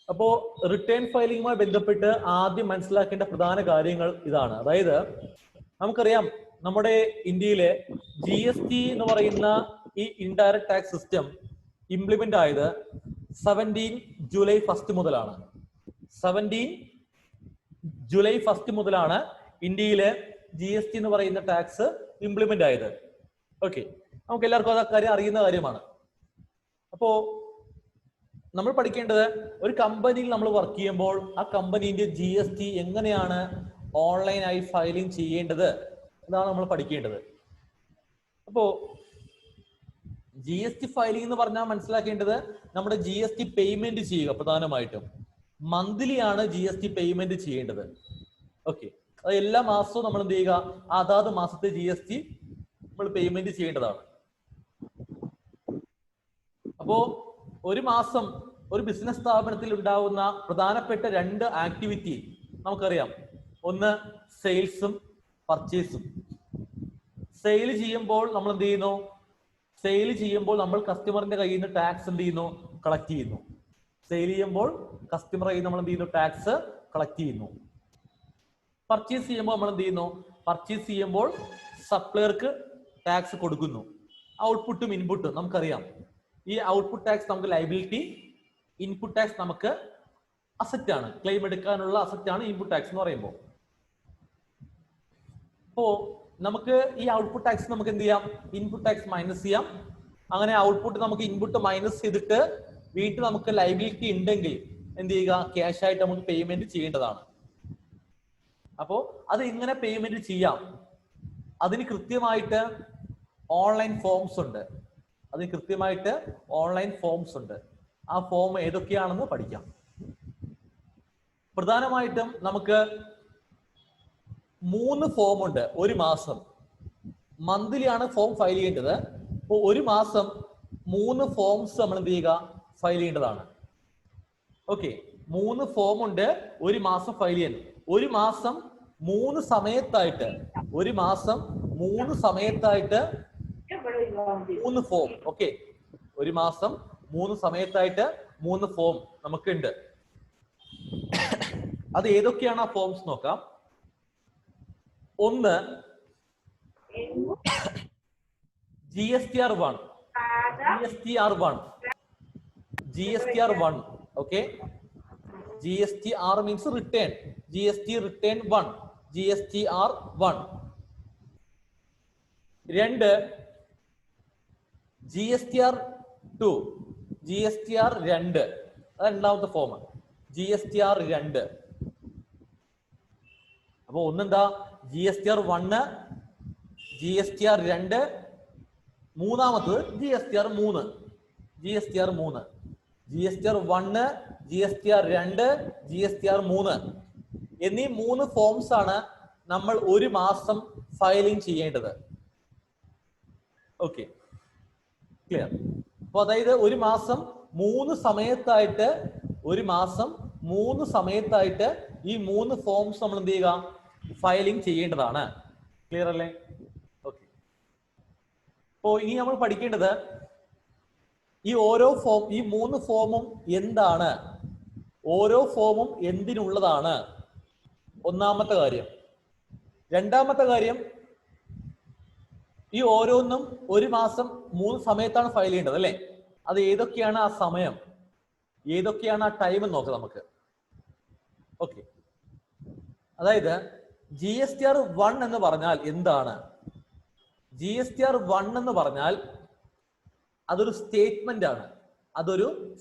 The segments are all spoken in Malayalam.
അപ്പോ റിട്ടേൺ ഫയലിംഗുമായി ബന്ധപ്പെട്ട് ആദ്യം മനസ്സിലാക്കേണ്ട പ്രധാന കാര്യങ്ങൾ ഇതാണ്. അതായത് നമുക്കറിയാം നമ്മുടെ ഇന്ത്യയിലെ GST എന്ന് പറയുന്ന ഈ ഇൻഡയറക്ട് ടാക്സ് സിസ്റ്റം ഇംപ്ലിമെന്റ് ആയത് 17 ജൂലൈ 1 മുതലാണ്. 17 ജൂലൈ 1 മുതലാണ് ഇന്ത്യയിലെ GST എന്ന് പറയുന്ന ടാക്സ് ഇംപ്ലിമെന്റ് ആയത്. ഓക്കെ, നമുക്ക് എല്ലാവർക്കും ആ കാര്യം അറിയുന്ന കാര്യമാണ്. അപ്പോ നമ്മൾ പഠിക്കേണ്ടത്, ഒരു കമ്പനിയിൽ നമ്മൾ വർക്ക് ചെയ്യുമ്പോൾ ആ കമ്പനീന്റെ GST എങ്ങനെയാണ് ഓൺലൈനായി ഫയലിംഗ് ചെയ്യേണ്ടത് എന്നാണ് നമ്മൾ പഠിക്കേണ്ടത്. അപ്പോ GST ഫയലിംഗ് എന്ന് പറഞ്ഞാൽ മനസ്സിലാക്കേണ്ടത് നമ്മുടെ GST പേയ്മെന്റ് ചെയ്യുക. പ്രധാനമായിട്ടും മന്ത്ലി ആണ് GST പേയ്മെന്റ് ചെയ്യേണ്ടത്. ഓക്കെ, അത് എല്ലാ മാസവും നമ്മൾ എന്ത് ചെയ്യുക, അതാത് മാസത്തെ GST നമ്മൾ പേയ്മെന്റ് ചെയ്യേണ്ടതാണ്. അപ്പോ ഒരു മാസം ഒരു ബിസിനസ് സ്ഥാപനത്തിൽ ഉണ്ടാവുന്ന പ്രധാനപ്പെട്ട 2 ആക്ടിവിറ്റി നമുക്കറിയാം. ഒന്ന് സെയിൽസും പർച്ചേസും. സെയിൽ ചെയ്യുമ്പോൾ നമ്മൾ എന്ത് ചെയ്യുന്നു, സെയിൽ ചെയ്യുമ്പോൾ നമ്മൾ കസ്റ്റമറിന്റെ കയ്യിൽ നിന്ന് ടാക്സ് എന്ത് ചെയ്യുന്നു, കളക്ട് ചെയ്യുന്നു. സെയിൽ ചെയ്യുമ്പോൾ കസ്റ്റമർ കയ്യിൽ നമ്മൾ എന്ത് ചെയ്യുന്നു, ടാക്സ് കളക്ട് ചെയ്യുന്നു. പർച്ചേസ് ചെയ്യുമ്പോൾ നമ്മൾ എന്ത് ചെയ്യുന്നു, പർച്ചേസ് ചെയ്യുമ്പോൾ സപ്ലയർക്ക് ടാക്സ് കൊടുക്കുന്നു. ഔട്ട്പുട്ടും ഇൻപുട്ടും നമുക്കറിയാം. ഈ ഔട്ട്പുട്ട് ടാക്സ് നമുക്ക് ലയബിലിറ്റി, ഇൻപുട്ട് ടാക്സ് നമുക്ക് അസറ്റ് ആണ്, ക്ലെയിം എടുക്കാനുള്ള അസറ്റ് ആണ് ഇൻപുട്ട് ടാക്സ് എന്ന് പറയുമ്പോൾ. അപ്പോ നമുക്ക് ഈ ഔട്ട്പുട്ട് ടാക്സ് നമുക്ക് എന്ത് ചെയ്യാം, ഇൻപുട്ട് ടാക്സ് മൈനസ് ചെയ്യാം. അങ്ങനെ ഔട്ട്പുട്ട് നമുക്ക് ഇൻപുട്ട് മൈനസ് ചെയ്തിട്ട് വീണ്ടും നമുക്ക് ലയബിലിറ്റി ഉണ്ടെങ്കിൽ എന്ത് ചെയ്യുക, ക്യാഷ് ആയിട്ട് നമുക്ക് പേയ്മെന്റ് ചെയ്യേണ്ടതാണ്. അപ്പോ അത് എങ്ങനെ പേയ്മെന്റ് ചെയ്യാം, അതിന് കൃത്യമായിട്ട് ഓൺലൈൻ ഫോംസ് ഉണ്ട്. ആ ഫോം ഏതൊക്കെയാണെന്ന് പഠിക്കാം. പ്രധാനമായിട്ടും നമുക്ക് 3 ഫോം ഉണ്ട് ഒരു മാസം. മന്ത്ലി ആണ് ഫോം ഫയൽ ചെയ്യേണ്ടത്. അപ്പോൾ ഒരു മാസം 3 ഫോംസ് നമ്മൾ എന്ത് ചെയ്യുക, ഫയൽ ചെയ്യേണ്ടതാണ്. ഓക്കെ, 3 ഫോം ഉണ്ട് ഒരു മാസം ഫയൽ ചെയ്യാൻ. ഒരു മാസം 3 സമയത്തായിട്ട്, 3 ഫോം. ഓക്കെ, ഒരു മാസം 3 സമയത്തായിട്ട് 3 ഫോം നമുക്കുണ്ട്. അത് ഏതൊക്കെയാണ് ആ ഫോംസ് നോക്കാം. ഒന്ന് GSTR 1. Okay, GSTR means return. GST return 1, GSTR 1. 2 GSTR 2, GSTR 2. അത് രണ്ടാമത്തെ ഫോം, GSTR 2. അപ്പൊ ഒന്നെന്താ, GSTR 1, GSTR 2. മൂന്നാമത്തത് GSTR 3. GSTR 1, GSTR 2, GSTR 3 എന്നീ 3 ഫോംസ് ആണ് നമ്മൾ ഒരു മാസം ഫയലിംഗ് ചെയ്യേണ്ടത്. Okay, clear. അപ്പൊ അതായത് ഒരു മാസം 3 സമയത്തായിട്ട് ഈ 3 ഫോംസ് നമ്മൾ എന്ത് ചെയ്യുക, ഫയലിംഗ് ചെയ്യേണ്ടതാണ്. ക്ലിയർ അല്ലേ? ഓക്കെ. അപ്പോ ഇനി നമ്മൾ പഠിക്കേണ്ടത് ഈ ഓരോ ഫോം, ഈ 3 ഫോമും എന്താണ്, ഓരോ ഫോമും എന്തിനുള്ളതാണ്, ഒന്നാമത്തെ കാര്യം. രണ്ടാമത്തെ കാര്യം, ഈ ഓരോന്നും ഒരു മാസം 3 സമയത്താണ് ഫയൽ ചെയ്യേണ്ടത് അല്ലേ? അത് ഏതൊക്കെയാണ് ആ സമയം, ഏതൊക്കെയാണ് ആ ടൈം നോക്കാം നമുക്ക്. ഓക്കെ, അതായത് GSTR 1 എന്ന് പറഞ്ഞാൽ എന്താണ്? GSTR 1 എന്ന് പറഞ്ഞാൽ അതൊരു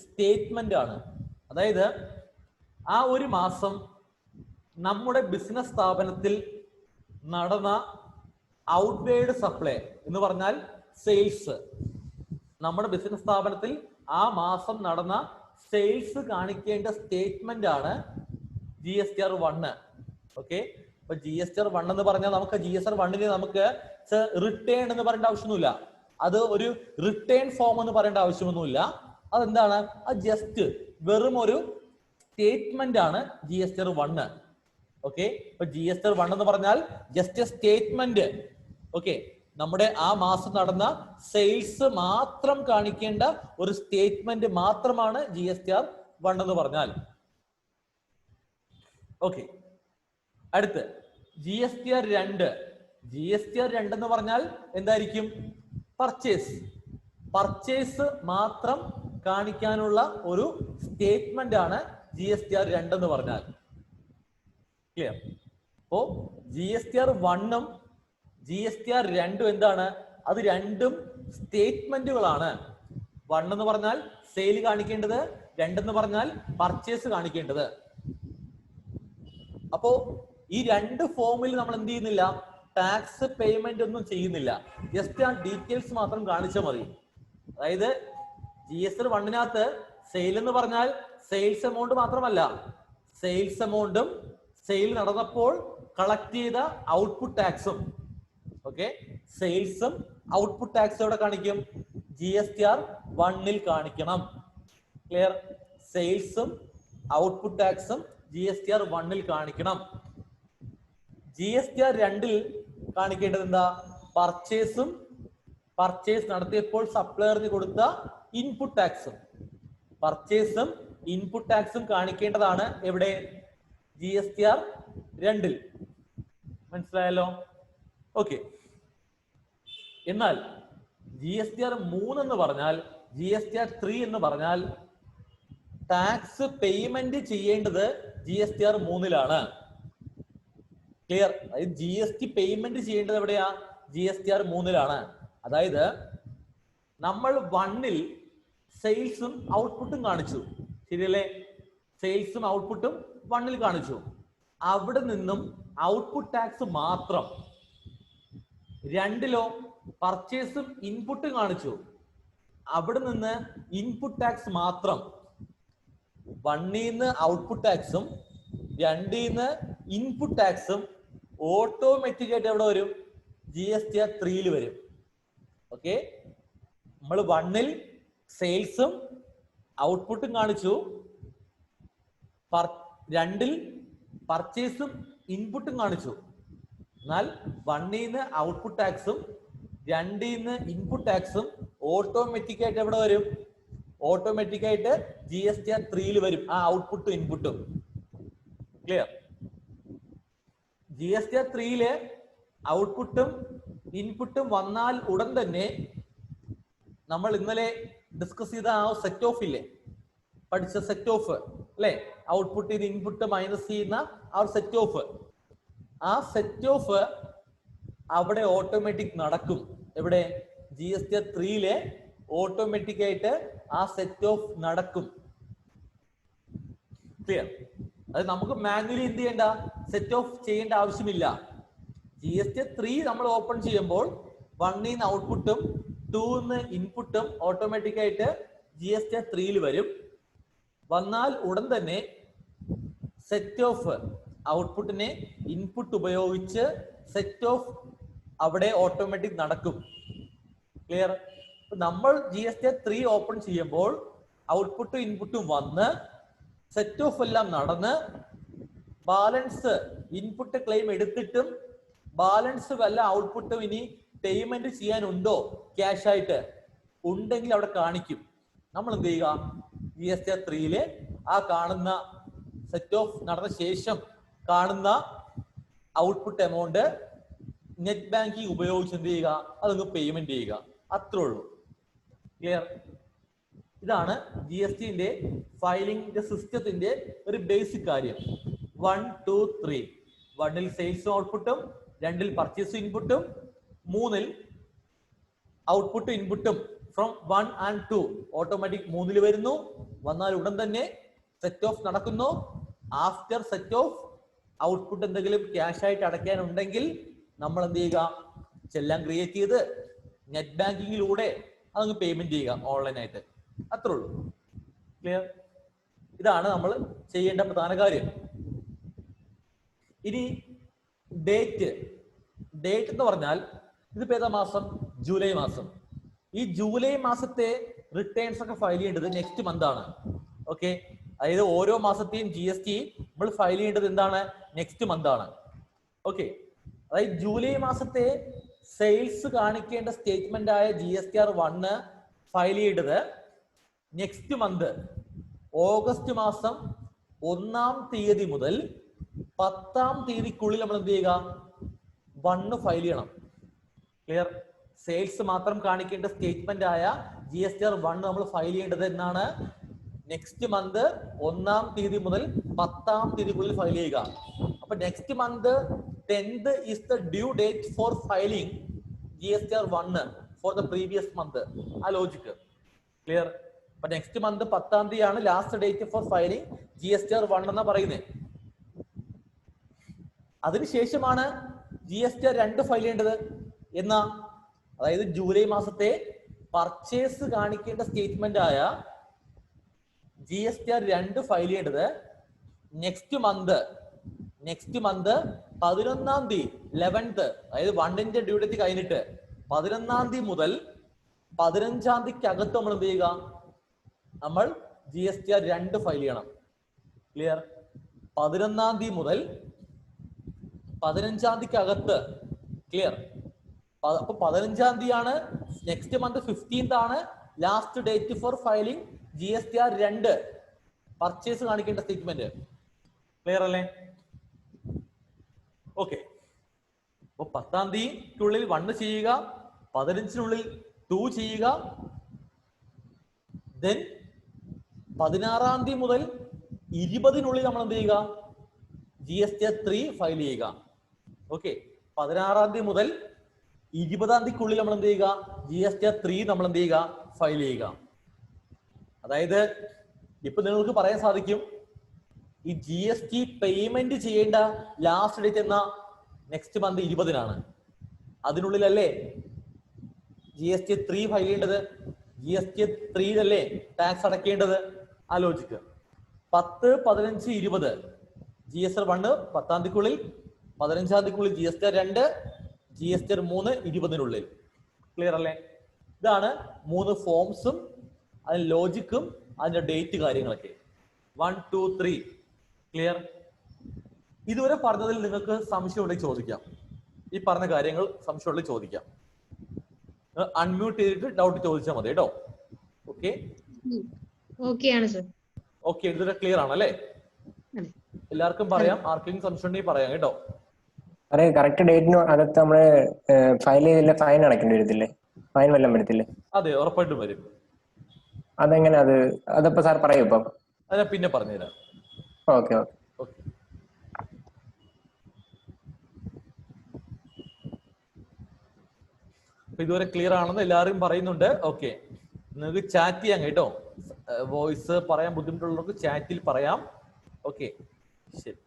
സ്റ്റേറ്റ്മെന്റ് ആണ്. അതായത് ആ ഒരു മാസം നമ്മുടെ ബിസിനസ് സ്ഥാപനത്തിൽ നടന്ന ഔട്ട്വേർഡ് സപ്ലൈ എന്ന് പറഞ്ഞാൽ സെയിൽസ്, നമ്മുടെ ബിസിനസ് സ്ഥാപനത്തിൽ ആ മാസം നടന്ന സെയിൽസ് കാണിക്കേണ്ട സ്റ്റേറ്റ്മെന്റ് ആണ് GSTR 1. ഓക്കെ, അപ്പൊ GSTR 1 എന്ന് പറഞ്ഞാൽ നമുക്ക് GSTR 1 നമുക്ക് റിട്ടേൺ എന്ന് പറയേണ്ട ആവശ്യമൊന്നുമില്ല. അത് ഒരു റിട്ടേൺ ഫോം എന്ന് പറയേണ്ട ആവശ്യമൊന്നുമില്ല. അതെന്താണ്, അത് ജസ്റ്റ് വെറും ഒരു സ്റ്റേറ്റ്മെന്റ് ആണ് GSTR 1. ഓക്കെ, ഇപ്പൊ GSTR 1 എന്ന് പറഞ്ഞാൽ ജസ്റ്റ് എ സ്റ്റേറ്റ്മെന്റ്. ഓക്കെ, നമ്മുടെ ആ മാസം നടന്ന സെയിൽസ് മാത്രം കാണിക്കേണ്ട ഒരു സ്റ്റേറ്റ്മെന്റ് മാത്രമാണ് GSTR 1 എന്ന് പറഞ്ഞാൽ. ഓക്കെ, അടുത്ത് GSTR2. GSTR2 എന്ന് പറഞ്ഞാൽ എന്തായിരിക്കും? പർച്ചേസ് മാത്രം കാണിക്കാനുള്ള ഒരു സ്റ്റേറ്റ്മെന്റ് ആണ് GSTR2 എന്ന് പറഞ്ഞാൽ. ക്ലിയർ? അപ്പോ GSTR1 GSTR2 എന്താണ്? അത് രണ്ടും സ്റ്റേറ്റ്മെന്റുകളാണ്. 1 എന്ന് പറഞ്ഞാൽ സെയിൽ കാണിക്കേണ്ടത്, 2 എന്ന് പറഞ്ഞാൽ പർച്ചേസ് കാണിക്കേണ്ടത്. അപ്പോ ഈ രണ്ട് ഫോമിൽ നമ്മൾ എന്ത് ചെയ്യുന്നില്ല? ടാക്സ് പേയ്മെന്റ് ഒന്നും ചെയ്യുന്നില്ല. ജസ്റ്റ് ആ ഡീറ്റെയിൽസ് മാത്രം കാണിച്ചാൽ മതി. അതായത് GSTR1 സെയിൽ എന്ന് പറഞ്ഞാൽ സെയിൽസ് എമൗണ്ട് മാത്രമല്ല, സെയിൽസ് എമൗണ്ടും സെയിൽ നടന്നപ്പോൾ കളക്ട് ചെയ്ത ഔട്ട്പുട്ട് ടാക്സും. ഓക്കെ, സെയിൽസും ഔട്ട്പുട്ട് ടാക്സും എവിടെ കാണിക്കും? GSTR1 കാണിക്കണം. ക്ലിയർ? സെയിൽസും ഔട്ട്പുട്ട് ടാക്സും GSTR1 കാണിക്കണം. GSTR2 കാണിക്കേണ്ടത് എന്താ? പർച്ചേസ് നടത്തിയപ്പോൾ സപ്ലയറിന് കൊടുത്ത ഇൻപുട്ട് ടാക്സും. പർച്ചേസും ഇൻപുട്ട് ടാക്സും കാണിക്കേണ്ടതാണ് എവിടെ? GSTR2. മനസ്സിലായല്ലോ? ഓക്കെ. എന്നാൽ GSTR3 എന്ന് പറഞ്ഞാൽ, GSTR3 എന്ന് പറഞ്ഞാൽ ടാക്സ് പേയ്മെന്റ് ചെയ്യേണ്ടത് GSTR3. ക്ലിയർ? അതായത് GST പേയ്മെന്റ് ചെയ്യേണ്ടത് എവിടെയാ? GSTR3. അതായത് നമ്മൾ 1 സെയിൽസും ഔട്ട്പുട്ടും കാണിച്ചു, ശരിയല്ലേ? സെയിൽസും ഔട്ട്പുട്ടും 1 കാണിച്ചു. അവിടെ നിന്നും ഔട്ട്പുട്ട് ടാക്സ് മാത്രം. 2 പർച്ചേസും ഇൻപുട്ടും കാണിച്ചു, അവിടെ നിന്ന് ഇൻപുട്ട് ടാക്സ് മാത്രം. 1 ഔട്ട്പുട്ട് ടാക്സും 2 ഇൻപുട്ട് ടാക്സും ഓട്ടോമാറ്റിക് ആയിട്ട് എവിടെ വരും? GSTR3 വരും. ഓക്കെ, നമ്മൾ 1 സെയിൽസും ഔട്ട്പുട്ടും കാണിച്ചു, 2 പർച്ചേസും ഇൻപുട്ടും കാണിച്ചു. എന്നാൽ 1 ഔട്ട്പുട്ട് ടാക്സും 2 ഇൻപുട്ട് ടാക്സും ഓട്ടോമാറ്റിക് ആയിട്ട് എവിടെ വരും? ഓട്ടോമാറ്റിക് ആയിട്ട് GSTR3 വരും, ആ ഔട്ട്പുട്ടും ഇൻപുട്ടും. ക്ലിയർ? GSTR3 ഔട്ട്പുട്ടും ഇൻപുട്ടും വന്നാൽ ഉടൻ തന്നെ നമ്മൾ ഇന്നലെ ഡിസ്കസ് ചെയ്ത ആ സെറ്റ് ഓഫ് ഇല്ലേ, പഠിച്ച സെറ്റ് ഓഫ് അല്ലെ? ഔട്ട്പുട്ട് ചെയ്ത് ഇൻപുട്ട് മൈനസ് ചെയ്യുന്ന ആ ഒരു സെറ്റ് ഓഫ്, ആ സെറ്റ് ഓഫ് അവിടെ ഓട്ടോമാറ്റിക് നടക്കും. എവിടെ? GSTR3 ഓട്ടോമാറ്റിക് ആയിട്ട് ആ സെറ്റ് ഓഫ് നടക്കും. ക്ലിയർ? അത് നമുക്ക് മാനുവലി എന്ത് ചെയ്യേണ്ട? സെറ്റ് ഓഫ് ചെയ്യേണ്ട ആവശ്യമില്ല. GSTR3 നമ്മൾ ഓപ്പൺ ചെയ്യുമ്പോൾ 1 ഔട്ട്പുട്ടും 2 ഇൻപുട്ടും ഓട്ടോമാറ്റിക് ആയിട്ട് GSTR3 വരും. വന്നാൽ ഉടൻ തന്നെ സെറ്റ് ഓഫ് ഔട്ട്പുട്ടിനെ ഇൻപുട്ട് ഉപയോഗിച്ച് സെറ്റ് ഓഫ് അവിടെ ഓട്ടോമാറ്റിക് നടക്കും. ക്ലിയർ? നമ്മൾ GSTR3 ഓപ്പൺ ചെയ്യുമ്പോൾ ഔട്ട്പുട്ടും ഇൻപുട്ടും വന്ന് സെറ്റ് ഓഫ് എല്ലാം നടന്ന് ബാലൻസ് ഇൻപുട്ട് ക്ലെയിം എടുത്തിട്ടും ബാലൻസ് വല്ല ഔട്ട്പുട്ടും ഇനി പേയ്മെന്റ് ചെയ്യാനുണ്ടോ ക്യാഷ് ആയിട്ട് ഉണ്ടെങ്കിൽ അവിടെ കാണിക്കും. നമ്മൾ എന്ത് ചെയ്യുക? GSTR3 ആ കാണുന്ന സെറ്റ് ഓഫ് നടന്ന ശേഷം കാണുന്ന ഔട്ട്പുട്ട് എമൗണ്ട് നെറ്റ് ബാങ്കിങ് ഉപയോഗിച്ച് എന്ത് ചെയ്യുക? അതൊന്ന് പേയ്മെന്റ് ചെയ്യുക. അത്രേ ഉള്ളൂ. ക്ലിയർ? ഇതാണ് GSTന്റെ ഫയലിംഗ് സിസ്റ്റത്തിന്റെ ഒരു ബേസിക് കാര്യം. 1, 2, 3. 1 സെയിൽസും ഔട്ട്പുട്ടും, 2 പർച്ചേസും ഇൻപുട്ടും, 3 ഔട്ട്പുട്ടും ഇൻപുട്ടും ഫ്രം 1 and 2 ഓട്ടോമാറ്റിക് 3 വരുന്നു. വന്നാൽ ഉടൻ തന്നെ സെറ്റ് ഓഫ് നടക്കുന്നു. ആഫ്റ്റർ സെറ്റ് ഓഫ് ഔട്ട്പുട്ട് എന്തെങ്കിലും ക്യാഷ് ആയിട്ട് അടയ്ക്കാനുണ്ടെങ്കിൽ നമ്മൾ എന്ത് ചെയ്യുക? ചെല്ലാൻ ക്രിയേറ്റ് ചെയ്ത് നെറ്റ് ബാങ്കിങ്ങിലൂടെ അതങ്ങ് പേയ്മെന്റ് ചെയ്യുക ഓൺലൈനായിട്ട്. അത്രേ ഉള്ളൂ. ക്ലിയർ? ഇതാണ് നമ്മൾ ചെയ്യേണ്ട പ്രധാന കാര്യം. ഇനി ഡേറ്റ് എന്ന് പറഞ്ഞാൽ ഇതിപ്പോ ഏതാ മാസം? ജൂലൈ മാസം. ഈ ജൂലൈ മാസത്തെ റിട്ടേൺസ് ഒക്കെ ഫയൽ ചെയ്യേണ്ടത് നെക്സ്റ്റ് മന്ത് ആണ്. ഓക്കെ, അതായത് ഓരോ മാസത്തെയും GST നമ്മൾ ഫയൽ ചെയ്യേണ്ടത് എന്താണ്? നെക്സ്റ്റ് മന്ത് ആണ്. ഓക്കെ, അതായത് ജൂലൈ മാസത്തെ സെയിൽസ് കാണിക്കേണ്ട സ്റ്റേറ്റ്മെന്റ് ആയ GSTR1 ഫയൽ ചെയ്യേണ്ടത് നെക്സ്റ്റ് മന്ത് ഓഗസ്റ്റ് മാസം 1-ാം തീയതി മുതൽ 10-ാം തീയതിക്കുള്ളിൽ നമ്മൾ എന്ത് ചെയ്യുക? 1 ഫയൽ ചെയ്യണം. ക്ലിയർ? സെയിൽസ് മാത്രം കാണിക്കേണ്ട സ്റ്റേറ്റ്മെന്റ് ആയ GSTR 1 നമ്മൾ ഫയൽ ചെയ്യേണ്ടത് എന്നാണ്? നെക്സ്റ്റ് മന്ത് 1-ാം തീയതി മുതൽ 10-ാം തീയതിക്കുള്ളിൽ ഫയൽ ചെയ്യുക. അപ്പൊ next month 10th is the due date for filing GSTR 1 for the previous month. ആ ലോജിക്ക് ക്ലിയർ? അപ്പൊ നെക്സ്റ്റ് മന്ത് 10-ാം തീയതിയാണ് last date for filing GSTR 1 എന്നാ പറയുന്നത്. അതിനുശേഷമാണ് GSTR 2 ഫയൽ ചെയ്യേണ്ടത് എന്നാ? അതായത് ജൂലൈ മാസത്തെ പർച്ചേസ് കാണിക്കേണ്ട സ്റ്റേറ്റ്മെന്റ് ആയ GSTR 2 ഫയൽ ചെയ്യേണ്ടത് നെക്സ്റ്റ് മന്ത് 11-ാം തീയതി 11th, അതായത് 1ന്റെ ഡ്യൂ ഡേറ്റ് കഴിഞ്ഞിട്ട് 11-ാം തീയതി മുതൽ 15-ാം തീയതിക്കകത്ത് നമ്മൾ എന്ത് ചെയ്യുക? നമ്മൾ GSTR 2 ഫയൽ ചെയ്യണം. ക്ലിയർ? 11-ാം തീയതി മുതൽ 15-ാം തീയതിക്കകത്ത്. ക്ലിയർ? അപ്പൊ 15-ാം തീയതിയാണ് നെക്സ്റ്റ് മന്ത് 15th ആണ് last date for filing GSTR 2 purchase കാണിക്കേണ്ട സ്റ്റേറ്റ്മെന്റ്. ക്ലിയർ അല്ലേ? ഓക്കെ. അപ്പൊ 10-ാം തീയതിക്കുള്ളിൽ 1 ചെയ്യുക, 15-നുള്ളിൽ 2 ചെയ്യുക, ദെൻ 16-ാം തീയതി മുതൽ 20-നുള്ളിൽ നമ്മൾ എന്ത് ചെയ്യുക? GSTR 3 ഫയൽ ചെയ്യുക. ഓക്കെ. 16-ാം തീയതി മുതൽ 20-ാം തീയതിക്കുള്ളിൽ നമ്മൾ എന്ത് ചെയ്യുക? GSTR 3 നമ്മൾ എന്ത് ചെയ്യുക? ഫയൽ ചെയ്യുക. അതായത് ഇപ്പൊ നിങ്ങൾക്ക് പറയാൻ സാധിക്കും, ഈ GST പേയ്മെന്റ് ചെയ്യേണ്ട ലാസ്റ്റ് ഡേറ്റ് എന്ന നെക്സ്റ്റ് മന്ത് 20-നാണ്. അതിനുള്ളിലല്ലേ GST 3 ഫയൽ ചെയ്യേണ്ടത്? GST 3-ലല്ലേ ടാക്സ് അടയ്ക്കേണ്ടത്? ആലോചിക്കുക. 10, 15, 20 GSTR 1 10-ാം തീയതിക്കുള്ളിൽ, 15-ാം തീയതിക്കുള്ളിൽ GSTR 2, GSTR 3 20-നുള്ളിൽ. ക്ലിയർ അല്ലേ? ഇതാണ് 3 ഫോംസും അതിന്റെ ലോജിക്കും അതിന്റെ ഡേറ്റ് കാര്യങ്ങളൊക്കെ. 1, 2, 3. ക്ലിയർ? ഇതുവരെ പറഞ്ഞതിൽ നിങ്ങൾക്ക് സംശയം ഉണ്ടെങ്കിൽ ചോദിക്കാം. ഈ പറഞ്ഞ കാര്യങ്ങൾ സംശയം ഉണ്ടെങ്കിൽ ചോദിക്കാം. അൺമ്യൂട്ട് ചെയ്തിട്ട് ഡൗട്ട് ചോദിച്ചാൽ മതി കേട്ടോ. ഓക്കെ? ഓക്കെ. ഇതുവരെ ക്ലിയർ ആണല്ലേ? എല്ലാവർക്കും പറയാം. ആർക്കെങ്കിലും സംശയം ഉണ്ടെങ്കിൽ പറയാം കേട്ടോ. കറക്റ്റ് ഡേറ്റിന് അകത്ത് നമ്മള് ഫയൽ ചെയ്തില്ല ഫൈൻ അടക്കേണ്ടി വരത്തില്ലേ? ഫൈൻ വല്ലതും വരത്തില്ലേ? അതെ, ഉറപ്പായിട്ടും വരും. അതെങ്ങനെ? അതപ്പോ സാർ പറയൂ. ഇപ്പം അതെ, പിന്നെ പറഞ്ഞുതരാം. Okay okay okay. ഇതുവരെ ക്ലിയർ ആണെന്ന് എല്ലാവരും പറയുന്നുണ്ട്. ഓക്കെ. നിങ്ങൾക്ക് ചാറ്റ് ചെയ്യാം കേട്ടോ. വോയിസ് പറയാൻ ബുദ്ധിമുട്ടുള്ളവർക്ക് ചാറ്റിൽ പറയാം. ഓക്കെ, ശരി.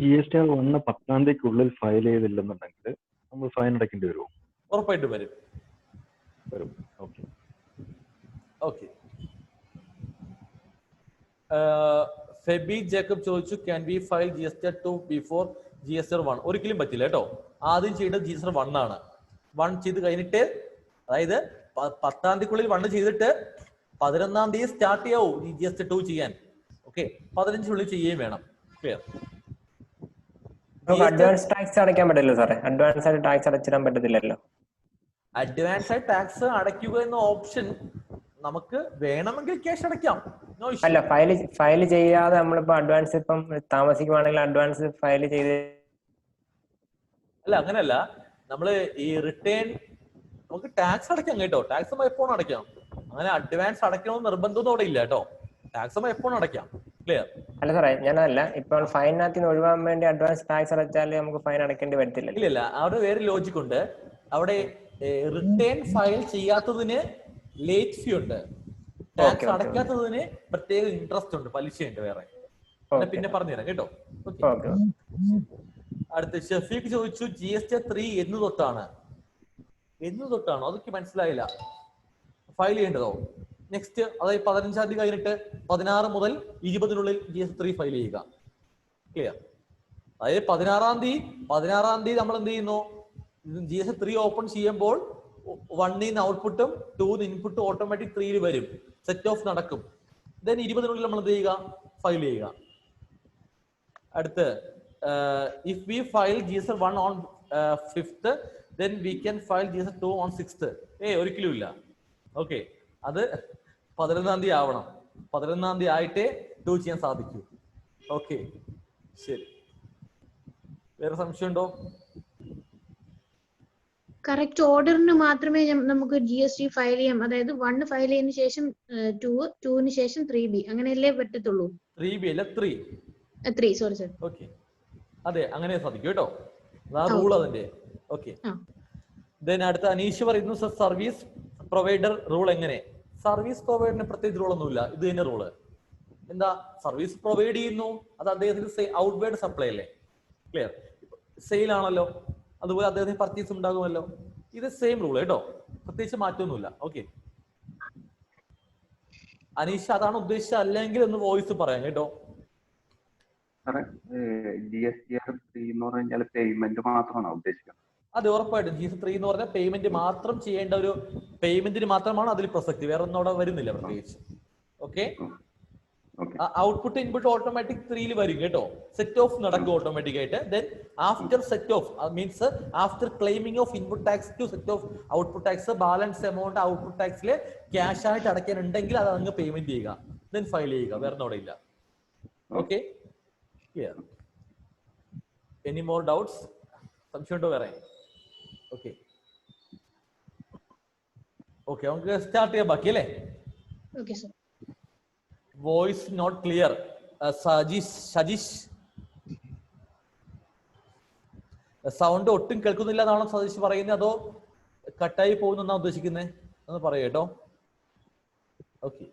GSTR 1 10-ാം തീയതിക്കുള്ളിൽ ഫയൽ ചെയ്തില്ലെന്നുണ്ടെങ്കിൽ നമ്മൾ ഫൈൻ അടയ്ക്കേണ്ടി വരുമോ? ഉറപ്പായിട്ടും വരും. Okay okay. ഫെബി ജേക്കബ് ചോദിച്ചു, can we file GSTR 2 before GSTR 1? ഒരിക്കലും പറ്റില്ല കേട്ടോ. ആദ്യം ചെയ്യേണ്ടത് GSTR 1 ആണ്. 1 ചെയ്ത് കഴിഞ്ഞിട്ട്, അതായത് 10-ാം തീയതിക്കുള്ളിൽ 1 ചെയ്തിട്ട് 11-ാം തീയതി സ്റ്റാർട്ട് ചെയ്യാവൂ GSTR 2 ചെയ്യാൻ. ഓക്കെ. 15-നുള്ളിൽ ചെയ്യുകയും വേണം. ക്ലിയർ? അഡ്വാൻസ് ടാക്സ് അടയ്ക്കാൻ പറ്റില്ല സാറേ? അഡ്വാൻസ് ആയിട്ട് ടാക്സ് അടച്ചിടാൻ പറ്റത്തില്ലല്ലോ. അഡ്വാൻസ് ആയി ടാക്സ് അടയ്ക്കുക എന്ന ഓപ്ഷൻ നമുക്ക് വേണമെങ്കിൽ ക്യാഷ് അടയ്ക്കാം. അല്ല, ഫയൽ ചെയ്യാതെ നമ്മളിപ്പോ അഡ്വാൻസ് ഇപ്പം താമസിക്കുവാണെങ്കിൽ അഡ്വാൻസ് ഫയൽ ചെയ്ത്. അല്ല, അങ്ങനെയല്ല. നമ്മള് ഈ റിട്ടേൺ നമുക്ക് ടാക്സ് അടയ്ക്കാം കേട്ടോ. ടാക്സ് നമ്മൾ എപ്പോഴും അടയ്ക്കാം. അങ്ങനെ അഡ്വാൻസ് അടയ്ക്കണമെന്ന് നിർബന്ധമൊന്നും അവിടെ ഇല്ല കേട്ടോ. ടാക്സ് നമ്മൾ എപ്പോഴും അടയ്ക്കാം. ക്ലിയർ? അല്ല സാറേ, ഞാനതല്ല, ഇപ്പോൾ ഫൈനകത്ത് നിന്ന് ഒഴിവാൻ വേണ്ടി അഡ്വാൻസ് ടാക്സ് അടച്ചാൽ നമുക്ക് ഫൈൻ അടയ്ക്കേണ്ടി വരത്തില്ല. ഇല്ല, അവിടെ വേറെ ലോജിക് ഉണ്ട്. അവിടെ റിട്ടേൺ ഫയൽ ചെയ്യാത്തതിന് ലേറ്റ് ഫീ ഉണ്ട്. ടാക്സ് അടയ്ക്കാത്തതിന് പ്രത്യേക ഇൻട്രസ്റ്റ് ഉണ്ട്, പലിശയുണ്ട് വേറെ. പിന്നെ പറഞ്ഞുതരാം കേട്ടോ. അടുത്ത ഷഫീഖ് ചോദിച്ചു, GSTR 3 എന്ന് തൊട്ടാണോ? അതൊക്കെ മനസ്സിലായില്ല. ഫയൽ ചെയ്യേണ്ടതോ? നെക്സ്റ്റ്, അതായത് 15-ാം തീയതി കഴിഞ്ഞിട്ട് 16 മുതൽ 20-നുള്ളിൽ GSTR 3 ഫയൽ ചെയ്യുക. ക്ലിയർ? അതായത് 16-ാം തീയതി നമ്മൾ എന്ത് ചെയ്യുന്നു? GSTR 3 ഓപ്പൺ ചെയ്യുമ്പോൾ 1-ന് ഔട്ട്പുട്ടും 2-ന് ഇൻപുട്ടും ഓട്ടോമാറ്റിക് 3-ൽ വരും. സെറ്റ് ഓഫ് നടക്കും. ദെൻ 20-നുള്ളിൽ നമ്മൾ എന്ത് ചെയ്യുക? ഫയൽ ചെയ്യുക. അടുത്ത്, if we file GSTR 1 on 5th, then we can file GSTR 2 on 6th. ഒരിക്കലും ഇല്ല. ഓക്കെ. അത് 11-ാം തീയതി ആവണം. 11-ാം തീയതി ആയിട്ടേ 2 ചെയ്യാൻ സാധിക്കൂ. ഓക്കെ, ശരി. വേറെ സംശയമുണ്ടോ? കറക്റ്റ് ഓർഡറിന് മാത്രമേ നമുക്ക് GST ഫയൽ ചെയ്യാം. അതായത് 1 ഫയൽ ചെയ്തതിനു ശേഷം 2 ശേഷം 3B അങ്ങനെയല്ലേ പറ്റത്തുള്ളൂ? 3B അല്ല 3. 3 സോറി സർ. ഓക്കെ, അതെ, അങ്ങനെ സാധിക്കും കേട്ടോ. ആ റൂൾ അതിന്റെ. ഓക്കെ, ദെൻ അടുത്ത അനീഷ് പറയുന്നു സർ, സർവീസ് പ്രൊവൈഡർ റൂൾ എങ്ങനെ? സർവീസ് പ്രൊവൈഡറിന് പ്രത്യേകിച്ച് റൂളൊന്നുമില്ല, ഇത് തന്നെ റൂള്. എന്താ, സർവീസ് പ്രൊവൈഡ് ചെയ്യുന്നു, അത് അദ്ദേഹത്തിന് ഔട്ട്വേർഡ് സപ്ലൈ അല്ലേ? ക്ലിയർ, സെയിൽ ആണല്ലോ, അതുപോലെ അദ്ദേഹത്തിന് പർച്ചേസ് ഉണ്ടാകുമല്ലോ. ഇത് സെയിം റൂൾ കേട്ടോ, പ്രത്യേകിച്ച് മാറ്റമൊന്നുമില്ല. ഓക്കെ അനീഷ്, അതാണ് ഉദ്ദേശിച്ചത്, അല്ലെങ്കിൽ ഒന്ന് വോയിസ് പറയാം കേട്ടോ. GSTR 3 എന്ന് പറഞ്ഞാൽ പേയ്മെന്റ് മാത്രമാണോ ഉദ്ദേശിക്കുന്നത്? അതെ, ഉറപ്പായിട്ടും GST 3 എന്ന് പറഞ്ഞാൽ പേയ്മെന്റ് മാത്രം ചെയ്യേണ്ട ഒരു പേയ്മെന്റിന് മാത്രമാണ് അതിൽ പ്രസക്തി, വേറെ ഒന്നും അവിടെ വരുന്നില്ല പ്രത്യേകിച്ച്. ഓക്കെ, ഔട്ട്പുട്ട് ഇൻപുട്ട് ഓട്ടോമാറ്റിക് 3 വരും കേട്ടോ. സെറ്റ് ഓഫ് നടക്കും ഓട്ടോമാറ്റിക് ആയിട്ട്. Then after set off means after claiming of input tax to set off output tax, balance amount output ടാക്സിൽ ക്യാഷ് ആയിട്ട് അടയ്ക്കാനുണ്ടെങ്കിൽ അത് അങ്ങ് പേയ്മെന്റ് ചെയ്യുക, ദെൻ ഫയൽ ചെയ്യുക, വേറെ അവിടെ ഇല്ല. Okay, clear? Any more doubts? സംശയമുണ്ടോ വേറെ? ഓക്കെ ഓക്കെ, നമുക്ക് സ്റ്റാർട്ട് ചെയ്യാം ബാക്കി അല്ലേ? Okay sir. Voice note clear. Sajeesh sound ഒട്ടും കേൾക്കുന്നില്ല എന്നാണോ സജീഷ് പറയുന്നത്, അതോ കട്ടായി പോകുന്ന ഉദ്ദേശിക്കുന്നത്? ഒന്ന് പറയൂ കേട്ടോ. ഓക്കെ,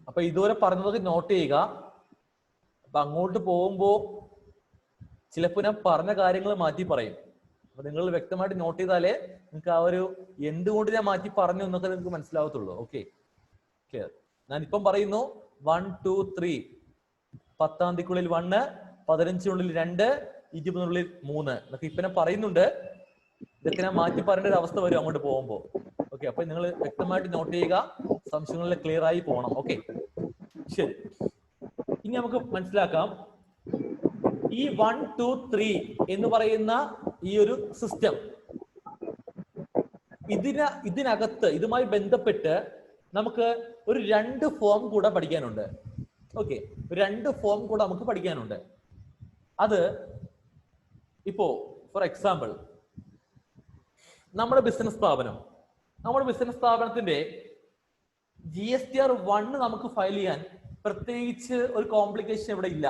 അപ്പൊ ഇതുവരെ പറഞ്ഞത് നോട്ട് ചെയ്യുക. അപ്പൊ അങ്ങോട്ട് പോകുമ്പോ ചിലപ്പോ ഞാൻ പറഞ്ഞ കാര്യങ്ങൾ മാറ്റി പറയും. അപ്പൊ നിങ്ങൾ വ്യക്തമായിട്ട് നോട്ട് ചെയ്താലേ നിങ്ങൾക്ക് ആ ഒരു എന്തുകൊണ്ട് ഞാൻ മാറ്റി പറഞ്ഞു എന്നൊക്കെ നിങ്ങൾക്ക് മനസ്സിലാവത്തുള്ളൂ. Okay, clear? ഞാനിപ്പം പറയുന്നു 1 2 3, 10-ാം തീയതിക്കുള്ളിൽ 1, 15-നുള്ളിൽ 2, 20-നുള്ളിൽ 3 എന്നൊക്കെ ഇപ്പൊ ഞാൻ പറയുന്നുണ്ട്. ഇതൊക്കെ ഞാൻ മാറ്റി പറയേണ്ട ഒരു അവസ്ഥ വരും അങ്ങോട്ട് പോകുമ്പോ. ഓക്കെ, അപ്പൊ നിങ്ങൾ വ്യക്തമായിട്ട് നോട്ട് ചെയ്യുക, സംശയങ്ങളിൽ ക്ലിയർ ആയി പോകണം. ഓക്കെ, ശരി. ഇനി നമുക്ക് മനസ്സിലാക്കാം, ഈ 1 2 3 എന്ന് പറയുന്ന ഈ ഒരു സിസ്റ്റം, ഇതിനകത്ത് ഇതുമായി ബന്ധപ്പെട്ട് നമുക്ക് ഒരു 2 ഫോം കൂടെ പഠിക്കാനുണ്ട്. ഓക്കെ, 2 ഫോം കൂടെ നമുക്ക് പഠിക്കാനുണ്ട്. അത് ഇപ്പോ ഫോർ എക്സാമ്പിൾ, നമ്മുടെ ബിസിനസ് സ്ഥാപനത്തിന്റെ GSTR 1 നമുക്ക് ഫയൽ ചെയ്യാൻ പ്രത്യേകിച്ച് ഒരു കോംപ്ലിക്കേഷൻ ഇവിടെ ഇല്ല.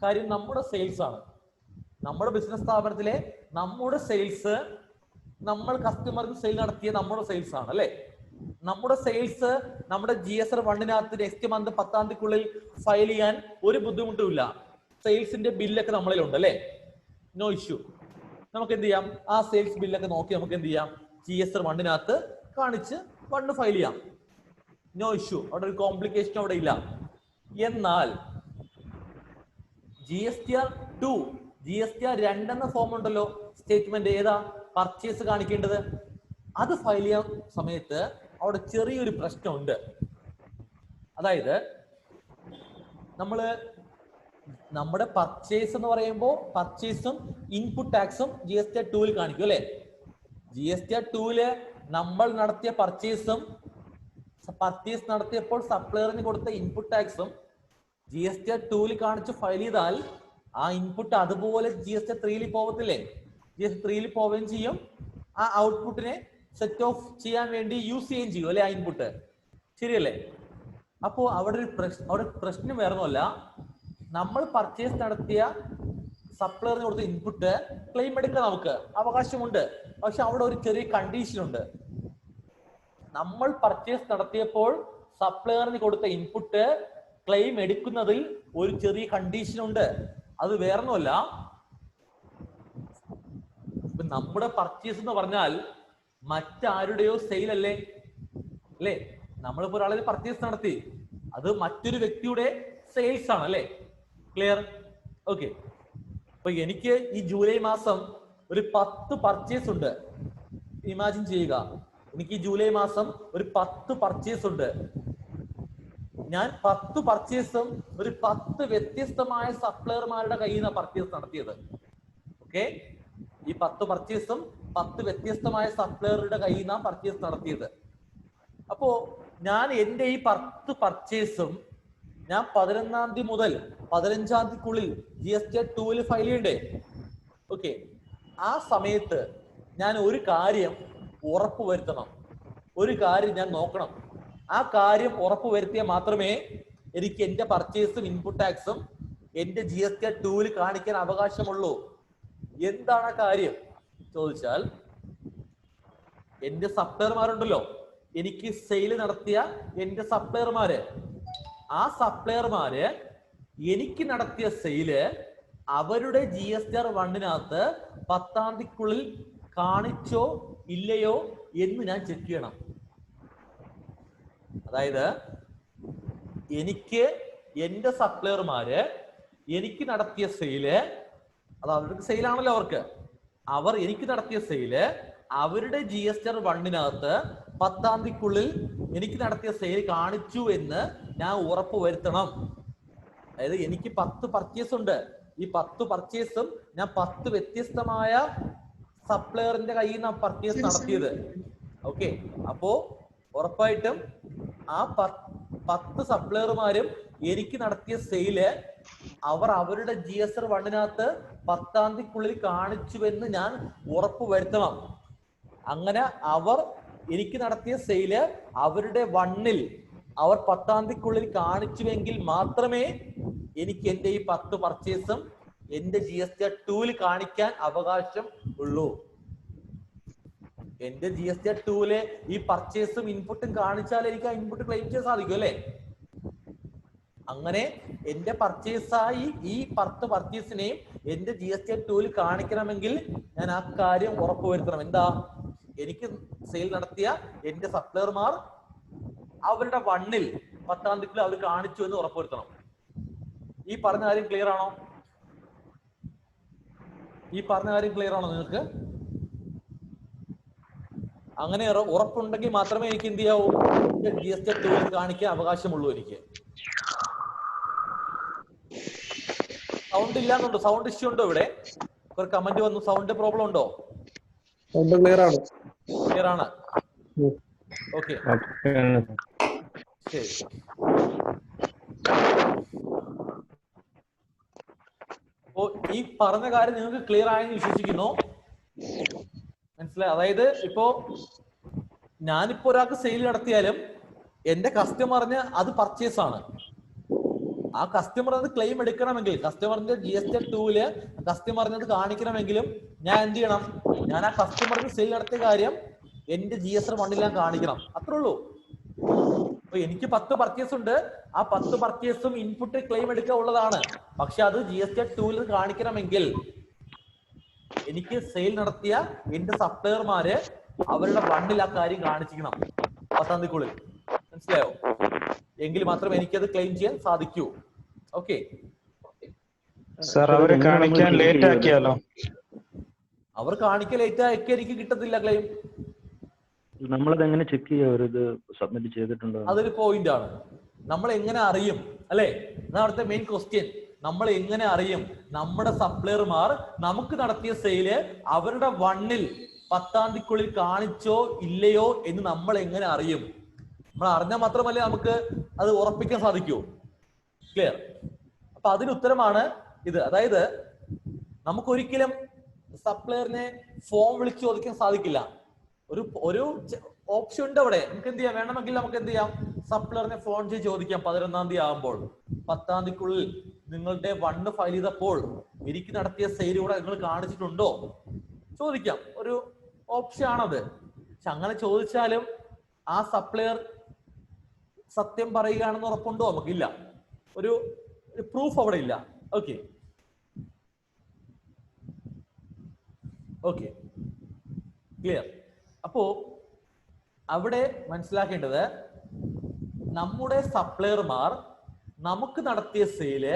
കാര്യം നമ്മുടെ സെയിൽസ് ആണ്. നമ്മുടെ ബിസിനസ് സ്ഥാപനത്തിലെ നമ്മുടെ സെയിൽസ്, നമ്മൾ കസ്റ്റമർക്ക് സെയിൽ നടത്തിയ നമ്മുടെ സെയിൽസ് ആണ് അല്ലെ? നമ്മുടെ സെയിൽസ് നമ്മുടെ GSTR 1-നകത്ത് നെക്സ്റ്റ് മന്ത് 10-ാം തീയതിക്കുള്ളിൽ ഫയൽ ചെയ്യാൻ ഒരു ബുദ്ധിമുട്ടുമില്ല. സെയിൽസിന്റെ ബില്ലൊക്കെ നമ്മളിലുണ്ട് അല്ലെ? No issue. നമുക്ക് എന്ത് ചെയ്യാം, ആ സെയിൽസ് ബില്ലൊക്കെ നോക്കി നമുക്ക് എന്ത് ചെയ്യാം, GSTR 1-നകത്ത് കാണിച്ച് 1 ഫയൽ ചെയ്യാം. നോ ഇഷ്യൂ, അവിടെ ഒരു കോംപ്ലിക്കേഷൻ അവിടെ ഇല്ല. എന്നാൽ GSTR 2 എന്ന ഫോം ഉണ്ടല്ലോ, സ്റ്റേറ്റ്മെന്റ് ഏതാ, പർച്ചേസ് കാണിക്കേണ്ടത്, അത് ഫയൽ ചെയ്യാൻ സമയത്ത് അവിടെ ചെറിയൊരു പ്രശ്നമുണ്ട്. അതായത് നമ്മുടെ പർച്ചേസ് എന്ന് പറയുമ്പോൾ പർച്ചേസും ഇൻപുട്ട് ടാക്സും GSTR 2-ൽ കാണിക്കും അല്ലെ? GSTR 2-ല് നമ്മൾ നടത്തിയ പർച്ചേസ് നടത്തിയപ്പോൾ സപ്ലയറിന് കൊടുത്ത ഇൻപുട്ട് ടാക്സും GSTR 2-ൽ കാണിച്ച് ഫയൽ ചെയ്താൽ ആ ഇൻപുട്ട് അതുപോലെ GSTR 3-ൽ പോകത്തില്ലേ? GSTR 3-ൽ പോവുകയും ചെയ്യും. ആ ഔട്ട്പുട്ടിനെ സെറ്റ് ഓഫ് ചെയ്യാൻ വേണ്ടി യൂസ് ചെയ്യുകയും ചെയ്യും അല്ലെ, ആ ഇൻപുട്ട്. ശരിയല്ലേ? അപ്പോ അവിടെ പ്രശ്നം വേറൊന്നുമല്ല, നമ്മൾ പർച്ചേസ് നടത്തിയ സപ്ലയറിന് കൊടുത്ത ഇൻപുട്ട് ക്ലെയിം എടുക്കാൻ നമുക്ക് അവകാശമുണ്ട്. പക്ഷെ അവിടെ ഒരു ചെറിയ കണ്ടീഷൻ ഉണ്ട്. നമ്മൾ പർച്ചേസ് നടത്തിയപ്പോൾ സപ്ലയറിന് കൊടുത്ത ഇൻപുട്ട് ക്ലെയിം എടുക്കുന്നതിൽ ഒരു ചെറിയ കണ്ടീഷൻ ഉണ്ട്. അത് വേറൊന്നുമല്ല, നമ്മുടെ പർച്ചേസ് എന്ന് പറഞ്ഞാൽ മറ്റാരുടെയോ സെയിൽ അല്ലേ? നമ്മളിപ്പോ ഒരാളെ പർച്ചേസ് നടത്തി, അത് മറ്റൊരു വ്യക്തിയുടെ സെയിൽസ് ആണ് അല്ലേ? ക്ലിയർ? ഓക്കെ, അപ്പൊ എനിക്ക് ഈ ജൂലൈ മാസം ഒരു 10 പർച്ചേസ് ഉണ്ട്. ഇമാജിൻ ചെയ്യുക, എനിക്ക് ഈ ജൂലൈ മാസം ഒരു 10 പർച്ചേസ് ഉണ്ട്. ഞാൻ 10 പർച്ചേസും ഒരു 10 വ്യത്യസ്തമായ സപ്ലയർമാരുടെ കയ്യിൽ നിന്നാണ് പർച്ചേസ് നടത്തിയത്. ഓക്കെ, ഈ 10 പർച്ചേസും 10 വ്യത്യസ്തമായ സപ്ലയറുടെ കയ്യിൽ നിന്നാണ് പർച്ചേസ് നടത്തിയത്. അപ്പോ ഞാൻ എൻ്റെ ഈ 10 പർച്ചേസും ഞാൻ 11-ാം തീയതി മുതൽ 15-ാം തീയതിക്കുള്ളിൽ GST-2 ഫയൽ ചെയ്യണ്ടേ? ഓക്കെ, ആ സമയത്ത് ഞാൻ ഒരു കാര്യം ഉറപ്പുവരുത്തണം, ഒരു കാര്യം ഞാൻ നോക്കണം. ആ കാര്യം ഉറപ്പുവരുത്തിയാൽ മാത്രമേ എനിക്ക് എൻ്റെ പർച്ചേസും ഇൻപുട്ട് ടാക്സും എൻ്റെ GST-2 കാണിക്കാൻ അവകാശമുള്ളൂ. എന്താണ് ആ കാര്യം ചോദിച്ചാൽ, എൻ്റെ സപ്ലയർമാരുണ്ടല്ലോ, എനിക്ക് സെയിൽ നടത്തിയ എൻ്റെ സപ്ലയർമാര്, ആ സപ്ലയർമാര് എനിക്ക് നടത്തിയ സെയില് അവരുടെ GST-1 10-ാം തീയതിക്കുള്ളിൽ കാണിച്ചോ ഇല്ലയോ എന്ന് ഞാൻ ചെക്ക് ചെയ്യണം. അതായത് എനിക്ക് എൻ്റെ സപ്ലയർമാര് എനിക്ക് നടത്തിയ സെയില്, അത് അവർക്ക് സെയിലാണല്ലോ, അവർ എനിക്ക് നടത്തിയ സെയില് അവരുടെ GST-1 10-ാം തീയതിക്കുള്ളിൽ എനിക്ക് നടത്തിയ സെയിൽ കാണിച്ചു എന്ന് ഞാൻ ഉറപ്പ് വരുത്തണം. അതായത് എനിക്ക് 10 പർച്ചേസ് ഉണ്ട്. ഈ 10 പർച്ചേസും ഞാൻ 10 വ്യത്യസ്തമായ സപ്ലയറിന്റെ കയ്യിൽ നിന്ന് പർച്ചേസ് നടത്തിയത്. ഓക്കെ, അപ്പോ ഉറപ്പായിട്ടും ആ 10 സപ്ലയർമാരും എനിക്ക് നടത്തിയ സെയില് അവർ അവരുടെ GST-1 10-ാം തീയതിക്കുള്ളിൽ കാണിച്ചുവെന്ന് ഞാൻ ഉറപ്പ് വരുത്തണം. അങ്ങനെ അവർ എനിക്ക് നടത്തിയ സെയില് അവരുടെ 1-ൽ അവർ 10-ാം തീയതിക്കുള്ളിൽ കാണിച്ചുവെങ്കിൽ മാത്രമേ എനിക്ക് എൻ്റെ ഈ 10 പർച്ചേസും എൻ്റെ GST-2 കാണിക്കാൻ അവകാശം ഉള്ളൂ. എൻ്റെ GST-2 ഈ പർച്ചേസും ഇൻപുട്ടും കാണിച്ചാൽ എനിക്ക് ആ ഇൻപുട്ട് ക്ലെയിം ചെയ്യാൻ സാധിക്കും അല്ലേ? അങ്ങനെ എൻ്റെ പർച്ചേസായി ഈ 10 പർച്ചേസിനെയും എൻ്റെ GST-2 കാണിക്കണമെങ്കിൽ ഞാൻ ആ കാര്യം ഉറപ്പുവരുത്തണം. എന്താ? എനിക്ക് സെയിൽ നടത്തിയ എൻ്റെ സപ്ലയർമാർ അവരുടെ 1-ൽ 10-ാം തീയതിക്കുള്ളിൽ അവർ കാണിച്ചു എന്ന് ഉറപ്പുവരുത്തണം. ഈ പറഞ്ഞ കാര്യം ക്ലിയർ ആണോ? നിങ്ങൾക്ക് അങ്ങനെ ഉറപ്പുണ്ടെങ്കിൽ മാത്രമേ എനിക്ക് എന്ത് ചെയ്യാവൂ, GST-2 കാണിക്കാൻ അവകാശമുള്ളൂ. എനിക്ക് സൗണ്ട് ഇല്ലാന്നുണ്ടോ? സൗണ്ട് ഇഷ്യൂ ഉണ്ടോ? ഇവിടെ ഒരു കമന്റ് വന്നു, സൗണ്ട് പ്രോബ്ലം ഉണ്ടോ? ക്ലിയർ ആണ്. ഓക്കെ, ശരി. അപ്പോ ഈ പറഞ്ഞ കാര്യം നിങ്ങൾക്ക് ക്ലിയർ ആയെന്ന് വിശ്വസിക്കുന്നു. മനസ്സിലായി? അതായത് ഇപ്പോ ഞാനിപ്പോ ഒരാൾക്ക് സെയിൽ നടത്തിയാലും എന്റെ കസ്റ്റമറിന് അത് പർച്ചേസ് ആണ്. ആ കസ്റ്റമർ അത് ക്ലെയിം എടുക്കണമെങ്കിൽ, കസ്റ്റമറിന്റെ GST-2 കസ്റ്റമറിന് അത് കാണിക്കണമെങ്കിലും ഞാൻ എന്ത് ചെയ്യണം? ഞാൻ ആ കസ്റ്റമറിന് സെയിൽ നടത്തിയ കാര്യം എന്റെ GST-1 കാണിക്കണം. അത്രേ ഉള്ളൂ. അപ്പൊ എനിക്ക് 10 പർച്ചേസ് ഉണ്ട്. ആ 10 പർച്ചേസും ഇൻപുട്ട് ക്ലെയിം എടുക്കാൻ ഉള്ളതാണ്. പക്ഷെ അത് GST-2 കാണിക്കണമെങ്കിൽ എനിക്ക് സെയിൽ നടത്തിയ എന്റെ സപ്ലയർമാര് അവരുടെ 1-ൽ ആ കാര്യം കാണിച്ചിരിക്കണം 10-ാം തീയതിക്കുള്ളിൽ. മനസ്സിലായോ? എങ്കിൽ മാത്രമേ എനിക്കത് ക്ലെയിം ചെയ്യാൻ സാധിക്കൂ. ഓക്കെ സർ, അവര് കാണിക്കാൻ ലേറ്റ് ആക്കിയാലോ? അവർ കാണിക്കാൻ ലേറ്റ് ആക്കി എനിക്ക് കിട്ടത്തില്ല ക്ലെയിം. നമ്മളത് എങ്ങനെ ചെക്ക് ചെയ്യാം അവരിത് സബ്മിറ്റ് ചെയ്തിട്ടുണ്ടോ? അതൊരു പോയിന്റ് ആണ്. നമ്മൾ എങ്ങനെ അറിയും അല്ലെ? അതാണ് അവിടുത്തെ മെയിൻ ക്വസ്റ്റ്യൻ. നമ്മൾ എങ്ങനെ അറിയും നമ്മുടെ സപ്ലയർമാർ നമുക്ക് നടത്തിയ സെയില് അവരുടെ 1-ൽ 10-ാം തീയതിക്കുള്ളിൽ കാണിച്ചോ ഇല്ലയോ എന്ന് നമ്മൾ എങ്ങനെ അറിയും? നമ്മൾ അറിഞ്ഞാൽ മാത്രമല്ലേ നമുക്ക് അത് ഉറപ്പിക്കാൻ സാധിക്കൂ. ക്ലിയർ? അപ്പൊ അതിന് ഉത്തരമാണ് ഇത്. അതായത് നമുക്കൊരിക്കലും സപ്ലയറിനെ ഫോം വിളിച്ച് ചോദിക്കാൻ സാധിക്കില്ല. ഒരു ഓപ്ഷൻ ഉണ്ട് അവിടെ. നമുക്ക് എന്ത് ചെയ്യാം? വേണമെങ്കിൽ നമുക്ക് എന്ത് ചെയ്യാം? സപ്ലയറിനെ ഫോൺ ചെയ്ത് ചോദിക്കാം. 11-ാം തീയതി ആകുമ്പോൾ 10-ാം തീയതിക്കുള്ളിൽ നിങ്ങളുടെ 1 ഫയൽ ചെയ്തപ്പോൾ എനിക്ക് നടത്തിയ സെയിൽ കൂടെ നിങ്ങൾ കാണിച്ചിട്ടുണ്ടോ? ചോദിക്കാം. ഒരു ഓപ്ഷൻ ആണത്. പക്ഷെ അങ്ങനെ ചോദിച്ചാലും ആ സപ്ലയർ സത്യം പറയുകയാണെന്ന് ഉറപ്പുണ്ടോ? നമുക്കില്ല. ഒരു പ്രൂഫ് അവിടെ ഇല്ല. Okay clear? അപ്പോ അവിടെ മനസ്സിലാക്കേണ്ടത്, നമ്മുടെ സപ്ലയർമാർ നമുക്ക് നടത്തിയ സെയില്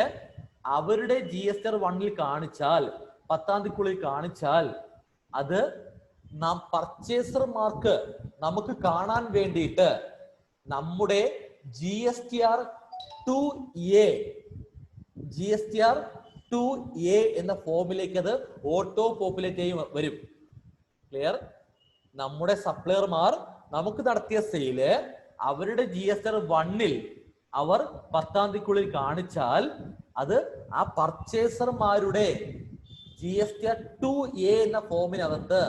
അവരുടെ GST-1 കാണിച്ചാൽ, 10-ാം തീയതിക്കുള്ളിൽ കാണിച്ചാൽ, അത് നാം പർച്ചേസർമാർക്ക് നമുക്ക് കാണാൻ വേണ്ടിയിട്ട് നമ്മുടെ GSTR2A എന്ന ഫോമിലേക്ക് അത് ഓട്ടോ പോപ്പുലേറ്റ് ചെയ്യും വരും. ക്ലിയർ? നമ്മുടെ സപ്ലയർമാർ നമുക്ക് നടത്തിയ സെയില് അവരുടെ GSTR 1-ൽ അവർ 10-ാം തീയതിക്കുള്ളിൽ കാണിച്ചാൽ അത് ആ പർച്ചേസർമാരുടെ GSTR 2A എന്ന ഫോമിനകത്ത്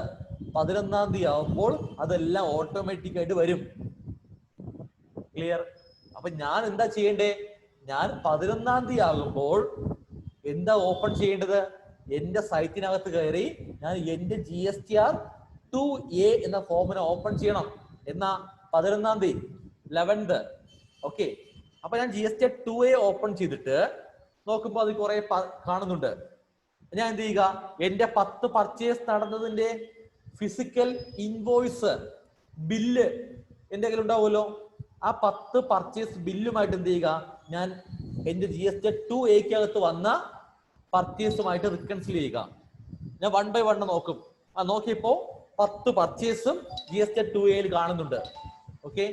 11-ാം തീയതി ആവുമ്പോൾ അതെല്ലാം ഓട്ടോമാറ്റിക് ആയിട്ട് വരും. ക്ലിയർ? അപ്പൊ ഞാൻ എന്താ ചെയ്യേണ്ടേ? ഞാൻ 11-ാം തീയതി ആകുമ്പോൾ എന്താ ഓപ്പൺ ചെയ്യേണ്ടത്? എന്റെ സൈറ്റിനകത്ത് കയറി ഞാൻ എന്റെ GSTR 2A എന്ന ഫോമിനെ ഓപ്പൺ ചെയ്യണം. എന്നാ 11-ാം തീയതി 11th. ഓക്കെ, അപ്പൊ ഞാൻ GSTR 2A ഓപ്പൺ ചെയ്തിട്ട് നോക്കുമ്പോൾ അത് കുറെ കാണുന്നുണ്ട്. ഞാൻ എന്ത് ചെയ്യുക? എന്റെ 10 പർച്ചേസ് നടന്നതിന്റെ ഫിസിക്കൽ ഇൻവോയ്സ് ബില്ല് എന്റെ കയ്യിൽ ഉണ്ടാവുമല്ലോ. ആ 10 പർച്ചേസ് ബില്ലുമായിട്ട് എന്ത് ചെയ്യുക? ഞാൻ എന്റെ GSTR 2Aക്കകത്ത് വന്ന പർച്ചേസുമായിട്ട് റിക്കൺസിൽ ചെയ്യുക. ഞാൻ 1 by 1 നോക്കും. നോക്കിയപ്പോ 10 പർച്ചേസും GSTR 2Aയിൽ കാണുന്നുണ്ട്. ഓക്കെ,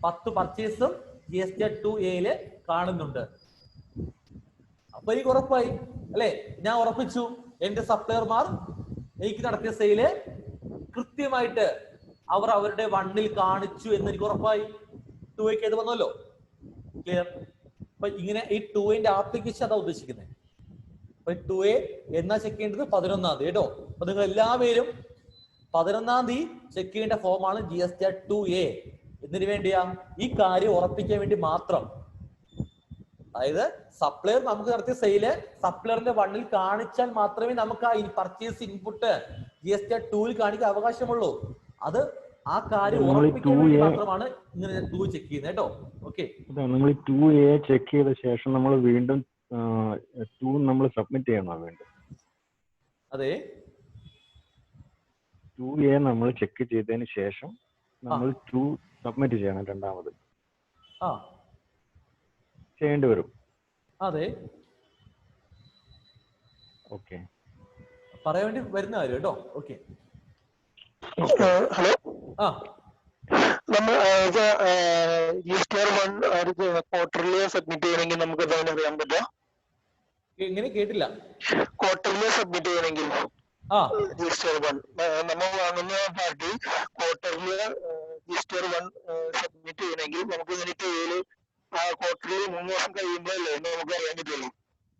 10 പർച്ചേസും GSTR 2Aയിൽ കാണുന്നുണ്ട്. അപ്പൊ എനിക്ക് ഉറപ്പായി അല്ലെ? ഞാൻ ഉറപ്പിച്ചു എന്റെ സപ്ലയർമാർ എനിക്ക് നടത്തിയ സെയില് കൃത്യമായിട്ട് അവർ അവരുടെ 1-ൽ കാണിച്ചു എന്ന് എനിക്ക് ഉറപ്പായി. 2Aക്ക് ഇത് വന്നല്ലോ. ക്ലിയർ? അപ്പൊ ഇങ്ങനെ ഈ 2Aന്റെ ആപ്ലിക്കേഷൻ അതാ ഉദ്ദേശിക്കുന്നത്. അപ്പൊ 2A എന്നാ ചെക്ക് ചെയ്യേണ്ടത്? 11-ാം തീയതി കേട്ടോ. അപ്പൊ നിങ്ങൾ എല്ലാവരും 11-ാം തീയതി ചെക്ക് ചെയ്യേണ്ട ഫോമാണ് GSTR 2A. എന്തിനു വേണ്ടിയാ? ഈ കാര്യം ഉറപ്പിക്കാൻ വേണ്ടി മാത്രം. അതായത് സപ്ലയർ നമുക്ക് നടത്തിയ സെയില് സപ്ലയറിന്റെ 1-ൽ കാണിച്ചാൽ മാത്രമേ നമുക്ക് ആ പർച്ചേസ് ഇൻപുട്ട് GSTR 2-ൽ കാണിക്കാൻ അവകാശമുള്ളൂ. അത് ആ കാര്യം ഉറപ്പിക്കാൻ വേണ്ടി മാത്രമാണ് ഇങ്ങനെ 2 ചെക്ക് ചെയ്യുന്നത് കേട്ടോ. ഓക്കെ, നമ്മൾ 2A ചെക്ക് ചെയ്ത ശേഷം നമ്മൾ വീണ്ടും 2 നമ്മൾ സബ്മിറ്റ് ചെയ്യണോ? വീണ്ടും അതെ, 2A നമ്മൾ ചെക്ക് ചെയ്തതിന് ശേഷം നമ്മൾ 2 സബ്മിറ്റ് ചെയ്യണം. രണ്ടാമത് ചെയ്യേണ്ടി വരും. അതെ, ഓക്കെ, പറയാൻ വേണ്ടി വരുന്ന കാര്യം കേട്ടോ. ഓക്കെ, ഹലോ, ആ നമ്മൾ GSTR 1 ക്വാർട്ടർലി സബ്മിറ്റ് ചെയ്യണമെങ്കിൽ നമുക്ക് എന്താണ് അറിയാൻ പറ്റുക? എങ്ങനെ? കേട്ടില്ല. ക്വാർട്ടർലി സബ്മിറ്റ് ചെയ്യണമെങ്കിൽ GSTR 1 നമ്മൾ വാങ്ങുന്ന പാർട്ടി ക്വാർട്ടർലി GSTR 1 സബ്മിറ്റ് ചെയ്യണമെങ്കിൽ നമുക്ക് ഇങ്ങനെ ക്വാർട്ടർലി 3 മാസം കഴിയുമ്പോഴല്ലേ നമുക്ക് അറിയാൻ പറ്റുള്ളൂ.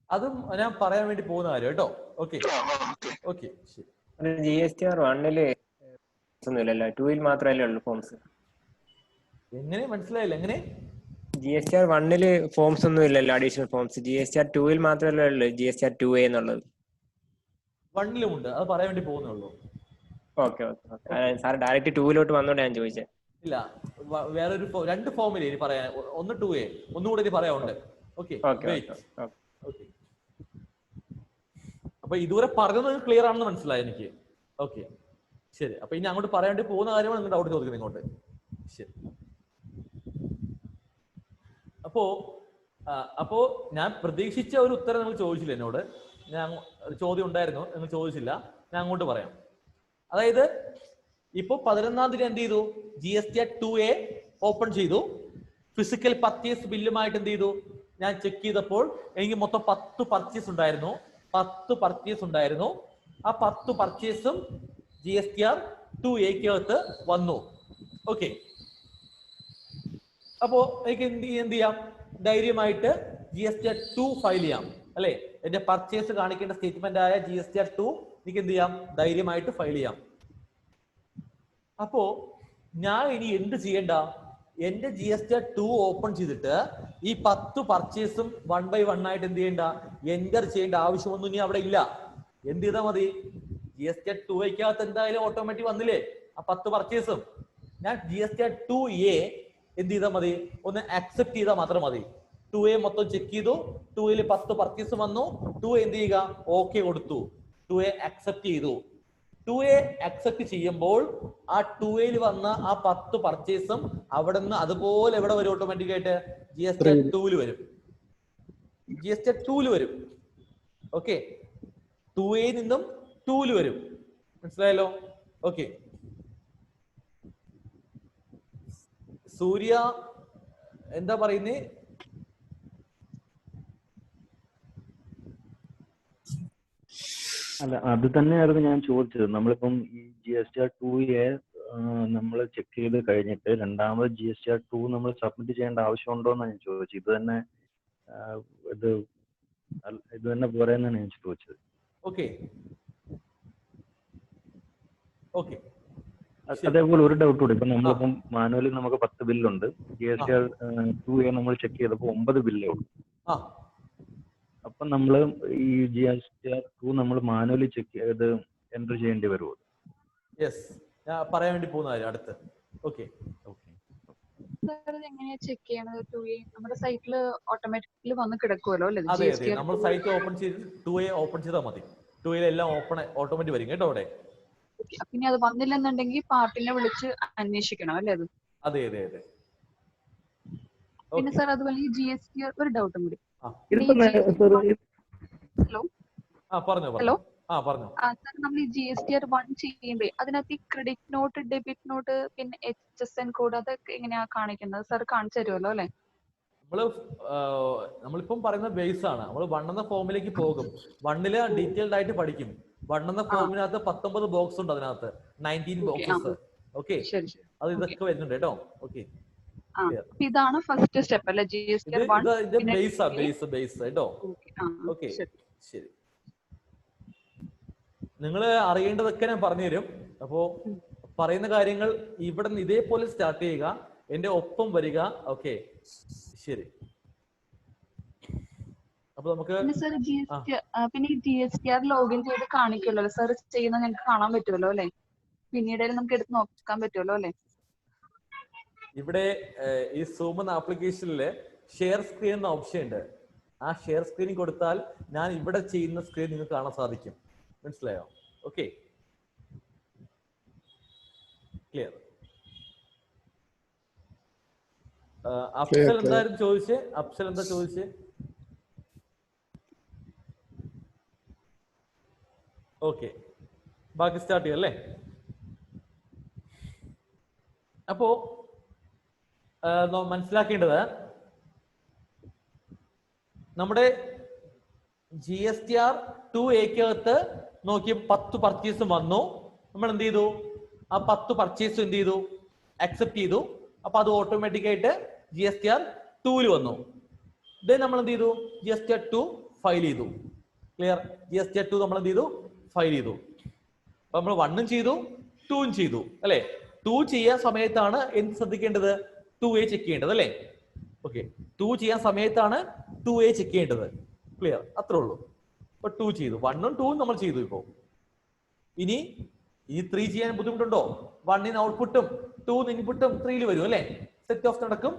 അതും ഞാൻ പറയാൻ വേണ്ടി പോകുന്ന കാര്യം കേട്ടോ. ഓക്കെ ഓക്കെ, ശരി. GSTR 1-ല് ഒന്നുമില്ലല്ലോ, 2-ൽ മാത്രമല്ലേ ഉള്ളൂ ഫോംസ്. എങ്ങനെ? മനസ്സിലായില്ല. എങ്ങനെ? GSTR 1-ല് ഫോംസ് ഒന്നും ഇല്ലല്ലോ, അഡീഷണൽ ഫോംസ്. GSTR 2-ൽ മാത്രമല്ലേ ഉള്ളൂ GSTR 2A എന്നുള്ളത്. 1-ലും ഉണ്ട്, അത് പറയാൻ വേണ്ടി പോകുന്നേ ഉള്ളൂ. Okay okay okay, sir direct 2-ലോട്ട് വന്നോണ്ട് ഞാൻ ചോദിച്ചത്. ഇല്ല, വേറൊരു 2 ഫോമില് ഇനി പറയാൻ. ഒന്ന് 2A, ഒന്നുകൂടെ ഇനി പറയാനുണ്ട്. ഓക്കെ, അപ്പൊ ഇതുവരെ പറഞ്ഞത് ക്ലിയർ ആണെന്ന് മനസ്സിലായി എനിക്ക്. ഓക്കെ, ശരി. അപ്പൊ ഇനി അങ്ങോട്ട് പറയാൻ വേണ്ടി പോകുന്ന കാര്യമാണ് നിങ്ങൾ ഡൗട്ട് ചോദിക്കുന്നത് ഇങ്ങോട്ട്. ശരി. അപ്പോ ഞാൻ പ്രതീക്ഷിച്ച ഒരു ഉത്തരം നിങ്ങൾ ചോദിച്ചില്ല എന്നോട്. ഞാൻ ചോദ്യം ഉണ്ടായിരുന്നു, നിങ്ങൾ ചോദിച്ചില്ല. ഞാൻ അങ്ങോട്ട് പറയാം. അതായത് ഇപ്പൊ 11-ാം തീയതി എന്ത് ചെയ്തു? GSTR 2A ഓപ്പൺ ചെയ്തു. ഫിസിക്കൽ പർച്ചേസ് ബില്ലുമായിട്ട് എന്ത് ചെയ്തു? ഞാൻ ചെക്ക് ചെയ്തപ്പോൾ എനിക്ക് മൊത്തം 10 പർച്ചേസ് ഉണ്ടായിരുന്നു. 10 പർച്ചേസ് ഉണ്ടായിരുന്നു. ആ 10 പർച്ചേസും GSTR 2Aക്കകത്ത് വന്നു. ഓക്കെ, അപ്പോ എനിക്ക് എന്ത് ചെയ്യാം? ധൈര്യമായിട്ട് GSTR 2 ഫയൽ ചെയ്യാം അല്ലെ? എന്റെ പർച്ചേസ് കാണിക്കേണ്ട സ്റ്റേറ്റ്മെന്റ് ആയ GSTR 2 എനിക്ക് എന്ത് ചെയ്യാം? ധൈര്യമായിട്ട് ഫയൽ ചെയ്യാം. അപ്പോ ഞാൻ ഇനി എന്ത് ചെയ്യണ്ട? എന്റെ GSTR 2 ഓപ്പൺ ചെയ്തിട്ട് ഈ 10 പർച്ചേസും 1 by 1 ആയിട്ട് എന്ത് ചെയ്യണ്ട? എൻറ്റർ ചെയ്യേണ്ട ആവശ്യമൊന്നും ഇനി അവിടെ ഇല്ല. എന്ത് ചെയ്താൽ മതി? GSTR 2Aക്കകത്ത് എന്തായാലും ഓട്ടോമാറ്റിക് വന്നില്ലേ ആ 10 പർച്ചേസും. ഞാൻ GSTR 2A എന്ത് ചെയ്താൽ മതി? ഒന്ന് അക്സെപ്റ്റ് ചെയ്താൽ മാത്രം മതി. 2A മൊത്തം ചെക്ക് ചെയ്തു. 2A 10 പർച്ചേസ് വന്നു. 2A എന്ത് ചെയ്യുക? ഓക്കെ കൊടുത്തു. 2A അക്സെപ്റ്റ് ചെയ്തു. 2A അക്സെപ്റ്റ് ചെയ്യുമ്പോൾ ആ 2A വന്ന ആ 10 പർച്ചേസും അവിടെ നിന്ന് അതുപോലെ എവിടെ വരും? ഓട്ടോമാറ്റിക് ആയിട്ട് GSTR 2 വരും. GSTR 2 വരും. ഓക്കെ, 2A നിന്നും 2 വരും. മനസ്സിലായല്ലോ? ഓക്കെ, സൂര്യ എന്താ പറയുന്നേ? അല്ല, അത് തന്നെയായിരുന്നു ഞാൻ ചോദിച്ചത്. നമ്മളിപ്പം ഈ GSTR 2A നമ്മൾ ചെക്ക് ചെയ്ത് കഴിഞ്ഞിട്ട് രണ്ടാമത് GSTR 2 നമ്മൾ സബ്മിറ്റ് ചെയ്യേണ്ട ആവശ്യമുണ്ടോ എന്നാണ് ഞാൻ ചോദിച്ചത്. ഇത് തന്നെ ഇത് തന്നെ പോരെ എന്നാണ് ഞാൻ ചോദിച്ചത്. Okay okay. അതേപോലെ ഒരു ഡൗട്ട് കൂടി. ഇപ്പൊ നമ്മളിപ്പം മാനുവലി നമുക്ക് 10 ബില്ലുണ്ട്. GSTR 2A നമ്മൾ ചെക്ക് ചെയ്തപ്പോൾ 9 ബില്ലേ ഉള്ളൂ. അപ്പൊ നമ്മള് ഈ GSTR 2 നമ്മൾ മാനുവലി ചെക്ക് ചെയ്ത് എൻട്രി ചെയ്യേണ്ടി വരുമോ? യെസ്, ഞാൻ പറയാൻ വേണ്ടി പോകുന്ന കാര്യം അടുത്ത്. ഓക്കെ എങ്ങനെയാ ചെക്ക് ചെയ്യണത്? 2A നമ്മുടെ സൈറ്റിൽ ഓട്ടോമാറ്റിക്കലി വന്ന് കിടക്കുമല്ലോ അല്ലേ? അതെ അതെ, നമ്മൾ സൈറ്റ് ഓപ്പൺ ചെയ്ത് 2A ഓപ്പൺ ചെയ്താൽ മതി. 2A എല്ലാം ഓട്ടോമാറ്റിക് വരും കേട്ടോ അവിടെ. പിന്നെ അത് വന്നില്ലെന്നുണ്ടെങ്കിൽ പാർട്ടിനെ വിളിച്ച് അന്വേഷിക്കണം അല്ലേ അത്? അതെ അതെ അതെ. പിന്നെ സാർ അതുപോലെ ഈ GSTR ഒരു ഡൗട്ടും കൂടി. ഹലോ പറഞ്ഞോ. ഹലോ പറഞ്ഞോ. സാർ നമ്മൾ ഈ GSTR 1 ചെയ്യുമ്പോ അതിനകത്ത് ഈ ക്രെഡിറ്റ് നോട്ട്, ഡെബിറ്റ് നോട്ട്, പിന്നെ HSN കോഡ് അതൊക്കെ എങ്ങനെയാ കാണിക്കുന്നത്? സാർ കാണിച്ചു തരുമല്ലോ അല്ലെ? നമ്മളിപ്പം പറയുന്ന ബേസ് ആണ്. നമ്മൾ 1 എന്ന ഫോമിലേക്ക് പോകും. 1 ഡീറ്റെയിൽഡ് ആയിട്ട് പഠിക്കും. 1 എന്ന ഫോമിനകത്ത് 19 ബോക്സ് ഉണ്ട്, അതിനകത്ത് 19 ബോക്സസ്. ഓക്കെ, അത് ഇതൊക്കെ വരുന്നുണ്ട് കേട്ടോ. ഓക്കെ, ഇതാണ് ഫസ്റ്റ് സ്റ്റെപ്പ് അല്ലെ? GSTR 1 ബേസ് കേട്ടോ. ഓക്കെ ശരി. നിങ്ങൾ അറിയേണ്ടതൊക്കെ ഞാൻ പറഞ്ഞുതരും. അപ്പോ പറയുന്ന കാര്യങ്ങൾ ഇവിടെ നിന്ന് ഇതേപോലെ സ്റ്റാർട്ട് ചെയ്യുക, എന്റെ ഒപ്പം വരിക. ഓക്കെ ശരി. അപ്പൊ നമുക്ക് പിന്നെ ഈ GSTR ലോഗിൻ ചെയ്ത് കാണിക്കുമല്ലോ സാർ, ചെയ്യുന്നത് ഞങ്ങൾക്ക് കാണാൻ പറ്റുമല്ലോ അല്ലെ? പിന്നീട് നമുക്ക് എടുത്ത് നോക്കാൻ പറ്റുമല്ലോ അല്ലെ? ഇവിടെ ഈ സൂം എന്ന ആപ്ലിക്കേഷനിൽ ഷെയർ സ്ക്രീൻ എന്ന ഓപ്ഷൻ ഉണ്ട്. ആ ഷെയർ സ്ക്രീനിൽ കൊടുത്താൽ ഞാൻ ഇവിടെ ചെയ്യുന്ന സ്ക്രീൻ നിങ്ങൾക്ക് കാണാൻ സാധിക്കും. മനസ്സിലായോ? Okay, clear. അഫ്സൽ എന്തായാലും ചോദിച്ചേ. അഫ്സൽ എന്താ ചോദിച്ചേ? ഓക്കെ, ബാക്കി സ്റ്റാർട്ട് ചെയ്യാം അല്ലേ? അപ്പോ മനസ്സിലാക്കേണ്ടത് നമ്മുടെ GSTR 2A നോക്കി 10 പർച്ചേസും വന്നു. നമ്മൾ എന്ത് ചെയ്തു? ആ 10 പർച്ചേസും എന്ത് ചെയ്തു? അക്സെപ്റ്റ് ചെയ്തു. അപ്പൊ അത് ഓട്ടോമാറ്റിക് ആയിട്ട് GSTR 2 വന്നു. ദെൻ നമ്മൾ എന്ത് ചെയ്തു? GSTR 2 ഫയൽ ചെയ്തു. ക്ലിയർ? GSTR 2 നമ്മൾ എന്ത് ചെയ്തു? ഫയൽ ചെയ്തു. അപ്പൊ നമ്മൾ 1 ചെയ്തു, 2 ചെയ്തു അല്ലെ? 2 ചെയ്യാൻ സമയത്താണ് എന്ത് ശ്രദ്ധിക്കേണ്ടത്? 2A ചെക്ക് ചെയ്യേണ്ടത് അല്ലേ? ഓക്കെ, 2 ചെയ്യാൻ സമയത്താണ് 2A ചെക്ക് ചെയ്യേണ്ടത്. ക്ലിയർ? അത്രേ ഉള്ളൂ. ഇപ്പൊ 2 ചെയ്തു, 1ഉം 2ഉം നമ്മൾ ചെയ്തു. ഇപ്പോ ഇനി 3 ചെയ്യാൻ ബുദ്ധിമുട്ടുണ്ടോ? 1 ഔട്ട്പുട്ടും 2 ഇൻപുട്ടും 3 വരും അല്ലെ? സെറ്റ് ഓഫ് നടക്കും,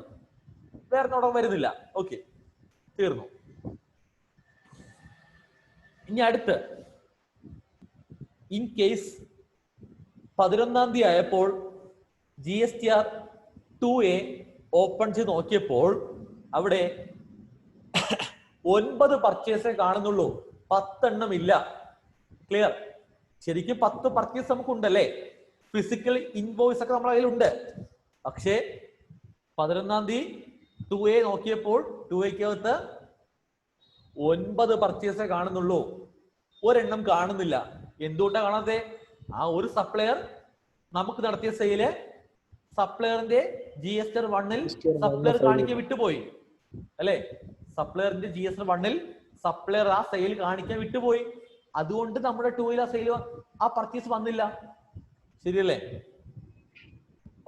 വേറെ നോടം വരുന്നില്ല. ഓക്കെ, തീർന്നു. ഇനി അടുത്ത് ഇൻ കേസ് 11-ാം തീയതി ആയപ്പോൾ GSTR 2A ഓപ്പൺ ചെയ്ത് നോക്കിയപ്പോൾ അവിടെ 9 പർച്ചേസേ കാണുന്നുള്ളൂ, 10 എണ്ണം ഇല്ല. ക്ലിയർ? ശരിക്കും 10 പർച്ചേസ് നമുക്കുണ്ടല്ലേ? ഫിസിക്കൽ ഇൻവോയ്സ് ഒക്കെ നമ്മുടെ കയ്യിലുണ്ട്. പക്ഷേ 11-ാം തീയതി 2A നോക്കിയപ്പോൾ 2Aക്കകത്ത് 9 പർച്ചേസേ കാണുന്നുള്ളൂ, ഒരെണ്ണം കാണുന്നില്ല. എന്തുകൊണ്ടാണ് കാണാതെ? ആ ഒരു സപ്ലയർ നമുക്ക് നടത്തിയ സെയില് സപ്ലയറിന്റെ GSTR 1-ൽ സപ്ലയർ കാണിക്കാൻ വിട്ടുപോയി അല്ലെ? സപ്ലയറിന്റെ GSTR 1-ൽ സപ്ലയർ ആ സെയിൽ കാണിക്കാൻ വിട്ടുപോയി. അതുകൊണ്ട് നമ്മുടെ 2-ൽ ആ സെയിൽ ആ പർച്ചേസ് വന്നില്ല. ശരിയല്ലേ?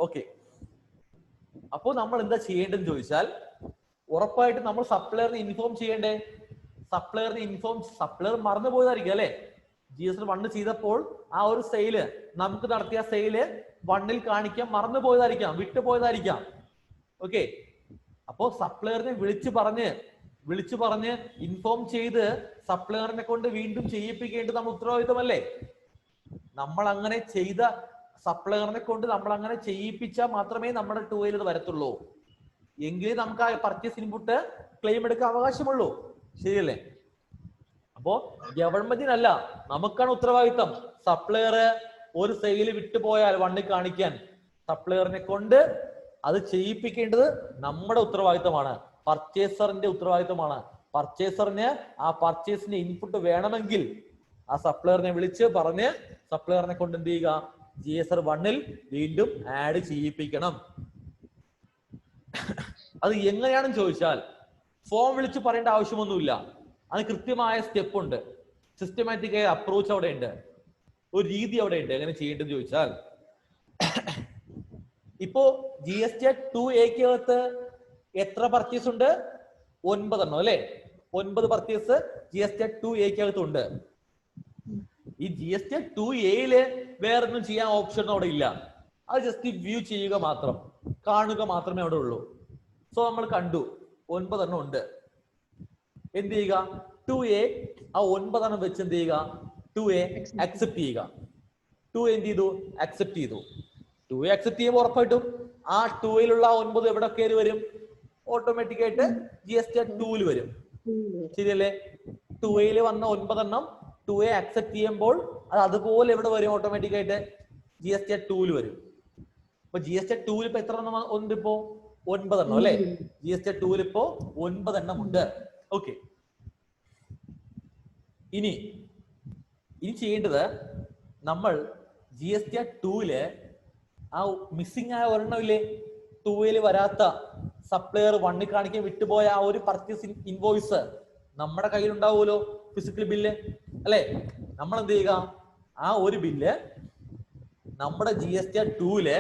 ഓക്കെ, അപ്പോ നമ്മൾ എന്താ ചെയ്യേണ്ടതെന്ന് ചോദിച്ചാൽ ഉറപ്പായിട്ട് നമ്മൾ സപ്ലയറിനെ ഇൻഫോം ചെയ്യണ്ടേ? സപ്ലയർ മറന്നു പോയതായിരിക്കും അല്ലെ? GSTR 1 ചെയ്തപ്പോൾ ആ ഒരു സെയില് നമുക്ക് നടത്തിയ സെയില് 1-ൽ കാണിക്കാൻ മറന്നു പോയതായിരിക്കാം, വിട്ടുപോയതായിരിക്കാം. ഓക്കെ, അപ്പോ സപ്ലയറിനെ വിളിച്ചു പറഞ്ഞ് ഇൻഫോം ചെയ്ത് സപ്ലയറിനെ കൊണ്ട് വീണ്ടും ചെയ്യിപ്പിക്കേണ്ടത് നമ്മൾ ഉത്തരവാദിത്തമല്ലേ? നമ്മൾ അങ്ങനെ ചെയ്ത സപ്ലയറിനെ കൊണ്ട് നമ്മൾ അങ്ങനെ ചെയ്യിപ്പിച്ചാൽ മാത്രമേ നമ്മുടെ 2Aൽ ഇത് വരത്തുള്ളൂ. എങ്കിലേ നമുക്ക് ആ പർച്ചേസ് ഇൻപുട്ട് ക്ലെയിം എടുക്കാൻ അവകാശമുള്ളൂ. ശരിയല്ലേ? അപ്പോ ഗവൺമെന്റിനല്ല, നമുക്കാണ് ഉത്തരവാദിത്തം. സപ്ലയർ ഒരു സെയിൽ വിട്ടുപോയാൽ 1-ൽ കാണിക്കാൻ സപ്ലയറിനെ കൊണ്ട് അത് ചെയ്യിപ്പിക്കേണ്ടത് നമ്മുടെ ഉത്തരവാദിത്തമാണ്, പർച്ചേസറിന്റെ ഉത്തരവാദിത്തമാണ്. പർച്ചേസറിന് ആ പർച്ചേസിന്റെ ഇൻപുട്ട് വേണമെങ്കിൽ ആ സപ്ലയറിനെ വിളിച്ച് പറഞ്ഞ് സപ്ലയറിനെ കൊണ്ട് എന്ത് ചെയ്യുക? GSR 1-ൽ വീണ്ടും ആഡ് ചെയ്യിപ്പിക്കണം. അത് എങ്ങനെയാണെന്ന് ചോദിച്ചാൽ ഫോം വിളിച്ച് പറയേണ്ട ആവശ്യമൊന്നുമില്ല. അത് കൃത്യമായ സ്റ്റെപ്പ് ഉണ്ട്, സിസ്റ്റമാറ്റിക് ആയ അപ്രോച്ച് അവിടെ ഉണ്ട്, ഒരു രീതി അവിടെ ഉണ്ട് എങ്ങനെ ചെയ്യേണ്ടതെന്ന് ചോദിച്ചാൽ. ഇപ്പോ GSTR 2A എത്ര പർച്ചേസ് ഉണ്ട്? 9 എണ്ണം അല്ലെ? 9 പർച്ചേസ് GSTR 2A ഉണ്ട്. ഈ GSTR 2A വേറൊന്നും ചെയ്യാൻ ഓപ്ഷൻ അവിടെ ഇല്ല. അത് ജസ്റ്റ് വ്യൂ ചെയ്യുക മാത്രം, കാണുക മാത്രമേ അവിടെ ഉള്ളൂ. സോ നമ്മൾ കണ്ടു 9 എണ്ണം ഉണ്ട്. എന്ത് ചെയ്യുക? 2A ആ 9 എണ്ണം വെച്ച് എന്ത് ചെയ്യുക? 2A അക്സെപ്റ്റ് ചെയ്യുക. 2A എന്ത് ചെയ്തു? അക്സെപ്റ്റ് ചെയ്തു. 2A അക്സെപ്റ്റ് ചെയ്യുമ്പോൾ ഉറപ്പായിട്ടും ആ 2യിലുള്ള 9 എവിടെ കയറി വരും? ഓട്ടോമാറ്റിക് ആയിട്ട് GSTR 2-ൽ വരും. ശരിയല്ലേ? 2A വന്ന 9 എണ്ണം 2A അക്സെപ്റ്റ് ചെയ്യുമ്പോൾ അത് അതുപോലെ എവിടെ വരും? ഓട്ടോമാറ്റിക് ആയിട്ട് GSTR 2-ൽ വരും. അപ്പൊ GSTR 2-ൽ ഇപ്പൊ എത്ര എണ്ണം ഉണ്ട്? ഇപ്പോ 9 എണ്ണം അല്ലെ? GSTR 2-ൽ ഇപ്പോ 9 എണ്ണം ഉണ്ട്. ഓക്കെ, ഇനി ചെയ്യേണ്ടത് നമ്മൾ GSTR 2-ല് ആ മിസ്സിംഗ് ആയ ഒരെണ്ണം ഇല്ലേ, 2A വരാത്ത സപ്ലയർ 1 കാണിക്കാൻ വിട്ടുപോയ ആ ഒരു പർച്ചേസ് ഇൻവോയ്സ് നമ്മുടെ കയ്യിൽ ഉണ്ടാവുമല്ലോ, ഫിസിക്കൽ ബില്ല് അല്ലെ? നമ്മൾ എന്ത് ചെയ്യുക? ആ ഒരു ബില്ല് നമ്മുടെ GSTR 2-ല്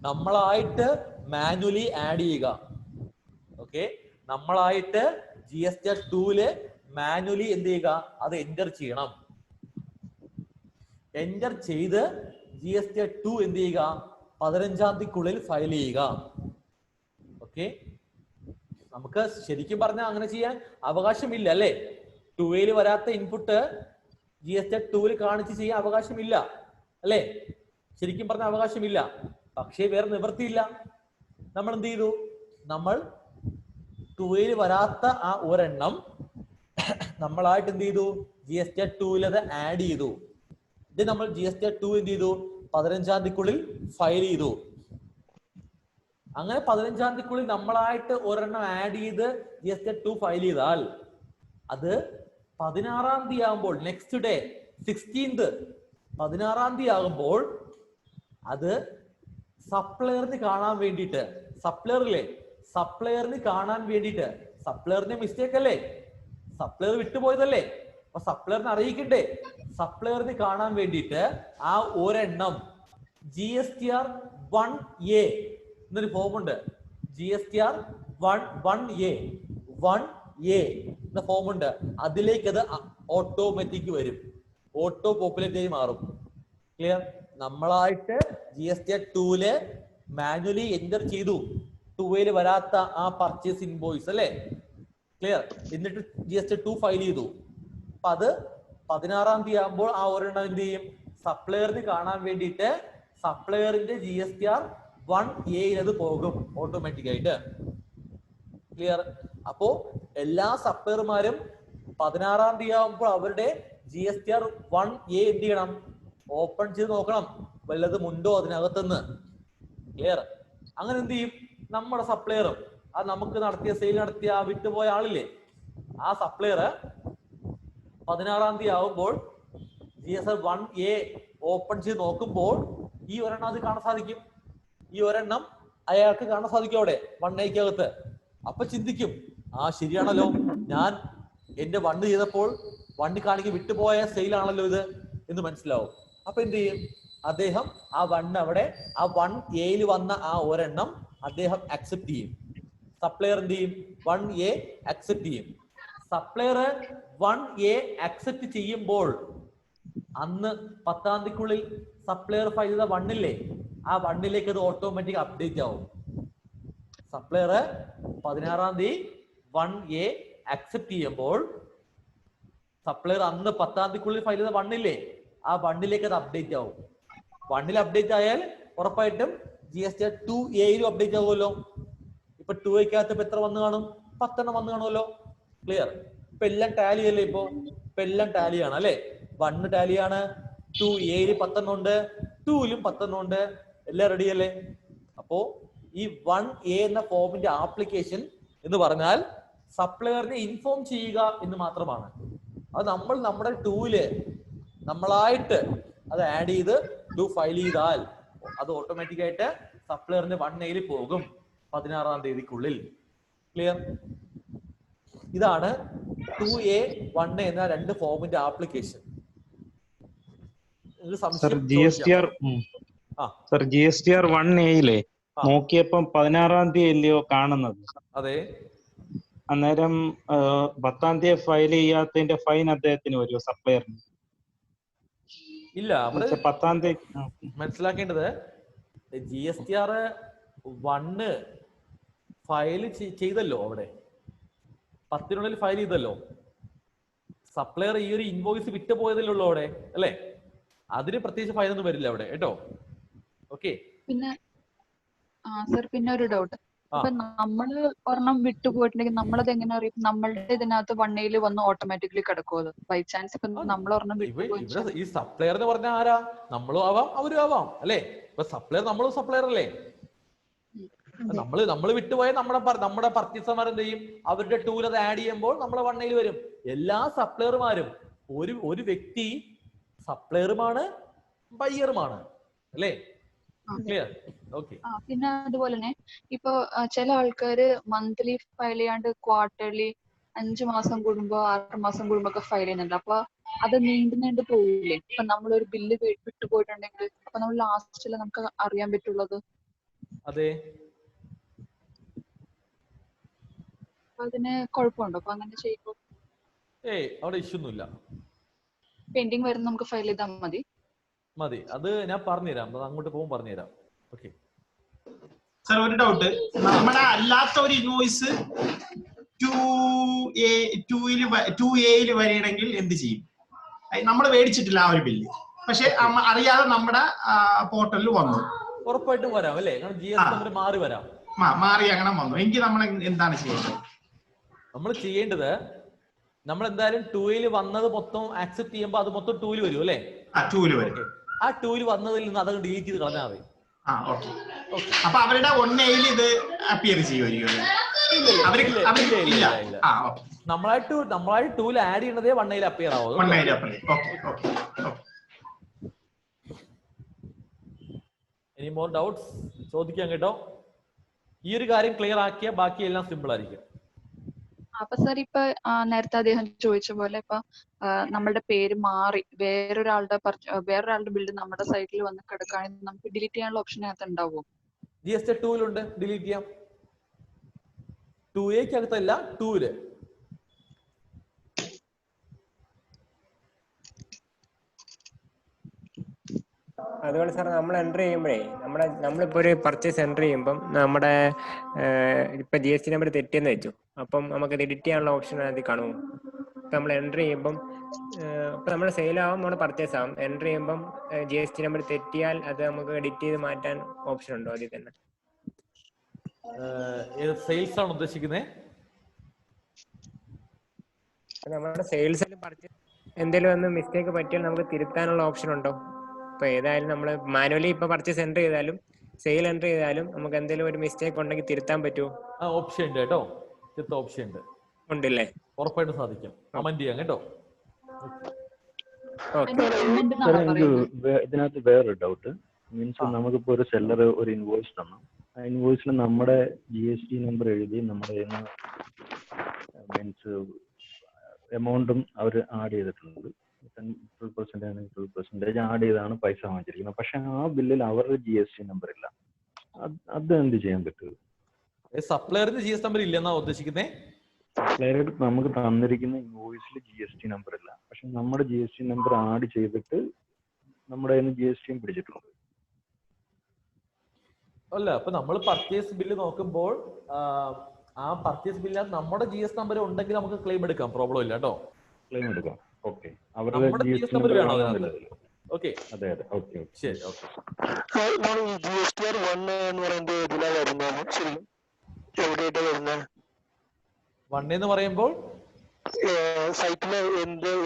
നമ്മളായിട്ട് മാനുവലി ആഡ് ചെയ്യുക. ഓക്കെ, നമ്മളായിട്ട് GSTR 2-ല് മാനുവലി എന്ത് ചെയ്യുക? അത് എൻ്റർ ചെയ്യണം. എൻ്റർ ചെയ്ത് GSTR 2 എന്ത് ചെയ്യുക? 15-ാം തീയതിക്കുള്ളിൽ ഫയൽ ചെയ്യുക. ഓക്കെ, നമുക്ക് ശരിക്കും പറഞ്ഞാൽ അങ്ങനെ ചെയ്യാൻ അവകാശമില്ല അല്ലെ? 2A വരാത്ത ഇൻപുട്ട് GSTR 2-ൽ കാണിച്ച് ചെയ്യാൻ അവകാശമില്ല അല്ലെ? ശരിക്കും പറഞ്ഞ അവകാശമില്ല. പക്ഷേ വേറെ നിവൃത്തിയില്ല. നമ്മൾ എന്ത് ചെയ്തു? നമ്മൾ 2A വരാത്ത ആ ഒരെണ്ണം നമ്മളായിട്ട് എന്ത് ചെയ്തു? GSTR 2-ൽ അത് ആഡ് ചെയ്തു. ഇത് നമ്മൾ GSTR 2 എന്ത് ചെയ്തു? 15-ാം തീയതിക്കുള്ളിൽ ഫയൽ ചെയ്തു. അങ്ങനെ 15-ാം തീയതിക്കുള്ളിൽ നമ്മളായിട്ട് ഒരെണ്ണം ആഡ് ചെയ്ത് GSTR 2 ഫയൽ ചെയ്താൽ അത് 16-ാം തീയതി ആകുമ്പോൾ, നെക്സ്റ്റ് ഡേ 16th 16-ാം തീയതി ആകുമ്പോൾ അത് സപ്ലയറിന് കാണാൻ വേണ്ടിയിട്ട്, സപ്ലയറിന് കാണാൻ വേണ്ടിയിട്ട്, സപ്ലയറിന്റെ മിസ്റ്റേക്ക് അല്ലേ, സപ്ലയർ വിട്ടുപോയതല്ലേ, അപ്പൊ സപ്ലയറിനെ അറിയിക്കണ്ടേ? സപ്ലയറിന് കാണാൻ വേണ്ടിയിട്ട് ആ ഒരെണ്ണം GSTR 1A എന്നൊരു ഫോം ഉണ്ട്. GSTR 1A എന്ന ഫോം ഉണ്ട്. അതിലേക്ക് അത് ഓട്ടോമാറ്റിക് വരും, ഓട്ടോ പോപ്പുലേറ്റ് ആയി മാറും. ക്ലിയർ? നമ്മളായിട്ട് GSTR 2-ല് മാനുവലി എൻ്റർ ചെയ്തു 2A വരാത്ത ആ പർച്ചേസ് ഇൻവോയ്സ് അല്ലേ? ക്ലിയർ? എന്നിട്ട് GSTR 2 ഫയൽ ചെയ്തു. അപ്പൊ അത് 16-ാം തീയതി ആകുമ്പോൾ ആ ഒരെണ്ണം എന്ത് ചെയ്യും? സപ്ലയറിന് കാണാൻ വേണ്ടിയിട്ട് സപ്ലയറിന്റെ GSTR 1A അത് പോകും ഓട്ടോമാറ്റിക് ആയിട്ട്. ക്ലിയർ? അപ്പോ എല്ലാ സപ്ലയർമാരും 16-ാം തീയതി ആകുമ്പോൾ അവരുടെ GSTR 1A എന്ത് ചെയ്യണം? ഓപ്പൺ ചെയ്ത് നോക്കണം, വല്ലതും ഉണ്ടോ അതിനകത്തുനിന്ന്. ക്ലിയർ? അങ്ങനെ എന്ത് ചെയ്യും? നമ്മുടെ സപ്ലയറും ആ നമുക്ക് നടത്തിയ സെയിൽ നടത്തിയ ആ വിട്ടുപോയ ആളില്ലേ, ആ സപ്ലയർ 16-ാം തീയതി ആകുമ്പോൾ GSR 1A ഓപ്പൺ ചെയ്ത് നോക്കുമ്പോൾ ഈ ഒരെണ്ണം അത് കാണാൻ സാധിക്കും. ഈ ഒരെണ്ണം അയാൾക്ക് കാണാൻ സാധിക്കും അവിടെ 1A-ക്കകത്ത്. അപ്പൊ ചിന്തിക്കും, ആ ശരിയാണല്ലോ, ഞാൻ എന്റെ 1 ചെയ്തപ്പോൾ 1 കാണിക്ക് വിട്ടുപോയ സെയിലാണല്ലോ ഇത് എന്ന് മനസ്സിലാവും. അപ്പൊ എന്ത് ചെയ്യും? അദ്ദേഹം ആ 1 അവിടെ ആ 1A-ൽ വന്ന ആ ഒരെണ്ണം അദ്ദേഹം അക്സെപ്റ്റ് ചെയ്യും. സപ്ലയർ എന്ത് ചെയ്യും? 1A അക്സെപ്റ്റ് ചെയ്യും. സപ്ലയർ 1A അക്സെപ്റ്റ് ചെയ്യുമ്പോൾ അന്ന് 10-ാം തീയതിക്കുള്ളിൽ സപ്ലയർ ഫയൽ ചെയ്ത 1-ല്ലേ, ആ 1-ലേക്ക് അത് ഓട്ടോമാറ്റിക് അപ്ഡേറ്റ് ആവും. സപ്ലയർ 16-ാം തീയതി 1A അക്സെപ്റ്റ് ചെയ്യുമ്പോൾ സപ്ലയർ അന്ന് 10-ാം തീയതിക്കുള്ളിൽ ഫയൽ ചെയ്ത 1-ല്ലേ, ആ 1-ലേക്ക് അത് അപ്ഡേറ്റ് ആവും. 1-ൽ അപ്ഡേറ്റ് ആയാൽ ഉറപ്പായിട്ടും GSTR 2A-ലും അപ്ഡേറ്റ് ആവുമല്ലോ. ഇപ്പൊ 2A-ക്കകത്ത് ഇപ്പൊ എത്ര വന്നു കാണും? 10 എണ്ണം വന്നു കാണുമല്ലോ. ക്ലിയർ? ഇപ്പൊ എല്ലാം ടാലി അല്ലേ? ഇപ്പൊ എല്ലാം ടാലിയാണ് അല്ലെ? 1 ടാലിയാണ്, 2A-ൽ 10 എണ്ണം ഉണ്ട്, 2-ലും 10 എണ്ണം ഉണ്ട്, എല്ലാം റെഡി അല്ലേ? അപ്പോ ഈ 1A എന്ന ഫോമിന്റെ ആപ്ലിക്കേഷൻ എന്ന് പറഞ്ഞാൽ സപ്ലയറിനെ ഇൻഫോം ചെയ്യുക എന്ന് മാത്രമാണ്. അത് നമ്മൾ നമ്മുടെ 2-ല് നമ്മളായിട്ട് അത് ആഡ് ചെയ്ത് ടു ഫയൽ ചെയ്താൽ അത് ഓട്ടോമാറ്റിക് ആയിട്ട് സപ്ലയറിന്റെ 1A പോകും 16-ാം തീയതിക്കുള്ളിൽ. ക്ലിയർ? ഇതാണ് 2A 1A എന്ന രണ്ട് ഫോമിന്റെ ആപ്ലിക്കേഷൻ. സർ GSTR 1A നോക്കിയപ്പം 16-ാം തീയതി അല്ലയോ കാണുന്നത്? അതെ. അന്നേരം 10-ാം തീയതി ഫയൽ ചെയ്യാത്തതിന്റെ ഫൈൻ അദ്ദേഹത്തിന് വരുമോ സപ്ലയറിന്? ഇല്ല, അവിടെ 10-ാം തീയതി മനസ്സിലാക്കേണ്ടത് GSTR 1 ഫയൽ ചെയ്തല്ലോ, അവിടെ 10-നുള്ളിൽ ഫയൽ ചെയ്തല്ലോ. സപ്ലയർ ഈ ഒരു ഇൻവോയ്സ് വിട്ടു പോയതല്ലോ അവിടെ, അല്ലേ? അതിന് പ്രത്യേകിച്ച് ഫൈൻ ഒന്നും വരില്ല അവിടെ കേട്ടോ. ഓക്കെ. പിന്നെ സർ പിന്നെ ഒരു ഡൗട്ട്, ഇപ്പൊ നമ്മള് ഒരെണ്ണം വിട്ടുപോയിട്ടുണ്ടെങ്കിൽ നമ്മളത് എങ്ങനെ അറിയും? നമ്മളുടെ ഇതിനകത്ത് 1A വന്ന് ഓട്ടോമാറ്റിക്കലി കിടക്കുമോ? ബൈ ചാൻസ് ഇപ്പൊ നമ്മൾ ഒരെണ്ണം ഇവിടെ ഈ സപ്ലയർ എന്ന് പറഞ്ഞാൽ ആരാ? നമ്മളും ആവാം അവരും ആവാം, അല്ലേ? ഇപ്പൊ സപ്ലയർ നമ്മളും സപ്ലയർ അല്ലേ? നമ്മള് വിട്ടുപോയാൽ നമ്മുടെ പർച്ചേസർമാർ എന്ത് ചെയ്യും? അവരുടെ ടൂൽ അത് ആഡ് ചെയ്യുമ്പോൾ നമ്മളെ 1A വരും. എല്ലാ സപ്ലയർമാരും ഒരു വ്യക്തി സപ്ലയറുമാണ് ബയ്യറുമാണ്, അല്ലേ? ക്ലിയർ? ഓക്കെ. പിന്നെ അതുപോലെ തന്നെ ഇപ്പൊ ചില ആൾക്കാര് മന്ത്ലി ഫയൽ ചെയ്യാണ്ട് ക്വാർട്ടർലി 5 മാസം കൂടുമ്പോ 6 മാസം കൂടുമ്പോ ഒക്കെ ഫയൽ ചെയ്യുന്നുണ്ട്. അപ്പൊ അത് നീണ്ടു പോവില്ലേ? ഇപ്പൊ നമ്മളൊരു ബില്ല് വിട്ടുപോയിട്ടുണ്ടെങ്കിൽ അപ്പൊ നമ്മൾ ലാസ്റ്റില് നമുക്ക് അറിയാൻ പറ്റുള്ളത്. അതെ. അതിന് കുഴപ്പമുണ്ടോ അപ്പൊ അങ്ങനെ ചെയ്യുമ്പോ? അവിടെ ഇഷ്യൂ ഒന്നുമില്ല. പെൻഡിങ് വരുന്ന നമുക്ക് ഫയൽ ചെയ്താൽ മതി. അത് ഞാൻ പറഞ്ഞുതരാം, അത് അങ്ങോട്ട് പോകുമ്പോൾ പറഞ്ഞുതരാം. ഓക്കെ സർ, ഒരു ഡൗട്ട്. നമ്മുടെ അല്ലാത്ത ഒരു ഇൻവോയ്സ് 2A വരികയാണെങ്കിൽ എന്ത് ചെയ്യും? നമ്മൾ മേടിച്ചിട്ടില്ല ആ ഒരു ബില്ല്, പക്ഷെ അറിയാതെ നമ്മുടെ പോർട്ടലിൽ വന്നു. ഉറപ്പായിട്ടും വരാം, അല്ലേ? മാറി അങ്ങനെ വന്നു എങ്കിൽ നമ്മൾ എന്താണ് ചെയ്യേണ്ടത്? നമ്മൾ ചെയ്യേണ്ടത്, നമ്മൾ എന്തായാലും 2A വന്നത് മൊത്തം ആക്സെപ്റ്റ് ചെയ്യുമ്പോൾ അത് മൊത്തം 2 വരും, അല്ലേ? 2 വരും. ആ 2 വന്നതിൽ നിന്ന് അത് ഡിലീറ്റ് ചെയ്ത് കളഞ്ഞാൽ മതി. അപ്പൊ അവരുടെ 1A ഇത് അപ്പിയർ ചെയ്യുമായിരിക്കും. നമ്മളായിട്ട് 2 ആഡ് ചെയ്യണതേ 1A അപ്പിയർ ആവും. ഇനി മോർ ഡൗട്ട്സ് ചോദിക്കാം കേട്ടോ. ഈ ഒരു കാര്യം ക്ലിയർ ആക്കിയാൽ ബാക്കി എല്ലാം സിമ്പിൾ ആയിരിക്കും. അപ്പൊ സാർ ഇപ്പൊ നേരത്തെ അദ്ദേഹം ചോദിച്ച പോലെ ഇപ്പൊ നമ്മളുടെ പേര് മാറി വേറൊരാളുടെ ബിൽഡ് നമ്മുടെ സൈറ്റിൽ വന്ന് കിടക്കുകയാണെങ്കിൽ നമുക്ക് ഡിലീറ്റ് ചെയ്യാനുള്ള ഓപ്ഷൻ അകത്ത് ഉണ്ടാവുമോ? GSTR 2 ഡിലീറ്റ് ചെയ്യാം. 2A അകത്തല്ല, 2 അതുപോലെ സാർ നമ്മൾ എൻ്റർ ചെയ്യുമ്പോഴേ നമ്മളിപ്പോ ഒരു പർച്ചേസ് എൻ്റർ ചെയ്യുമ്പം നമ്മുടെ ഇപ്പൊ GST നമ്പർ തെറ്റിയെന്ന് വെച്ചു, അപ്പം നമുക്ക് എഡിറ്റ് ചെയ്യാനുള്ള ഓപ്ഷൻ അതിൽ കാണുമോ? ഇപ്പൊ നമ്മൾ എൻ്റർ ചെയ്യുമ്പം ഇപ്പൊ നമ്മൾ സെയിൽ ആവും, നമ്മുടെ പർച്ചേസ് ആവും, എൻ്റർ ചെയ്യുമ്പം GST നമ്പർ തെറ്റിയാൽ അത് നമുക്ക് എഡിറ്റ് ചെയ്ത് മാറ്റാൻ ഓപ്ഷൻ ഉണ്ടോ അതിൽ തന്നെ? സെയിൽസ് ആണ് ഉദ്ദേശിക്കുന്നത്? നമ്മുടെ സെയിൽസിൽ പർച്ചേസ് എന്തെങ്കിലും ഒന്ന് മിസ്റ്റേക്ക് പറ്റിയാൽ നമുക്ക് തിരുത്താനുള്ള ഓപ്ഷൻ ഉണ്ടോ? ഇപ്പൊ ഏതായാലും നമ്മൾ മാനുവലി ഇപ്പൊ പർച്ചേസ് എൻ്റർ ചെയ്താലും സെയിൽ എൻ്റർ ചെയ്താലും നമുക്ക് എന്തെങ്കിലും ഒരു മിസ്റ്റേക്ക് ഉണ്ടെങ്കിൽ തിരുത്താൻ പറ്റുമോ? ഓപ്ഷൻ ഉണ്ട് കേട്ടോ, ഓപ്ഷൻ ഉണ്ടല്ലേ? ഉറപ്പായിട്ടും സാധിക്കും. കമന്റ് ചെയ്യാം കേട്ടോ. ഇതിനകത്ത് വേറൊരു ഡൗട്ട്. മീൻസ് നമുക്കിപ്പോ ഒരു സെല്ലർ ഒരു ഇൻവോയ്സ് തന്നു, ആ ഇൻവോയ്സിൽ നമ്മുടെ GST നമ്പർ എഴുതി നമ്മുടെ മീൻസ് എമൗണ്ടും അവർ ആഡ് ചെയ്തിട്ടുണ്ട്. 12% ആണെങ്കിൽ 12% ആഡ് ചെയ്താണ് പൈസ വാങ്ങിച്ചിരിക്കുന്നത്. പക്ഷെ ആ ബില്ലിൽ അവരുടെ GST നമ്പർ ഇല്ല. അത് എന്ത് ചെയ്യാൻ പറ്റും? സപ്ലയറിന് GST നമ്പർ ഇല്ലെന്നാ ഉദ്ദേശിക്കുന്നേ? സപ്ലയർ നമുക്ക് തന്നിരിക്കുന്ന ഇൻവോയ്സിൽ GST നമ്പർ ഇല്ല, പക്ഷെ നമ്മുടെ GST നമ്പർ ആഡ് ചെയ്തിട്ട് നമ്മുടെ GST പിടിച്ചിട്ടുണ്ട്. അല്ല, അപ്പൊ നമ്മൾ പർച്ചേസ് ബില്ല് നോക്കുമ്പോൾ ആ പർച്ചേസ് ബില്ല് നമ്മുടെ GST നമ്പർ ഉണ്ടെങ്കിൽ നമുക്ക് ക്ലെയിം എടുക്കാം, പ്രോബ്ലം ഇല്ല കേട്ടോ. ക്ലെയിം എടുക്കാം. ഓക്കെ. അവരുടെ GST നമ്പർ വേണോ? ഓക്കെ, അതെ അതെ. ഓക്കെ, ശരി. ഓക്കെ. GSTR 1 എന്ന് പറയുന്നത് ഇതിലാ വരുന്നത്? ശരി, എവിടെയായിട്ട് വരുന്നത്? 1 എന്ന് പറയുമ്പോൾ സൈറ്റില്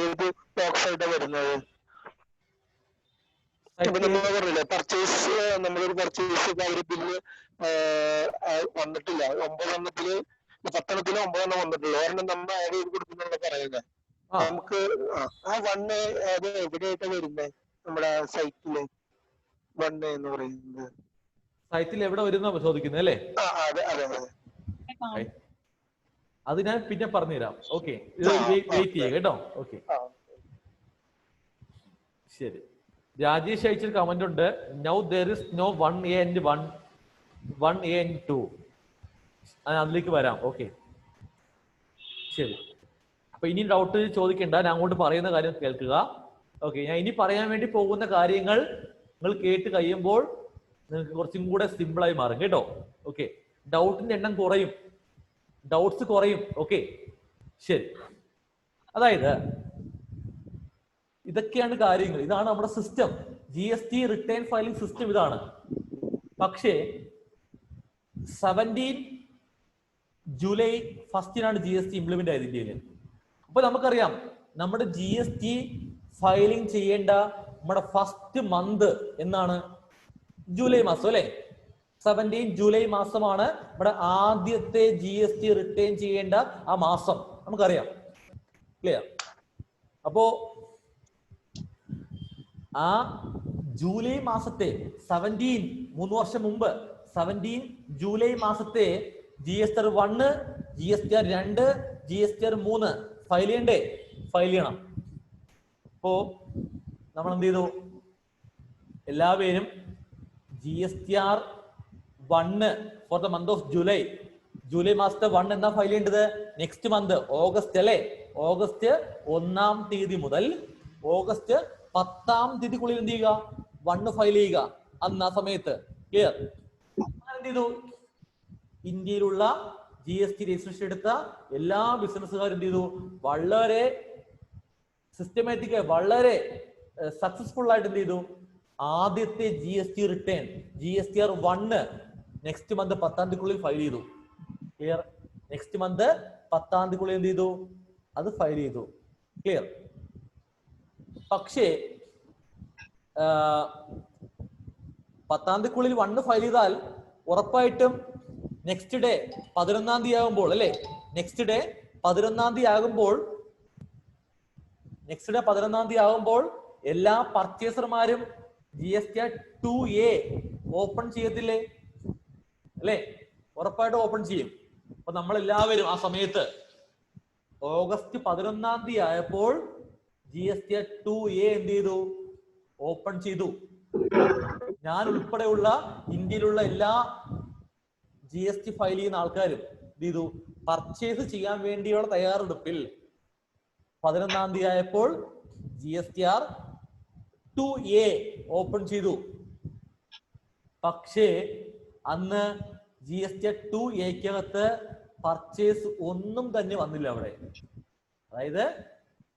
ഏത് ബോക്സ് ആയിട്ടാ വരുന്നത്? നമ്മൾ പറഞ്ഞില്ലേ പർച്ചേസ്, നമ്മളൊരു പർച്ചേസ് അവര് ബില്ല് വന്നിട്ടില്ല, 9 എണ്ണത്തില് 10 എണ്ണത്തില് 9 എണ്ണം വന്നിട്ടുള്ളൂ, ഒരെണ്ണം നമ്മൾ ആഡ് ചെയ്ത് കൊടുക്കുന്നുള്ള പറയുന്നത്. നമുക്ക് ആ 1 അത് എവിടെയായിട്ടാ വരുന്നത് നമ്മുടെ സൈറ്റില്? 1A എന്ന് പറയുന്നത്? സൈറ്റിൽ എവിടെ വരുന്ന ചോദിക്കുന്നത് അല്ലേ? അതെ അതെ അതെ. അത് ഞാൻ പിന്നെ പറഞ്ഞുതരാം. ഓക്കെ, ഇത് വെയിറ്റ് ചെയ്യുക കേട്ടോ. ഓക്കെ, ശരി. രാജേഷ് അയച്ചൊരു കമന്റ് ഉണ്ട്. Now there is no 1A and 1A and 2. അതിലേക്ക് വരാം. ഓക്കെ, ശരി. അപ്പൊ ഇനി ഡൗട്ട് ചോദിക്കണ്ട, ഞാൻ അങ്ങോട്ട് പറയുന്ന കാര്യം കേൾക്കുക. ഓക്കെ, ഞാൻ ഇനി പറയാൻ വേണ്ടി പോകുന്ന കാര്യങ്ങൾ നിങ്ങൾ കേട്ട് കഴിയുമ്പോൾ നിങ്ങൾക്ക് കുറച്ചും കൂടെ സിമ്പിൾ ആയി മാറും കേട്ടോ. ഓക്കെ, ഡൗട്ടിന്റെ എണ്ണം കുറയും, ഡൗട്ട്സ് കുറയും. ഓക്കെ, ശരി. അതായത് ഇതൊക്കെയാണ് കാര്യങ്ങൾ. ഇതാണ് നമ്മുടെ system. GST return filing system ഇതാണ്. പക്ഷേ 17 ജൂലൈ 1 GST ഇംപ്ലിമെന്റ് ആയത് ഇന്ത്യയിൽ. അപ്പൊ നമുക്കറിയാം നമ്മുടെ GST ഫയലിംഗ് ചെയ്യേണ്ട നമ്മുടെ ഫസ്റ്റ് മന്ത് എന്നാണ്? ജൂലൈ മാസം അല്ലെ? 17 ജൂലൈ മാസമാണ് നമ്മുടെ ആദ്യത്തെ GST റിട്ടേൺ ചെയ്യേണ്ട ആ മാസം. നമുക്കറിയാം, ക്ലിയർ? അപ്പോ ആ ജൂലൈ മാസത്തെ 17 3 വർഷം മുമ്പ് 17 ജൂലൈ മാസത്തെ GSTR 1, GSTR 2, GSTR 3 ഫയൽ ചെയ്യണ്ടേ? ഫയൽ ചെയ്യണം. അപ്പോ നമ്മൾ എന്ത് ചെയ്തു? എല്ലാവരും GSTR 1 for the month of July, July മാസത്തെ 1 എന്നാ ഫയൽ ചെയ്യേണ്ടത്? നെക്സ്റ്റ് മന്ത് ഓഗസ്റ്റ് അല്ലേ? ഓഗസ്റ്റ് 1-ാം തീയതി മുതൽ ഓഗസ്റ്റ് 10-ാം തീയതിക്കുള്ളിൽ എന്ത് ചെയ്യുക? 1 ഫയൽ ചെയ്യുക. അന്ന് ആ സമയത്ത്, ക്ലിയർ? എന്ത് ചെയ്തു? ഇന്ത്യയിലുള്ള GST രജിസ്ട്രേഷൻ എടുത്ത എല്ലാ ബിസിനസ്സുകാരും എന്ത് ചെയ്തു? വളരെ സിസ്റ്റമാറ്റിക്, വളരെ സക്സസ്ഫുൾ ആയിട്ട് എന്ത് ചെയ്തു? ആദ്യത്തെ GST return GSTR 1 next month 10-ാം തീയതിക്കുള്ളിൽ ഫയൽ ചെയ്തു. ക്ലിയർ? നെക്സ്റ്റ് മന്ത് 10-ാം തീയതിക്കുള്ളിൽ എന്ത് ചെയ്തു? അത് ഫയൽ ചെയ്തു. ക്ലിയർ? പക്ഷേ 10-ാം തീയതിക്കുള്ളിൽ 1 ഫയൽ ചെയ്താൽ ഉറപ്പായിട്ടും നെക്സ്റ്റ് ഡേ 11-ാം തീയതി ആകുമ്പോൾ അല്ലെ? നെക്സ്റ്റ് ഡേ 11-ാം തീയതി ആകുമ്പോൾ എല്ലാ പർച്ചേസർമാരും GSTR 2A ഓപ്പൺ ചെയ്യത്തില്ലേ? അല്ലെ? ഉറപ്പായിട്ടും ഓപ്പൺ ചെയ്യും. അപ്പൊ നമ്മൾ എല്ലാവരും ആ സമയത്ത് ഓഗസ്റ്റ് 11-ാം തീയതി ആയപ്പോൾ GSTR 2A എന്ത് ചെയ്തു? ഓപ്പൺ ചെയ്തു. ഞാൻ ഉൾപ്പെടെയുള്ള ഇന്ത്യയിലുള്ള എല്ലാ GST ഫയൽ ചെയ്യുന്ന ആൾക്കാരും എന്ത് ചെയ്തു? പർച്ചേസ് ചെയ്യാൻ വേണ്ടിയുള്ള തയ്യാറെടുപ്പിൽ 11-ാം തീയതി ആയപ്പോൾ GSTR 2A ഓപ്പൺ ചെയ്തു. പക്ഷേ അന്ന് GSTR 2Aക്കകത്ത് പർച്ചേസ് ഒന്നും തന്നെ വന്നില്ല അവിടെ. അതായത്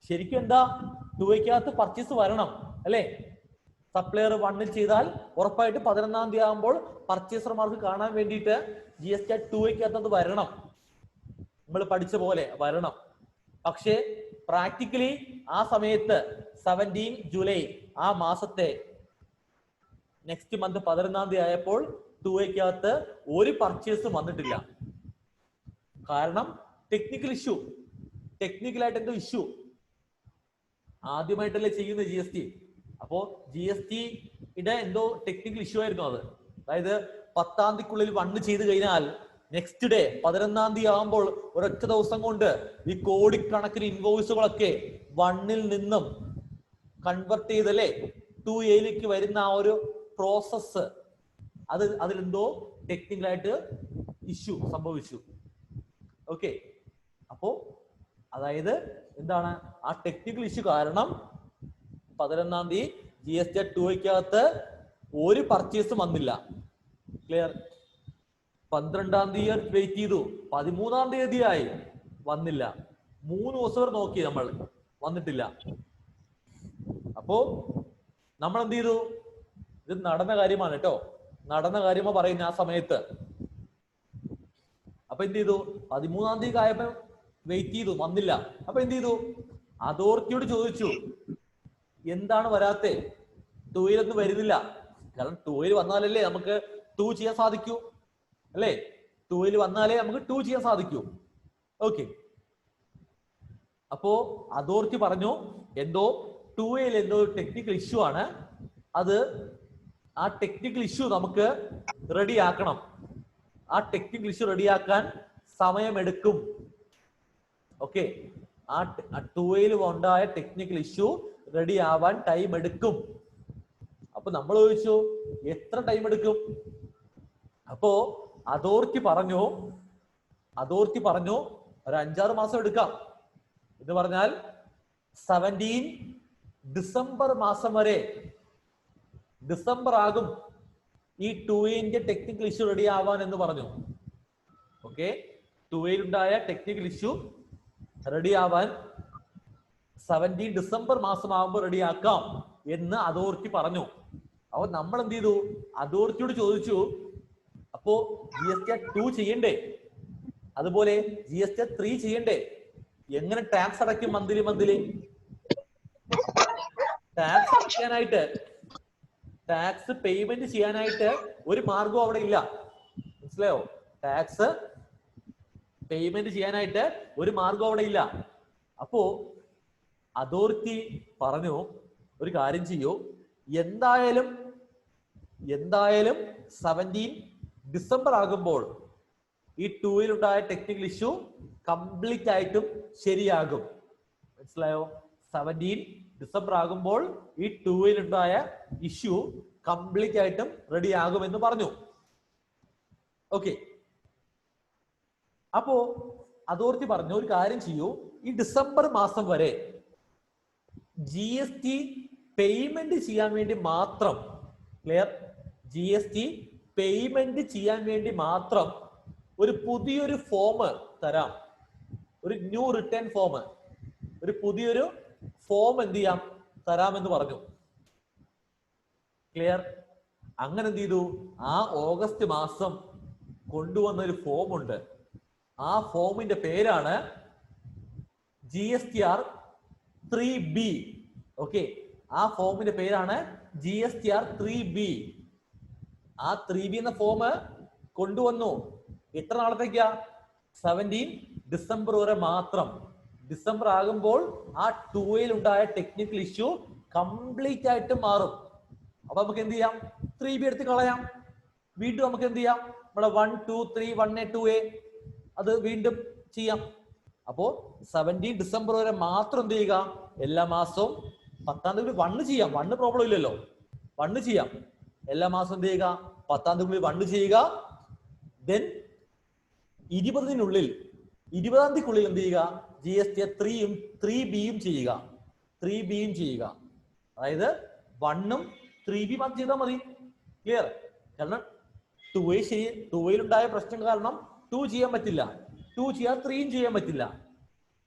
ശരിക്കും എന്താ? 2Aക്കകത്ത് പർച്ചേസ് വരണം അല്ലെ? സപ്ലയർ 1-ൽ ചെയ്താൽ ഉറപ്പായിട്ട് 11-ാം തീയതി ആകുമ്പോൾ പർച്ചേസർമാർക്ക് കാണാൻ വേണ്ടിയിട്ട് GSTR 2Aക്കകത്ത് അത് വരണം. നമ്മൾ പഠിച്ച പോലെ വരണം. പക്ഷേ പ്രാക്ടിക്കലി ആ സമയത്ത് 17 ജൂലൈ ആ മാസത്തെ നെക്സ്റ്റ് മന്ത് 11-ാം തീയതി ആയപ്പോൾ 2Aക്കകത്ത് ഒരു പർച്ചേസും വന്നിട്ടില്ല. കാരണം ടെക്നിക്കൽ ഇഷ്യൂ, ടെക്നിക്കലായിട്ട് എന്തോ ഇഷ്യൂ. ആദ്യമായിട്ടല്ലേ ചെയ്യുന്ന GST. അപ്പോ GSTയുടെ എന്തോ ടെക്നിക്കൽ ഇഷ്യൂ ആയിരുന്നു അത്. അതായത് 10-ാം തീയതിക്കുള്ളിൽ 1 ചെയ്ത് കഴിഞ്ഞാൽ നെക്സ്റ്റ് ഡേ 11-ാം തീയതി ആകുമ്പോൾ ഒരൊറ്റ ദിവസം കൊണ്ട് ഈ കോടിക്കണക്കിന് ഇൻവോയ്സുകളൊക്കെ 1-ൽ നിന്നും കൺവെർട്ട് ചെയ്തല്ലേ 2Aയിലേക്ക് വരുന്ന ആ ഒരു പ്രോസസ്, അതിലെന്തോ ടെക്നിക്കലായിട്ട് ഇഷ്യൂ സംഭവിച്ചു. ഓക്കെ, അപ്പോ അതായത് എന്താണ്? ആ ടെക്നിക്കൽ ഇഷ്യൂ കാരണം 11-ാം തീയതി GSTR 2Aക്കകത്ത് ഒരു പർച്ചേസും വന്നില്ല. ക്ലിയർ? 12-ാം തീയതി വെയിറ്റ് ചെയ്തു, 13-ാം തീയതിയായി വന്നില്ല. 3 ദിവസം നോക്കി നമ്മൾ, വന്നിട്ടില്ല. അപ്പോ നമ്മൾ എന്ത് ചെയ്തു? ഇത് നടന്ന കാര്യമാണ് കേട്ടോ, നടന്ന കാര്യമോ പറയുന്ന ആ സമയത്ത്. അപ്പൊ എന്ത് ചെയ്തു? 13-ാം തീയതി ആയപ്പോ വെയിറ്റ് ചെയ്തു, വന്നില്ല. അപ്പൊ എന്ത് ചെയ്തു? അതോറിറ്റിയോട് ചോദിച്ചു, എന്താണ് വരാത്തെ? 2Aയിലൊന്നും വരുന്നില്ല. കാരണം 2Aയിൽ വന്നാലല്ലേ നമുക്ക് 2 ചെയ്യാൻ സാധിക്കൂ അല്ലേ? 2Aയിൽ വന്നാലേ നമുക്ക് 2 ചെയ്യാൻ സാധിക്കൂ. ഓക്കെ, അപ്പോ അതോറിറ്റി പറഞ്ഞു എന്തോ 2Aയിൽ എന്തോ ടെക്നിക്കൽ ഇഷ്യൂ ആണ്, അത് ആ ടെക്നിക്കൽ ഇഷ്യൂ നമുക്ക് റെഡിയാക്കണം. ആ ടെക്നിക്കൽ ഇഷ്യൂ റെഡിയാക്കാൻ സമയമെടുക്കും. ഓക്കെ, ആ 2A ഉണ്ടായ ടെക്നിക്കൽ ഇഷ്യൂ റെഡി ആവാൻ ടൈം എടുക്കും. അപ്പൊ നമ്മൾ ചോദിച്ചു എത്ര ടൈം എടുക്കും? അപ്പോ അതോറിറ്റി പറഞ്ഞു ഒരു 5-6 മാസം എടുക്കാം എന്ന് പറഞ്ഞാൽ 17 ഡിസംബർ മാസം വരെ, ഡിസംബർ ആകും ഈ 2A ടെക്നിക്കൽ ഇഷ്യൂ റെഡി ആവാൻ എന്ന് പറഞ്ഞു. ഓക്കെ, 2A ഉണ്ടായ ടെക്നിക്കൽ ഇഷ്യൂ റെഡി ആവാൻ 17 ഡിസംബർ മാസം ആകുമ്പോൾ റെഡിയാക്കാം എന്ന് അതോറിറ്റി പറഞ്ഞു. അപ്പൊ നമ്മൾ എന്ത് ചെയ്തു? അതോറിറ്റിയോട് ചോദിച്ചു, അപ്പോ GSTR 2 ചെയ്യണ്ടേ, അതുപോലെ GSTR 3 ചെയ്യണ്ടേ? എങ്ങനെ ടാക്സ് അടയ്ക്കും മന്ത്ലി? ടാക്സ് അടയ്ക്കാനായിട്ട്, ടാക്സ് പേയ്മെന്റ് ചെയ്യാനായിട്ട് ഒരു മാർഗവും അവിടെ ഇല്ല. മനസ്സിലായോ? ടാക്സ് പേയ്മെന്റ് ചെയ്യാനായിട്ട് ഒരു മാർഗവും അവിടെ ഇല്ല. അപ്പോ അതോറിറ്റി പറഞ്ഞു ഒരു കാര്യം ചെയ്യൂ, എന്തായാലും 17 ഡിസംബർ ആകുമ്പോൾ ഈ 2A ഉണ്ടായ ടെക്നിക്കൽ ഇഷ്യൂ കംപ്ലീറ്റ് ആയിട്ടും ശരിയാകും. മനസ്സിലായോ? 17 ഡിസംബർ ആകുമ്പോൾ ഈ 2A ഉണ്ടായ ഇഷ്യൂ കംപ്ലീറ്റ് ആയിട്ടും റെഡി ആകുമെന്ന് പറഞ്ഞു. ഓക്കെ, അപ്പോ അതോറിറ്റി പറഞ്ഞു ഒരു കാര്യം ചെയ്യൂ, ഈ ഡിസംബർ മാസം വരെ GST പേയ്മെന്റ് ചെയ്യാൻ വേണ്ടി മാത്രം, ക്ലിയർ, GST പേയ്മെന്റ് ചെയ്യാൻ വേണ്ടി മാത്രം ഒരു പുതിയൊരു ഫോം തരാം, ഒരു ന്യൂ റിട്ടേൺ ഫോം, ഒരു പുതിയൊരു ഫോം എന്ത് ചെയ്യാം തരാമെന്ന് പറഞ്ഞു. ക്ലിയർ? അങ്ങനെ എന്ത് ചെയ്തു? ആ ഓഗസ്റ്റ് മാസം കൊണ്ടുവന്ന ഒരു ഫോം ഉണ്ട്. ആ ഫോമിന്റെ പേരാണ് GSTR 3B. ഓക്കെ, ആ ഫോമിന്റെ പേരാണ് GSTR 3B. ആ 3B എന്ന ഫോം കൊണ്ടുവന്നു. എത്ര നാളത്തേക്കാ? 17 ഡിസംബർ വരെ മാത്രം. ഡിസംബർ ആകുമ്പോൾ ആ 2A ഉണ്ടായ ടെക്നിക്കൽ ഇഷ്യൂ കംപ്ലീറ്റ് ആയിട്ട് മാറും. അപ്പൊ നമുക്ക് എന്ത് ചെയ്യാം? 3B എടുത്ത് കളയാം. വീണ്ടും നമുക്ക് എന്ത് ചെയ്യാം? നമ്മുടെ 1, 2, 3, 1A, 2A അത് വീണ്ടും ചെയ്യാം. അപ്പോ 17 ഡിസംബർ വരെ മാത്രം എന്ത് ചെയ്യുക? എല്ലാ മാസവും 10-ാം തീയതി 1 ചെയ്യാം. 1 പ്രോബ്ലം ഇല്ലല്ലോ, 1 ചെയ്യാം. എല്ലാ മാസം എന്ത് ചെയ്യുക? 10-ാം തീയതി 1 ചെയ്യുക. ദെൻ 20-നുള്ളിൽ 20-ാം തീയതിക്കുള്ളിൽ എന്ത് ചെയ്യുക? GSTR 3Bയും ചെയ്യുക. 3Bയും ചെയ്യുക. അതായത് 1ഉം 3B മാത്രം ചെയ്താൽ മതി. ക്ലിയർ? കാരണം 2A ഉണ്ടായ പ്രശ്നം കാരണം 2 ചെയ്യാൻ പറ്റില്ല, 2 ചെയ്യാൻ 3യും ചെയ്യാൻ പറ്റില്ല.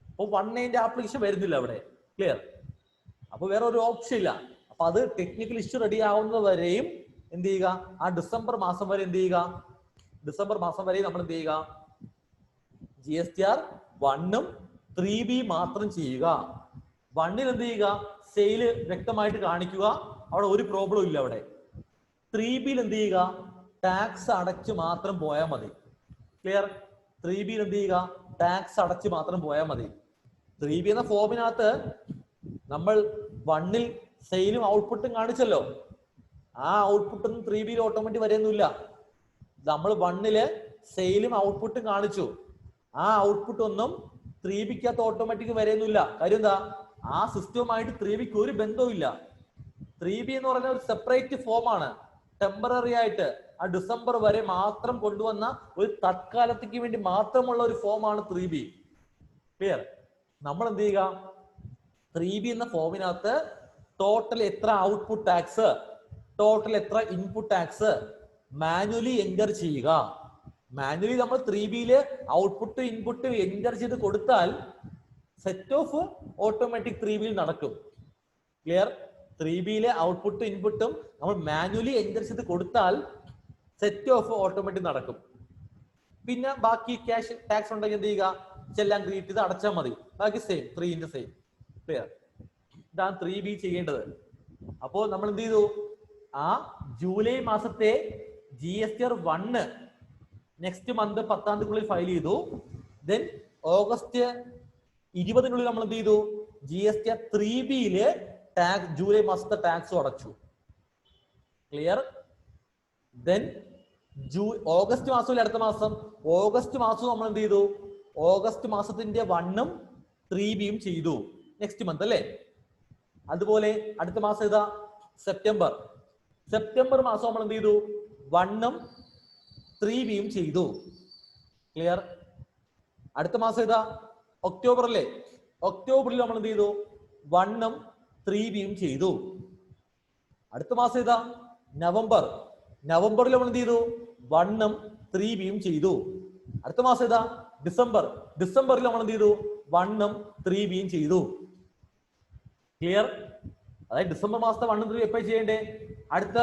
അപ്പൊ 1A ആപ്ലിക്കേഷൻ വരുന്നില്ല അവിടെ. ക്ലിയർ? അപ്പൊ വേറെ ഒരു ഓപ്ഷൻ ഇല്ല. അപ്പൊ അത് ടെക്നിക്കൽ ഇഷ്യൂ റെഡി ആവുന്നത് വരെയും എന്ത് ചെയ്യുക? ആ ഡിസംബർ മാസം വരെ എന്ത് ചെയ്യുക? ഡിസംബർ മാസം വരെ നമ്മൾ എന്ത് ചെയ്യുക? GSTR 1ഉം 3B മാത്രം ചെയ്യുക. 1ൽ എന്ത് ചെയ്യുക? സെയില് വ്യക്തമായിട്ട് കാണിക്കുക, അവിടെ ഒരു പ്രോബ്ലം ഇല്ല അവിടെ. 3Bയിൽ എന്ത് ചെയ്യുക? ടാക്സ് അടച്ച് മാത്രം പോയാൽ മതി. ക്ലിയർ? 3Bയിൽ എന്ത് ചെയ്യുക? ടാക്സ് അടച്ച് മാത്രം പോയാൽ മതി. 3B എന്ന ഫോമിനകത്ത് നമ്മൾ 1ൽ സെയിലും ഔട്ട്പുട്ടും കാണിച്ചല്ലോ. ആ ഔട്ട്പുട്ടൊന്നും 3Bയിൽ ഓട്ടോമാറ്റിക് വരുന്നില്ല. നമ്മൾ 1ല് സെയിലും ഔട്ട്പുട്ടും കാണിച്ചു. ആ ഔട്ട്പുട്ട് ഒന്നും 3Bക്കകത്ത് ഓട്ടോമാറ്റിക് വരുന്നില്ല. കാര്യം എന്താ? ആ സിസ്റ്റവുമായിട്ട് 3Bക്ക് ഒരു ബന്ധവുമില്ല. 3B എന്ന് പറഞ്ഞ ഒരു സെപ്പറേറ്റ് ഫോമാണ്. ടെമ്പററി ആയിട്ട് ആ ഡിസംബർ വരെ മാത്രം കൊണ്ടുവന്ന ഒരു തത്കാലത്തേക്ക് വേണ്ടി മാത്രമുള്ള ഒരു ഫോമാണ് 3B. ക്ലിയർ? നമ്മൾ എന്ത് ചെയ്യുക? 3B എന്ന ഫോമിനകത്ത് ടോട്ടൽ എത്ര ഔട്ട്പുട്ട് ടാക്സ്, ടോട്ടൽ എത്ര ഇൻപുട്ട് ടാക്സ് മാനുവലി എൻറ്റർ ചെയ്യുക. മാനുവലി നമ്മൾ 3Bയില് ഔട്ട്പുട്ട് ഇൻപുട്ട് എൻറ്റർ ചെയ്ത് കൊടുത്താൽ സെറ്റ് ഓഫ് ഓട്ടോമാറ്റിക് 3Bയിൽ നടക്കും. ക്ലിയർ? 3Bയിലെ ഔട്ട്പുട്ടും ഇൻപുട്ടും നമ്മൾ മാനുവലി എൻറ്റർ ചെയ്ത് കൊടുത്താൽ സെറ്റ് ഓഫ് ഓട്ടോമാറ്റിക് നടക്കും. പിന്നെ ബാക്കി ക്യാഷ് ടാക്സ് ഉണ്ടെങ്കിൽ എന്ത് ചെയ്യുക? ഇതെല്ലാം ക്രിയേറ്റ് ചെയ്ത് അടച്ചാൽ മതി. ബാക്കി സെയിം 3 സെയിം. ക്ലിയർ? ഇതാണ് 3B ചെയ്യേണ്ടത്. അപ്പോൾ നമ്മൾ എന്ത് ചെയ്തു? ആ ജൂലൈ മാസത്തെ GSTR 1 നെക്സ്റ്റ് മന്ത് 10-ാം തീയതിക്കുള്ളിൽ ഫയൽ ചെയ്തു. ദെൻ ഓഗസ്റ്റ് 20-നുള്ളിൽ നമ്മൾ എന്ത് ചെയ്തു? GSTR 3Bയില് ജൂലൈ മാസത്തെ ടാക്സ് അടച്ചു. ക്ലിയർ? ദെൻ ഓഗസ്റ്റ് മാസമില്ല അടുത്ത മാസം. ഓഗസ്റ്റ് മാസം നമ്മൾ എന്ത് ചെയ്തു? ഓഗസ്റ്റ് മാസത്തിന്റെ 1 ഉം 3B ചെയ്തു നെക്സ്റ്റ് മന്ത് അല്ലേ. അതുപോലെ അടുത്ത മാസം ഇതാ സെപ്റ്റംബർ. സെപ്റ്റംബർ മാസം നമ്മൾ എന്ത് ചെയ്തു? 1 ഉം 3B ചെയ്തു. ക്ലിയർ? അടുത്ത മാസം ഇതാ ഒക്ടോബർ അല്ലേ. ഒക്ടോബറിൽ നമ്മൾ എന്ത് ചെയ്തു? 1 ഉം 3B ചെയ്തു. അടുത്ത മാസം ഇതാ നവംബർ. നവംബറിൽ നമ്മൾ എന്ത് ചെയ്തു? 1 ഉം 3B ചെയ്തു. അടുത്ത മാസം ഇതാ ഡിസംബർ. ഡിസംബറിൽ നമ്മൾ എന്ത് ചെയ്തു? 1 ഉം 3B ചെയ്തു. ക്ലിയർ? അതായത് ഡിസംബർ മാസത്തെ 1 ഉം 3 എപ്പോൾ ചെയ്യേണ്ടേ? അടുത്ത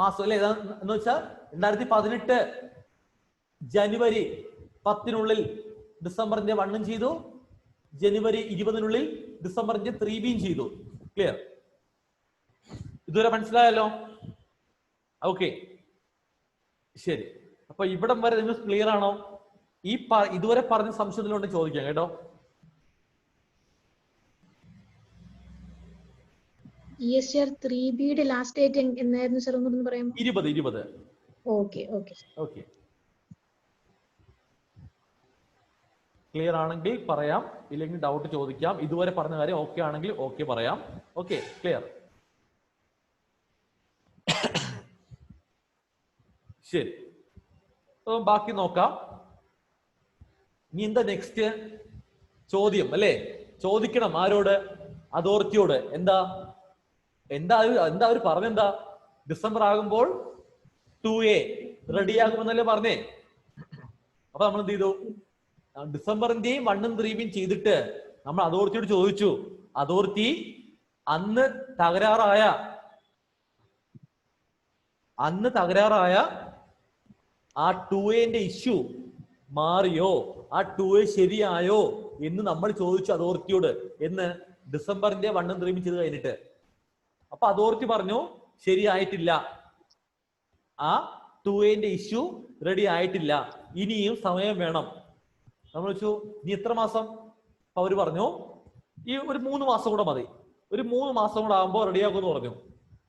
മാസം അല്ലേ. എന്ന് വെച്ചാൽ 2018 ജനുവരി 10 ഡിസംബറിന്റെ 1 ഉം ചെയ്തു. ജനുവരി 20 ഡിസംബറിന്റെ 3B ചെയ്തു. ക്ലിയർ? ഇതുവരെ മനസ്സിലായല്ലോ? ഓക്കെ, ശരി. അപ്പൊ ഇവിടം വരെ നിങ്ങൾ ക്ലിയർ ആണോ? ഈ ഇതുവരെ പറഞ്ഞ സംശയത്തിലുണ്ട് ചോദിക്കാം കേട്ടോ. GSTR 3Bയുടെ ലാസ്റ്റ് ഡേറ്റ് എന്നായിരുന്നു സർ? ഒന്നും പറയാമോ? 20. ഓക്കെ ഓക്കെ ഓക്കെ, ക്ലിയർ ആണെങ്കിൽ പറയാം, ഇല്ലെങ്കിൽ ഡൗട്ട് ചോദിക്കാം. ഇതുവരെ പറഞ്ഞ കാര്യം ഓക്കെ ആണെങ്കിൽ ഓക്കെ പറയാം. Okay, clear? ശരി, ബാക്കി നോക്കാം. ഇനി എന്താ നെക്സ്റ്റ് ചോദ്യം അല്ലേ? ചോദിക്കണം ആരോട്? അതോറിറ്റിയോട്. എന്താ എന്താ എന്താ അവർ പറഞ്ഞെന്താ? ഡിസംബർ ആകുമ്പോൾ 2A റെഡിയാകുമെന്നല്ലേ പറഞ്ഞേ. അപ്പൊ നമ്മൾ എന്ത് ചെയ്തു? ഡിസംബറിന്റെയും 1 ഉം 3B ചെയ്തിട്ട് നമ്മൾ അതോറിറ്റിയോട് ചോദിച്ചു. അതോറിറ്റി അന്ന് തകരാറായ ആ 2Aന്റെ ഇഷ്യൂ മാറിയോ, ആ 2A ശരിയായോ എന്ന് നമ്മൾ ചോദിച്ചു അതോറിറ്റിയോട്. എന്ന് ഡിസംബറിന്റെ 1 ഉം 3B ചെയ്ത് കഴിഞ്ഞിട്ട്. അപ്പൊ അതോറിറ്റി പറഞ്ഞു ശരിയായിട്ടില്ല, ആ 2Aന്റെ ഇഷ്യൂ റെഡി ആയിട്ടില്ല, ഇനിയും സമയം വേണം. നമ്മൾ വെച്ചു ഇനി എത്ര മാസം? അപ്പൊ അവര് പറഞ്ഞു ഈ ഒരു 3 മാസം കൂടെ മതി, ഒരു 3 മാസം കൂടെ ആകുമ്പോൾ റെഡിയാക്കുമെന്ന് പറഞ്ഞു.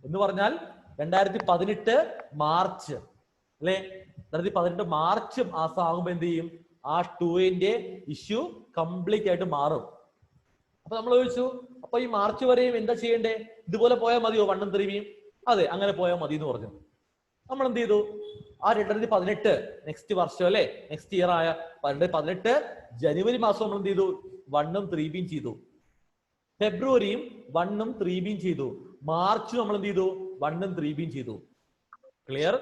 എന്ന് പറഞ്ഞാൽ 2018 മാർച്ച് അല്ലെ, 2018 മാർച്ച് മാസം ആകുമ്പോ എന്ത് ചെയ്യും? ആ 2Aന്റെ ഇഷ്യൂ കംപ്ലീറ്റ് ആയിട്ട് മാറും. അപ്പൊ നമ്മൾ ചോദിച്ചു അപ്പൊ ഈ മാർച്ച് വരെയും എന്താ ചെയ്യണ്ടേ? ഇതുപോലെ പോയാൽ മതിയോ 1 ഉം 3B? അതെ, അങ്ങനെ പോയാൽ മതി എന്ന് പറഞ്ഞു. നമ്മൾ എന്ത് ചെയ്തു? ആ 2018 നെക്സ്റ്റ് വർഷം അല്ലെ, നെക്സ്റ്റ് ഇയർ ആയ 2018 ജനുവരി മാസം നമ്മൾ എന്ത് ചെയ്തു? 1 ഉം 3B ചെയ്തു. ഫെബ്രുവരിയും 1 ഉം 3B ചെയ്തു. മാർച്ച് നമ്മൾ എന്ത് ചെയ്തു? 1 ഉം 3B ചെയ്തു. ക്ലിയർ?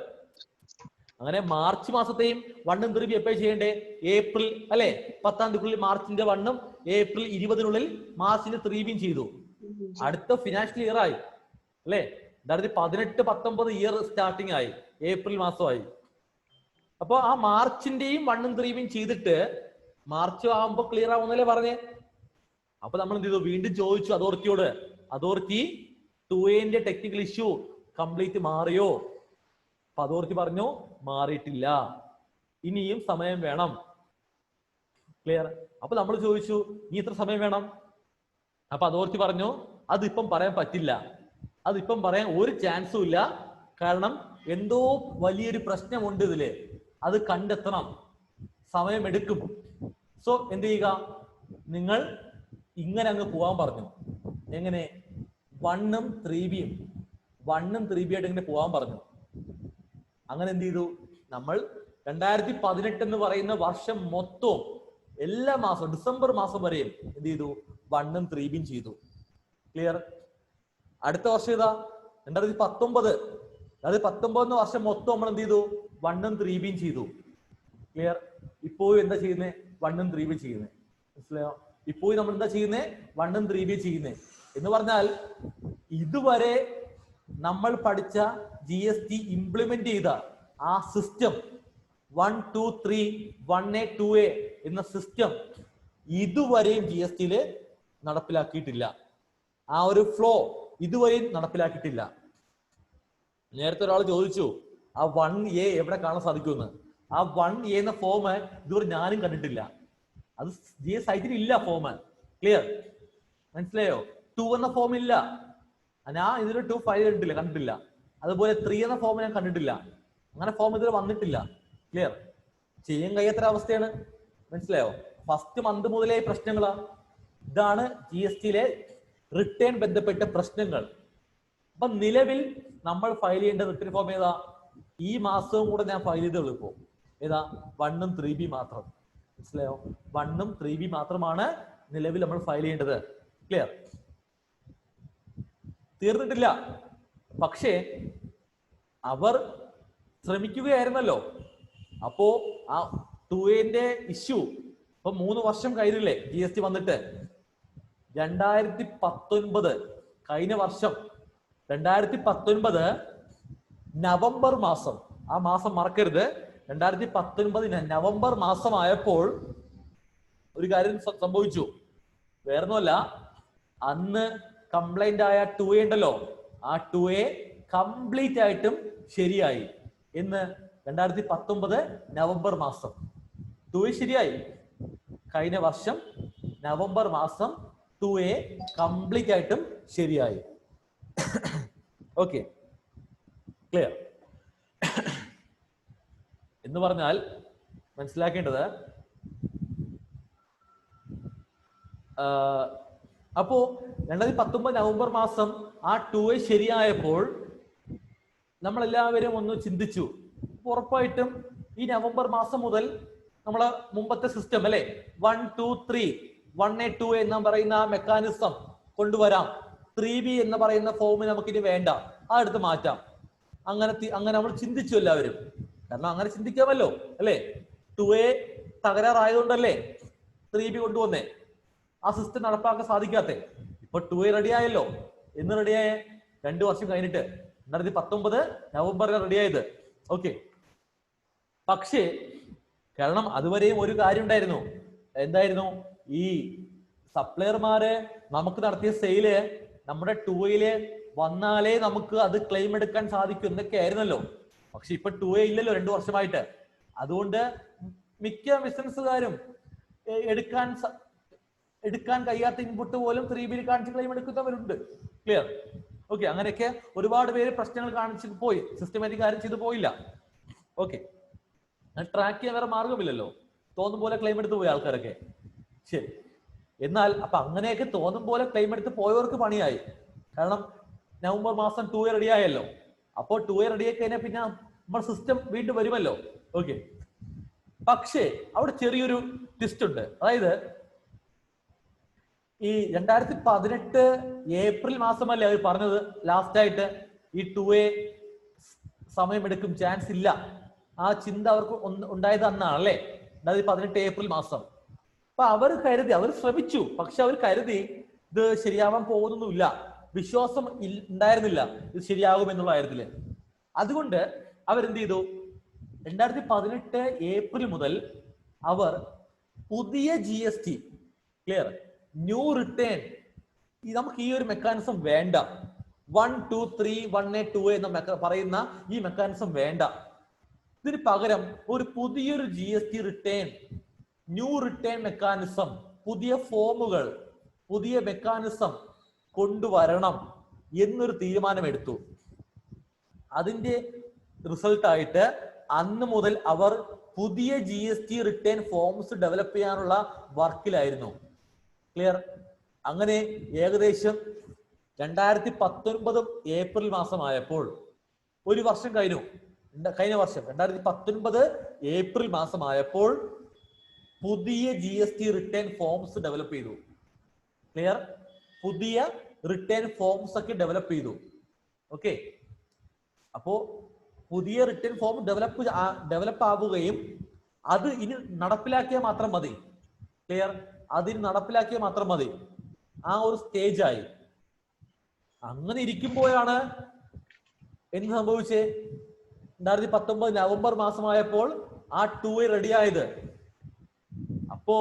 അങ്ങനെ മാർച്ച് മാസത്തെയും 1 ഉം 3B എപ്പോഴും ചെയ്യണ്ടേ? ഏപ്രിൽ അല്ലെ, 10-ാം തീയതിക്കുള്ളിൽ മാർച്ചിന്റെ 1 ഉം ഏപ്രിൽ 20 മാർച്ചിന്റെ 3B ചെയ്തു. അടുത്ത ഫിനാൻഷ്യൽ ഇയർ ആയി അല്ലെ, 2018-19 ഇയർ സ്റ്റാർട്ടിങ് ആയി, ഏപ്രിൽ മാസമായി. അപ്പൊ ആ മാർച്ചിന്റെയും 1 ഉം 3B ചെയ്തിട്ട് മാർച്ച് ആകുമ്പോ ക്ലിയർ ആവുന്നല്ലേ പറഞ്ഞേ. അപ്പൊ നമ്മൾ എന്ത് ചെയ്തു? വീണ്ടും ചോദിച്ചു അതോറിറ്റിയോട്. അതോറിറ്റി 2Aന്റെ ടെക്നിക്കൽ ഇഷ്യൂ കംപ്ലീറ്റ് മാറിയോ? അപ്പൊ അതോറിറ്റി പറഞ്ഞു മാറിയിട്ടില്ല, ഇനിയും സമയം വേണം. ക്ലിയർ? അപ്പൊ നമ്മൾ ചോദിച്ചു ഇനി എത്ര സമയം വേണം? അപ്പൊ അതോറിറ്റി പറഞ്ഞു അതിപ്പം പറയാൻ പറ്റില്ല, അതിപ്പം പറയാൻ ഒരു ചാൻസും ഇല്ല, കാരണം എന്തോ വലിയൊരു പ്രശ്നമുണ്ട് ഇതില്, അത് കണ്ടെത്തണം, സമയമെടുക്കും. സോ എന്ത് ചെയ്യുക? നിങ്ങൾ ഇങ്ങനെ അങ്ങ് പോവാൻ പറഞ്ഞു. എങ്ങനെ? 1 ഉം 3B ആയിട്ട് ഇങ്ങനെ പോവാൻ പറഞ്ഞു. അങ്ങനെ എന്ത് ചെയ്തു? നമ്മൾ 2018 എന്ന് പറയുന്ന വർഷം മൊത്തം എല്ലാ മാസവും ഡിസംബർ മാസം വരെയും എന്ത് ചെയ്തു? 1 ഉം 3B ചെയ്തു. ക്ലിയർ? അടുത്ത വർഷം ഇതാ 2019, അതായത് 19 വർഷം മൊത്തം നമ്മൾ എന്ത് ചെയ്തു? 1 ഉം 3B ചെയ്തു. ക്ലിയർ? ഇപ്പോഴും എന്താ ചെയ്യുന്നത്? 1 ഉം 3B ചെയ്യുന്നത്. മനസ്സിലായോ? ഇപ്പോഴും നമ്മൾ എന്താ ചെയ്യുന്നത്? 1 ഉം 3B ചെയ്യുന്നത്. എന്ന് പറഞ്ഞാൽ ഇതുവരെ നമ്മൾ പഠിച്ച GST ഇംപ്ലിമെന്റ് ചെയ്ത ആ സിസ്റ്റം 1, 2, 3, 1A, 2A എന്ന സിസ്റ്റം ഇതുവരെയും GSTയിൽ നടപ്പിലാക്കിയിട്ടില്ല. ആ ഒരു ഫ്ലോ ഇതുവരെയും നടപ്പിലാക്കിയിട്ടില്ല. നേരത്തെ ഒരാൾ ചോദിച്ചു ആ 1A എവിടെ കാണാൻ സാധിക്കുമെന്ന്. ആ 1A എന്ന ഫോം ഇതുവരെ ഞാനും കണ്ടിട്ടില്ല, അത് GS സൈറ്റിൽ ഇല്ല ഫോം. ക്ലിയർ? മനസ്സിലായോ? 2 എന്ന ഫോം ഇല്ല, ഞാൻ ഇതിൽ 2 ഫയൽ കണ്ടിട്ടില്ല. അതുപോലെ 3 എന്ന ഫോം ഞാൻ കണ്ടിട്ടില്ല. അങ്ങനെ ഫോം ഇതിൽ വന്നിട്ടില്ല. ക്ലിയർ? ചെയ്യാൻ കഴിയാത്ത അവസ്ഥയാണ്. മനസ്സിലായോ? ഫസ്റ്റ് മന്ത് മുതലേ പ്രശ്നങ്ങളാ. ഇതാണ് GST-യിലെ റിട്ടേൺ ബന്ധപ്പെട്ട പ്രശ്നങ്ങൾ. അപ്പൊ നിലവിൽ നമ്മൾ ഫയൽ ചെയ്യേണ്ട റിട്ടേൺ ഫോം ഏതാ? ഈ മാസവും കൂടെ ഞാൻ ഫയൽ ചെയ്തേ ഉള്ളൂ. ഇപ്പോ ഏതാ? 1 ഉം 3B മാത്രം. മനസ്സിലായോ? 1 ഉം 3B മാത്രമാണ് നിലവിൽ നമ്മൾ ഫയൽ ചെയ്യേണ്ടത്. ക്ലിയർ? തീർന്നിട്ടില്ല. പക്ഷേ അവർ ശ്രമിക്കുകയായിരുന്നല്ലോ. അപ്പോ ആ 2A ഇഷ്യൂ ഇപ്പൊ 3 വർഷം കഴിഞ്ഞില്ലേ GST വന്നിട്ട്? 2019 കഴിഞ്ഞ വർഷം 2019 നവംബർ മാസം, ആ മാസം മറക്കരുത്, 2019 നവംബർ മാസമായപ്പോൾ ഒരു കാര്യം സംഭവിച്ചു. വേറൊന്നുമല്ല, അന്ന് കംപ്ലൈന്റ് ആയ 2A ഉണ്ടല്ലോ, ആ 2A കംപ്ലീറ്റ് ആയിട്ടും ശരിയായി. എന്ന് 2019 നവംബർ മാസം 2A ശരിയായി. കഴിഞ്ഞ വർഷം നവംബർ മാസം 2A കംപ്ലീറ്റ് ആയിട്ടും ശരിയായി. Okay, clear? എന്ന് പറഞ്ഞാൽ മനസ്സിലാക്കേണ്ടത്, അപ്പോ 2019 നവംബർ മാസം ആ 2A ശരിയായപ്പോൾ നമ്മളെല്ലാവരും ഒന്ന് ചിന്തിച്ചു. ഉറപ്പായിട്ടും ഈ നവംബർ മാസം മുതൽ നമ്മളെ മുമ്പത്തെ സിസ്റ്റം അല്ലെ 1, 2, 3 1A 2A എന്ന് പറയുന്ന മെക്കാനിസം കൊണ്ടുവരാം. 3B എന്ന് പറയുന്ന ഫോം നമുക്കിനി വേണ്ട, ആ എടുത്ത് മാറ്റാം. അങ്ങനെ നമ്മൾ ചിന്തിച്ചു എല്ലാവരും. കാരണം അങ്ങനെ ചിന്തിക്കാമല്ലോ അല്ലെ? 2A തകരാറായതുകൊണ്ടല്ലേ 3B കൊണ്ടുവന്നേ. ആ സിസ്റ്റം നടപ്പാക്കാൻ സാധിക്കാത്തേ. ഇപ്പൊ 2A റെഡി ആയല്ലോ. എന്ന് റെഡിയായ 2 വർഷം കഴിഞ്ഞിട്ട് 2019 നവംബറിൽ റെഡിയായത്. ഓക്കെ, പക്ഷേ കാരണം അതുവരെയും ഒരു കാര്യം ഉണ്ടായിരുന്നു. എന്തായിരുന്നു? ഈ സപ്ലയർമാര് നമുക്ക് നടത്തിയ സെയില് നമ്മുടെ 2A വന്നാലേ നമുക്ക് അത് ക്ലെയിം എടുക്കാൻ സാധിക്കും എന്നൊക്കെ ആയിരുന്നല്ലോ. പക്ഷെ ഇപ്പൊ 2A ഇല്ലല്ലോ 2 വർഷമായിട്ട്. അതുകൊണ്ട് മിക്ക ബിസിനസ്സുകാരും എടുക്കാൻ കഴിയാത്ത ഇൻപുട്ട് പോലും 3B കാണിച്ച് ക്ലെയിം എടുക്കുന്നവരുണ്ട്. ക്ലിയർ? ഓക്കെ, അങ്ങനെയൊക്കെ ഒരുപാട് പേര് പ്രശ്നങ്ങൾ കാണിച്ചു പോയി, സിസ്റ്റമാറ്റിക് കാര്യം ചെയ്തു പോയില്ല. ഓക്കെ, ട്രാക്ക് ചെയ്യാൻ വേറെ മാർഗമില്ലല്ലോ. തോന്നും പോലെ ക്ലെയിം എടുത്ത് പോയി ആൾക്കാരൊക്കെ. ശരി, എന്നാൽ അപ്പൊ അങ്ങനെയൊക്കെ തോന്നും പോലെ ക്ലെയിം എടുത്ത് പോയവർക്ക് പണിയായി. കാരണം നവംബർ മാസം 2A റെഡി ആയല്ലോ. അപ്പോൾ 2A റെഡി ആയി കഴിഞ്ഞാൽ പിന്നെ നമ്മൾ സിസ്റ്റം വീണ്ടും വരുമല്ലോ. ഓക്കെ, പക്ഷേ അവിടെ ചെറിയൊരു ട്വിസ്റ്റ് ഉണ്ട്. അതായത് ഈ 2018 ഏപ്രിൽ മാസമല്ലേ അവർ പറഞ്ഞത് ലാസ്റ്റ് ആയിട്ട് ഈ 2A സമയമെടുക്കും, ചാൻസ് ഇല്ല. ആ ചിന്ത അവർക്ക് ഉണ്ടായത് അന്നാണ് അല്ലേ? 2018 ഏപ്രിൽ മാസം. അപ്പൊ അവർ ശ്രമിച്ചു. പക്ഷെ അവർ കരുതി ഇത് ശരിയാവാൻ പോകുന്നൊന്നുമില്ല, വിശ്വാസം ഉണ്ടായിരുന്നില്ല ഇത് ശരിയാകുമെന്നുള്ള കാര്യത്തില്. അതുകൊണ്ട് അവരെന്ത് ചെയ്തു? 2018 ഏപ്രിൽ മുതൽ അവർ പുതിയ GST, ക്ലിയർ, ന്യൂ റിട്ടേൺ, നമുക്ക് ഈ ഒരു മെക്കാനിസം വേണ്ട. 1, 2, 3 1A 2A എന്ന് പറയുന്ന ഈ മെക്കാനിസം വേണ്ട. ഇതിന് പകരം ഒരു പുതിയൊരു GST return, new return mechanism, പുതിയ ഫോമുകൾ, പുതിയ മെക്കാനിസം കൊണ്ടുവരണം എന്നൊരു തീരുമാനമെടുത്തു. അതിന്റെ റിസൾട്ടായിട്ട് അന്ന് മുതൽ അവർ പുതിയ GST റിട്ടേൺ ഫോംസ് ഡെവലപ്പ് ചെയ്യാനുള്ള വർക്കിലായിരുന്നു. ക്ലിയർ? അങ്ങനെ ഏകദേശം 2019 ഏപ്രിൽ മാസമായപ്പോൾ, ഒരു വർഷം കഴിഞ്ഞു, കഴിഞ്ഞ വർഷം 2019 ഏപ്രിൽ മാസമായപ്പോൾ പുതിയ GST റിട്ടേൺ ഫോംസ് ഡെവലപ്പ് ചെയ്തു. ക്ലിയർ? പുതിയ റിട്ടേൺ ഫോംസ് ഒക്കെ ഡെവലപ്പ് ചെയ്തു. ഓക്കെ, അപ്പോ പുതിയ റിട്ടേൺ ഫോം ഡെവലപ്പ് ആവുകയും അത് ഇനി നടപ്പിലാക്കിയാൽ മാത്രം മതി. ക്ലിയർ? അതിന് നടപ്പിലാക്കിയാൽ മാത്രം മതി. ആ ഒരു സ്റ്റേജ് ആയി. അങ്ങനെ ഇരിക്കുമ്പോഴാണ് എന്ത് സംഭവിച്ചേ? 2019 നവംബർ മാസമായപ്പോൾ ആ 2A റെഡിയായത്. അപ്പോ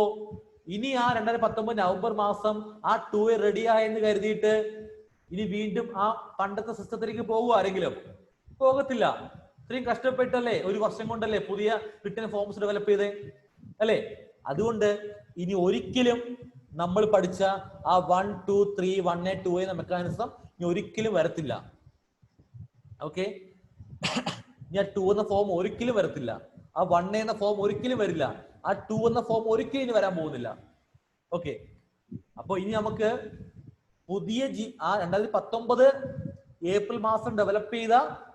ഇനി ആ 2019 നവംബർ മാസം ആ 2A റെഡിയായെന്ന് കരുതിയിട്ട് ഇനി വീണ്ടും ആ പണ്ടത്തെ സിസ്റ്റത്തിലേക്ക് പോകുക ആരെങ്കിലും? പോകത്തില്ല. ഇത്രയും കഷ്ടപ്പെട്ടല്ലേ, ഒരു വർഷം കൊണ്ടല്ലേ പുതിയ റിട്ടേൺ ഫോംസ് ഡെവലപ്പ് ചെയ്തേ അല്ലേ? അതുകൊണ്ട് ഇനി ഒരിക്കലും നമ്മൾ പഠിച്ച ആ 1, 2, 3 1A 2A എന്ന മെക്കാനിസം ഇനി ഒരിക്കലും വരത്തില്ല. ഓക്കെ, ഇനി ആ 2 എന്ന ഫോം ഒരിക്കലും വരത്തില്ല, ആ 1 എന്ന ഫോം ഒരിക്കലും വരില്ല, ആ 2 എന്ന ഫോം ഒരിക്കലും ഇനി വരാൻ പോകുന്നില്ല. ഓക്കെ, അപ്പൊ ഇനി നമുക്ക് പുതിയ 2019 ഏപ്രിൽ മാസം ഡെവലപ്പ് ചെയ്ത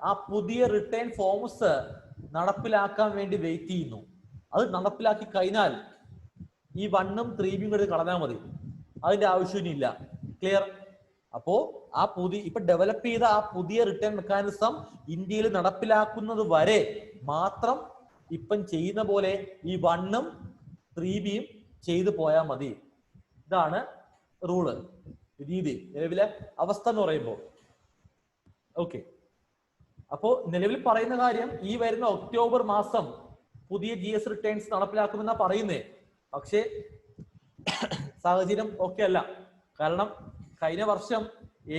ആ പുതിയ റിട്ടേൺ ഫോംസ് നടപ്പിലാക്കാൻ വേണ്ടി വെയിറ്റ് ചെയ്യുന്നു. അത് നടപ്പിലാക്കി കഴിഞ്ഞാൽ ഈ 1ഉം 3ബിയും കൂടി കളഞ്ഞാൽ മതി, അതിന്റെ ആവശ്യമില്ല. ക്ലിയർ? അപ്പോ ആ ഇപ്പൊ ഡെവലപ്പ് ചെയ്ത ആ പുതിയ റിട്ടേൺ മെക്കാനിസം ഇന്ത്യയിൽ നടപ്പിലാക്കുന്നത് വരെ മാത്രം ഇപ്പം ചെയ്യുന്ന പോലെ ഈ 1ഉം 3ബിയും ചെയ്തു പോയാൽ മതി. ഇതാണ് റൂള്, രീതി, നിലവിലെ അവസ്ഥ എന്ന് പറയുമ്പോൾ. ഓക്കെ, അപ്പോ നിലവിൽ പറയുന്ന കാര്യം ഈ വരുന്ന ഒക്ടോബർ മാസം പുതിയ GS റിട്ടേൺസ് നടപ്പിലാക്കുമെന്നാ പറയുന്നേ. പക്ഷേ സാഹചര്യം ഓക്കെ അല്ല. കാരണം കഴിഞ്ഞ വർഷം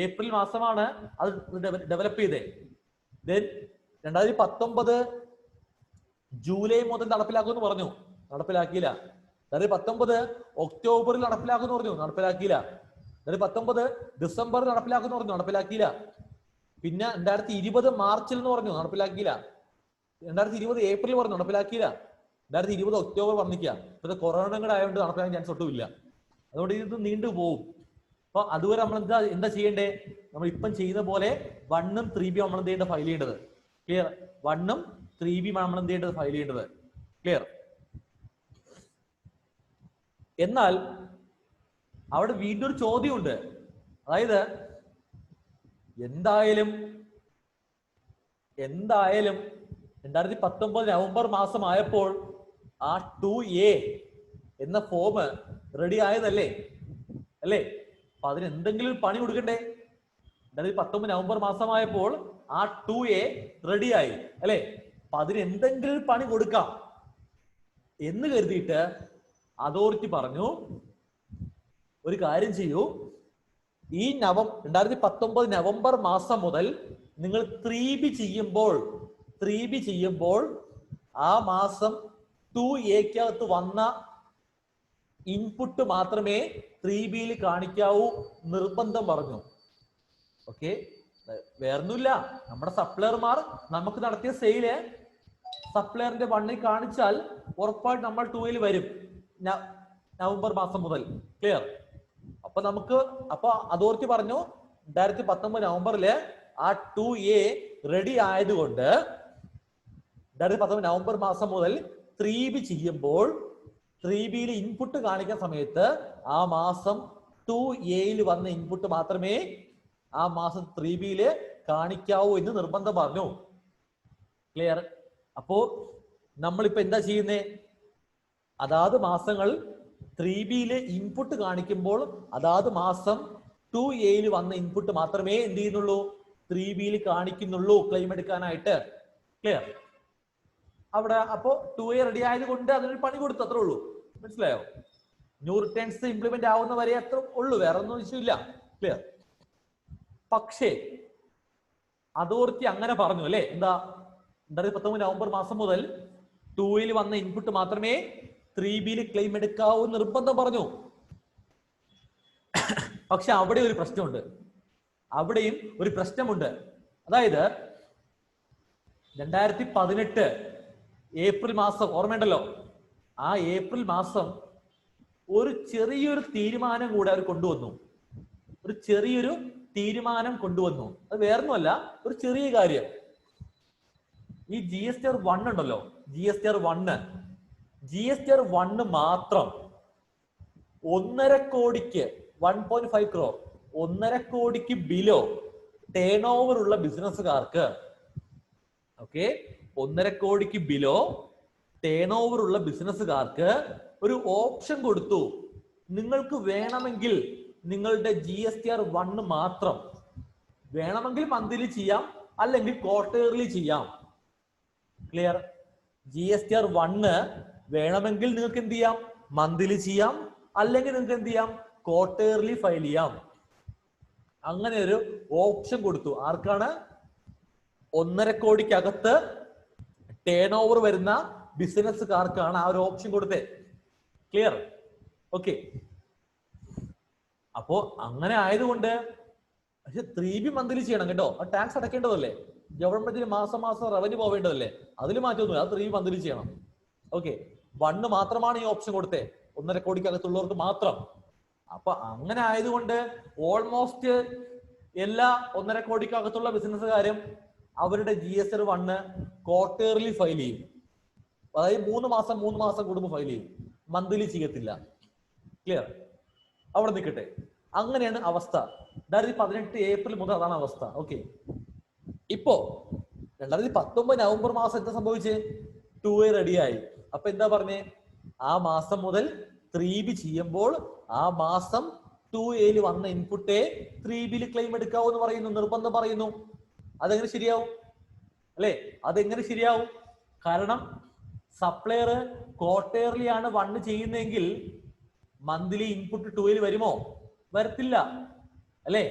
ഏപ്രിൽ മാസമാണ് അത് ഡെവലപ്പ് ചെയ്തേ. ദെൻ 2019 ജൂലൈ മുതൽ നടപ്പിലാക്കുമെന്ന് പറഞ്ഞു, നടപ്പിലാക്കിയില്ല. 2019 ഒക്ടോബറിൽ നടപ്പിലാക്കുമെന്ന് പറഞ്ഞു, നടപ്പിലാക്കിയില്ല. 2019 ഡിസംബറിൽ നടപ്പിലാക്കുമെന്ന് പറഞ്ഞു, നടപ്പിലാക്കിയില്ല. പിന്നെ 2020 മാർച്ചിൽ എന്ന് പറഞ്ഞു, നടപ്പിലാക്കിയില്ല. 2020 ഏപ്രിൽ പറഞ്ഞു, നടപ്പിലാക്കിയില്ല. 2020 ഒക്ടോബർ പറഞ്ഞിരിക്കുക. ഇപ്പോഴത്തെ കൊറോണ കൂടെ ആയതുകൊണ്ട് നടപ്പിലാക്കാൻ ചാൻസ് ഒട്ടുമില്ല. അതുകൊണ്ട് ഇത് നീണ്ടു പോകും. അപ്പൊ അതുവരെ നമ്മൾ എന്താ ചെയ്യേണ്ടേ? നമ്മൾ ഇപ്പം ചെയ്യുന്ന പോലെ 1ഉം 3ബിയും നമ്മൾ എന്ത് ചെയ്യേണ്ടത്? ഫയൽ ചെയ്യേണ്ടത്. ക്ലിയർ? 1ഉം 3ബിയും നമ്മൾ എന്ത് ചെയ്യേണ്ടത്? ഫയൽ ചെയ്യേണ്ടത്. ക്ലിയർ? എന്നാൽ അവിടെ വീണ്ടും ഒരു ചോദ്യമുണ്ട്. അതായത് എന്തായാലും 2019 നവംബർ മാസം ആയപ്പോൾ ആ 2A എന്ന ഫോം റെഡി ആയതല്ലേ, അല്ലേ? അപ്പൊ അതിന് എന്തെങ്കിലും പണി കൊടുക്കണ്ടേ? 2019 നവംബർ മാസമായപ്പോൾ ആ 2A റെഡിയായി, അല്ലേ? അപ്പൊ അതിന് എന്തെങ്കിലും പണി കൊടുക്കാം എന്ന് കരുതിയിട്ട് അതോറിറ്റി പറഞ്ഞു, ഒരു കാര്യം ചെയ്യൂ, ഈ 2019 നവംബർ മാസം മുതൽ നിങ്ങൾ 3B ചെയ്യുമ്പോൾ ആ മാസം 2Aക്കകത്ത് വന്ന ഇൻപുട്ട് മാത്രമേ 3Bയിൽ കാണിക്കാവൂ നിർബന്ധം പറഞ്ഞു. ഓക്കെ, വേറൊന്നുമില്ല, നമ്മുടെ സപ്ലയർമാർ നമുക്ക് നടത്തിയ സെയില് സപ്ലയറിന്റെ 1ൽ കാണിച്ചാൽ ഉറപ്പായിട്ട് നമ്മൾ 2ൽ വരും നവംബർ മാസം മുതൽ. ക്ലിയർ? അപ്പൊ അതോറിറ്റി പറഞ്ഞു 2019 നവംബറില് ആ 2A റെഡി ആയതുകൊണ്ട് 2019 നവംബർ മാസം മുതൽ 3B ചെയ്യുമ്പോൾ 3Bയിൽ ഇൻപുട്ട് കാണിക്കുന്ന സമയത്ത് ആ മാസം 2Aയിൽ വന്ന ഇൻപുട്ട് മാത്രമേ ആ മാസം 3Bയിൽ കാണിക്കാവൂ എന്ന് നിർബന്ധം പറഞ്ഞു. ക്ലിയർ? അപ്പോ നമ്മളിപ്പോ എന്താ ചെയ്യുന്നേ? അതാത് മാസങ്ങൾ 3Bയിൽ ഇൻപുട്ട് കാണിക്കുമ്പോൾ അതാത് മാസം 2Aയിൽ വന്ന ഇൻപുട്ട് മാത്രമേ എന്ത് ചെയ്യുന്നുള്ളൂ? 3Bയിൽ കാണിക്കുന്നുള്ളൂ ക്ലെയിം എടുക്കാനായിട്ട്. ക്ലിയർ? അവിടെ അപ്പോ 2A റെഡി ആയതുകൊണ്ട് അതിനൊരു പണി കൊടുത്തു, അത്രേ ഉള്ളൂ. മനസ്സിലായോ? ന്യൂ റിട്ടേൺസ് ഇംപ്ലിമെന്റ് ആവുന്ന വരെ അത്ര ഉള്ളൂ, വേറെ ഒന്നും വിഷയമില്ല. ക്ലിയർ? പക്ഷേ അതോറിറ്റി അങ്ങനെ പറഞ്ഞു, അല്ലേ? എന്താ? 2019 നവംബർ മാസം മുതൽ 2Aയിൽ വന്ന ഇൻപുട്ട് മാത്രമേ 3Bയിൽ ക്ലെയിം എടുക്കാവൂ നിർബന്ധം പറഞ്ഞു. പക്ഷെ അവിടെ ഒരു പ്രശ്നമുണ്ട്, അവിടെയും ഒരു പ്രശ്നമുണ്ട്. അതായത് 2018 ഏപ്രിൽ മാസം ഓർമ്മയുണ്ടല്ലോ, ആ ഏപ്രിൽ മാസം ഒരു ചെറിയൊരു തീരുമാനം കൂടെ അവർ കൊണ്ടുവന്നു. ഒരു ചെറിയൊരു തീരുമാനം കൊണ്ടുവന്നു. അത് വേറൊന്നുമല്ല, ഒരു ചെറിയ കാര്യം. ഈ GSTR 1 ഉണ്ടല്ലോ, GSTR 1 മാത്രം 1.5 കോടിക്ക് 1.5 crore 1.5 കോടിക്ക് ബിലോ ടേൺ ഓവർ ഉള്ള ബിസിനസ്സുകാർക്ക്, ഓക്കെ, 1.5 കോടിക്ക് ബിലോ ടേൺ ഓവർ ഉള്ള ബിസിനസ്സുകാർക്ക് ഒരു ഓപ്ഷൻ കൊടുത്തു. നിങ്ങൾക്ക് വേണമെങ്കിൽ നിങ്ങളുടെ GSTR 1 മാത്രം വേണമെങ്കിൽ മന്ത്ലി ചെയ്യാം, അല്ലെങ്കിൽ ക്വാർട്ടേർലി ചെയ്യാം. ക്ലിയർ? GSTR 1 വേണമെങ്കിൽ നിങ്ങൾക്ക് എന്ത് ചെയ്യാം? മന്ത്ലി ചെയ്യാം, അല്ലെങ്കിൽ നിങ്ങൾക്ക് എന്ത് ചെയ്യാം? ക്വാർട്ടേർലി ഫയൽ ചെയ്യാം. അങ്ങനെ ഒരു ഓപ്ഷൻ കൊടുത്തു. ആർക്കാണ്? 1.5 കോടിക്കകത്ത് ടേൺ ഓവർ വരുന്ന ബിസിനസ്സുകാർക്കാണ് ആ ഒരു ഓപ്ഷൻ കൊടുത്തത്. ക്ലിയർ? ഓക്കെ. അപ്പോ അങ്ങനെ ആയതുകൊണ്ട് പക്ഷെ 3B മന്ത്ലി ചെയ്യണം കേട്ടോ, ടാക്സ് അടയ്ക്കേണ്ടതല്ലേ. ഗവൺമെന്റിന് മാസം മാസം റവന്യൂ പോവേണ്ടതല്ലേ, അതിൽ മാറ്റമൊന്നുമില്ല, അത് 3 മന്ത്ലി ചെയ്യണം. ഓക്കെ, 1 മാത്രമാണ് ഈ ഓപ്ഷൻ കൊടുത്തേ, 1.5 കോടിക്കകത്തുള്ളവർക്ക് മാത്രം. അപ്പൊ അങ്ങനെ ആയതുകൊണ്ട് ഓൾമോസ്റ്റ് എല്ലാ 1.5 കോടിക്കകത്തുള്ള ബിസിനസ്സുകാരും അവരുടെ GSR 1 ക്വാർട്ടേർലി ഫയൽ ചെയ്യും. അതായത് 3 മാസം കൂടുമ്പോൾ ഫയൽ ചെയ്യും, മന്ത്ലി ചെയ്യത്തില്ല. ക്ലിയർ? അവിടെ നിൽക്കട്ടെ. അങ്ങനെയാണ് അവസ്ഥ. 2018 ഏപ്രിൽ മുതൽ അതാണ് അവസ്ഥ. ഓക്കെ, ഇപ്പോ 2019 നവംബർ മാസം എന്താ സംഭവിച്ചേ? 2A റെഡിയായി. അപ്പൊ എന്താ പറഞ്ഞേ? ആ മാസം മുതൽ 3B ചെയ്യുമ്പോൾ ആ മാസം 2Aയിൽ വന്ന ഇൻപുട്ടേ 3Bയിൽ ക്ലെയിം എടുക്കാവൂ എന്ന് പറയുന്നു, നിർബന്ധം പറയുന്നു. അതെങ്ങനെ ശരിയാവും? അല്ലെ, അതെങ്ങനെ ശരിയാവും? കാരണം സപ്ലയർ ക്വാർട്ടേർലി ആണ് 1 ചെയ്യുന്നതെങ്കിൽ മന്ത്ലി ഇൻപുട്ട് 2Aയിൽ വരുമോ? വരത്തില്ല. അല്ലെ,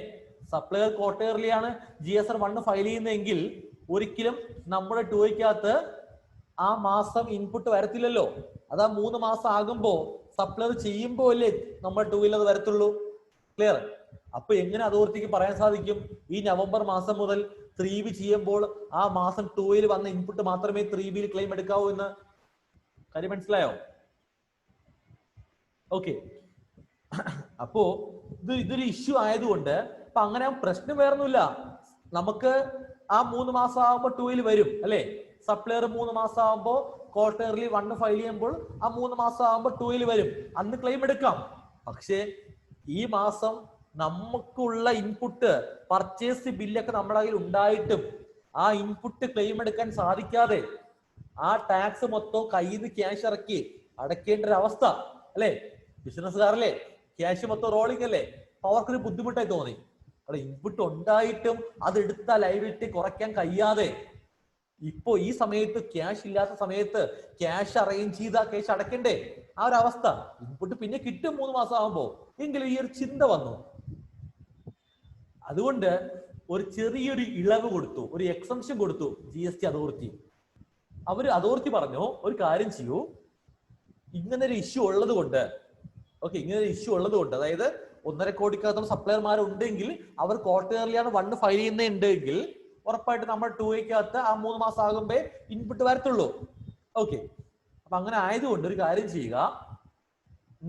സപ്ലയർ ക്വാർട്ടേർലി ആണ് GSR 1 ഫയൽ ചെയ്യുന്നതെങ്കിൽ ഒരിക്കലും നമ്മുടെ 2Aക്കകത്ത് ആ മാസം ഇൻപുട്ട് വരത്തില്ലല്ലോ. അത് ആ 3 മാസം ആകുമ്പോ സപ്ലയർ ചെയ്യുമ്പോ അല്ലേ നമ്മുടെ 2Aയിൽ അത് വരത്തുള്ളൂ. ക്ലിയർ? അപ്പൊ എങ്ങനെ അതോറിറ്റിക്ക് പറയാൻ സാധിക്കും ഈ നവംബർ മാസം മുതൽ 3B ചെയ്യുമ്പോൾ ആ മാസം 2Aയിൽ വന്ന ഇൻപുട്ട് മാത്രമേ 3Bയിൽ ക്ലെയിം എടുക്കാവൂ എന്ന്? കാര്യം മനസ്സിലായോ? ഓക്കെ, അപ്പോ ഇതൊരു ഇഷ്യൂ ആയതുകൊണ്ട് അപ്പൊ അങ്ങനെ പ്രശ്നം വേറൊന്നുമില്ല. നമുക്ക് ആ 3 മാസം ആകുമ്പോൾ 2Aയിൽ വരും അല്ലെ. സപ്ലയർ 3 മാസം ആകുമ്പോൾ ക്വാർട്ടേർലി 1 ഫയൽ ചെയ്യുമ്പോൾ ആ 3 മാസം ആകുമ്പോൾ 2Aയിൽ വരും, അന്ന് ക്ലെയിം എടുക്കാം. പക്ഷേ ഈ മാസം നമുക്കുള്ള ഇൻപുട്ട് പർച്ചേസ് ബില്ലൊക്കെ നമ്മുടെ കയ്യിൽ ഉണ്ടായിട്ടും ആ ഇൻപുട്ട് ക്ലെയിം എടുക്കാൻ സാധിക്കാതെ ആ ടാക്സ് മൊത്തം കയ്യിൽ നിന്ന് ക്യാഷ് ഇറക്കി അടയ്ക്കേണ്ട ഒരു അവസ്ഥ അല്ലെ. ബിസിനസ്സുകാരല്ലേ, ക്യാഷ് മൊത്തം റോളിംഗ് അല്ലേ, അവർക്കൊരു ബുദ്ധിമുട്ടായി തോന്നി. അവിടെ ഇൻപുട്ട് ഉണ്ടായിട്ടും അതെടുത്ത ലയബിലിറ്റി കുറയ്ക്കാൻ കഴിയാതെ ഇപ്പോ ഈ സമയത്ത് ക്യാഷ് ഇല്ലാത്ത സമയത്ത് ക്യാഷ് അറേഞ്ച് ചെയ്താ ക്യാഷ് അടയ്ക്കണ്ടേ? ആ ഒരു അവസ്ഥ. ഇൻപുട്ട് പിന്നെ കിട്ടും 3 മാസം ആകുമ്പോ, എങ്കിലും ഈ ഒരു ചിന്ത വന്നു. അതുകൊണ്ട് ഒരു ചെറിയൊരു ഇളവ് കൊടുത്തു, ഒരു എക്സംഷൻ കൊടുത്തു GST അതോറിറ്റി. അതോറിറ്റി പറഞ്ഞു ഒരു കാര്യം ചെയ്യൂ, ഇങ്ങനെ ഒരു ഇഷ്യൂ ഉള്ളത് കൊണ്ട്, ഓക്കെ, ഇങ്ങനെ ഒരു ഇഷ്യൂ ഉള്ളത് കൊണ്ട്, അതായത് 1.5 കോടിക്കകത്തുള്ള സപ്ലയർമാരുണ്ടെങ്കിൽ അവർ ക്വാർട്ടേർലിയാണ് 1 ഫയൽ ചെയ്യുന്നുണ്ടെങ്കിൽ ഉറപ്പായിട്ട് നമ്മൾ 2Aക്കകത്ത് ആ 3 മാസം ആകുമ്പോ ഇൻപുട്ട് വരത്തുള്ളൂ. ഓക്കെ, അപ്പൊ അങ്ങനെ ആയതുകൊണ്ട് ഒരു കാര്യം ചെയ്യുക,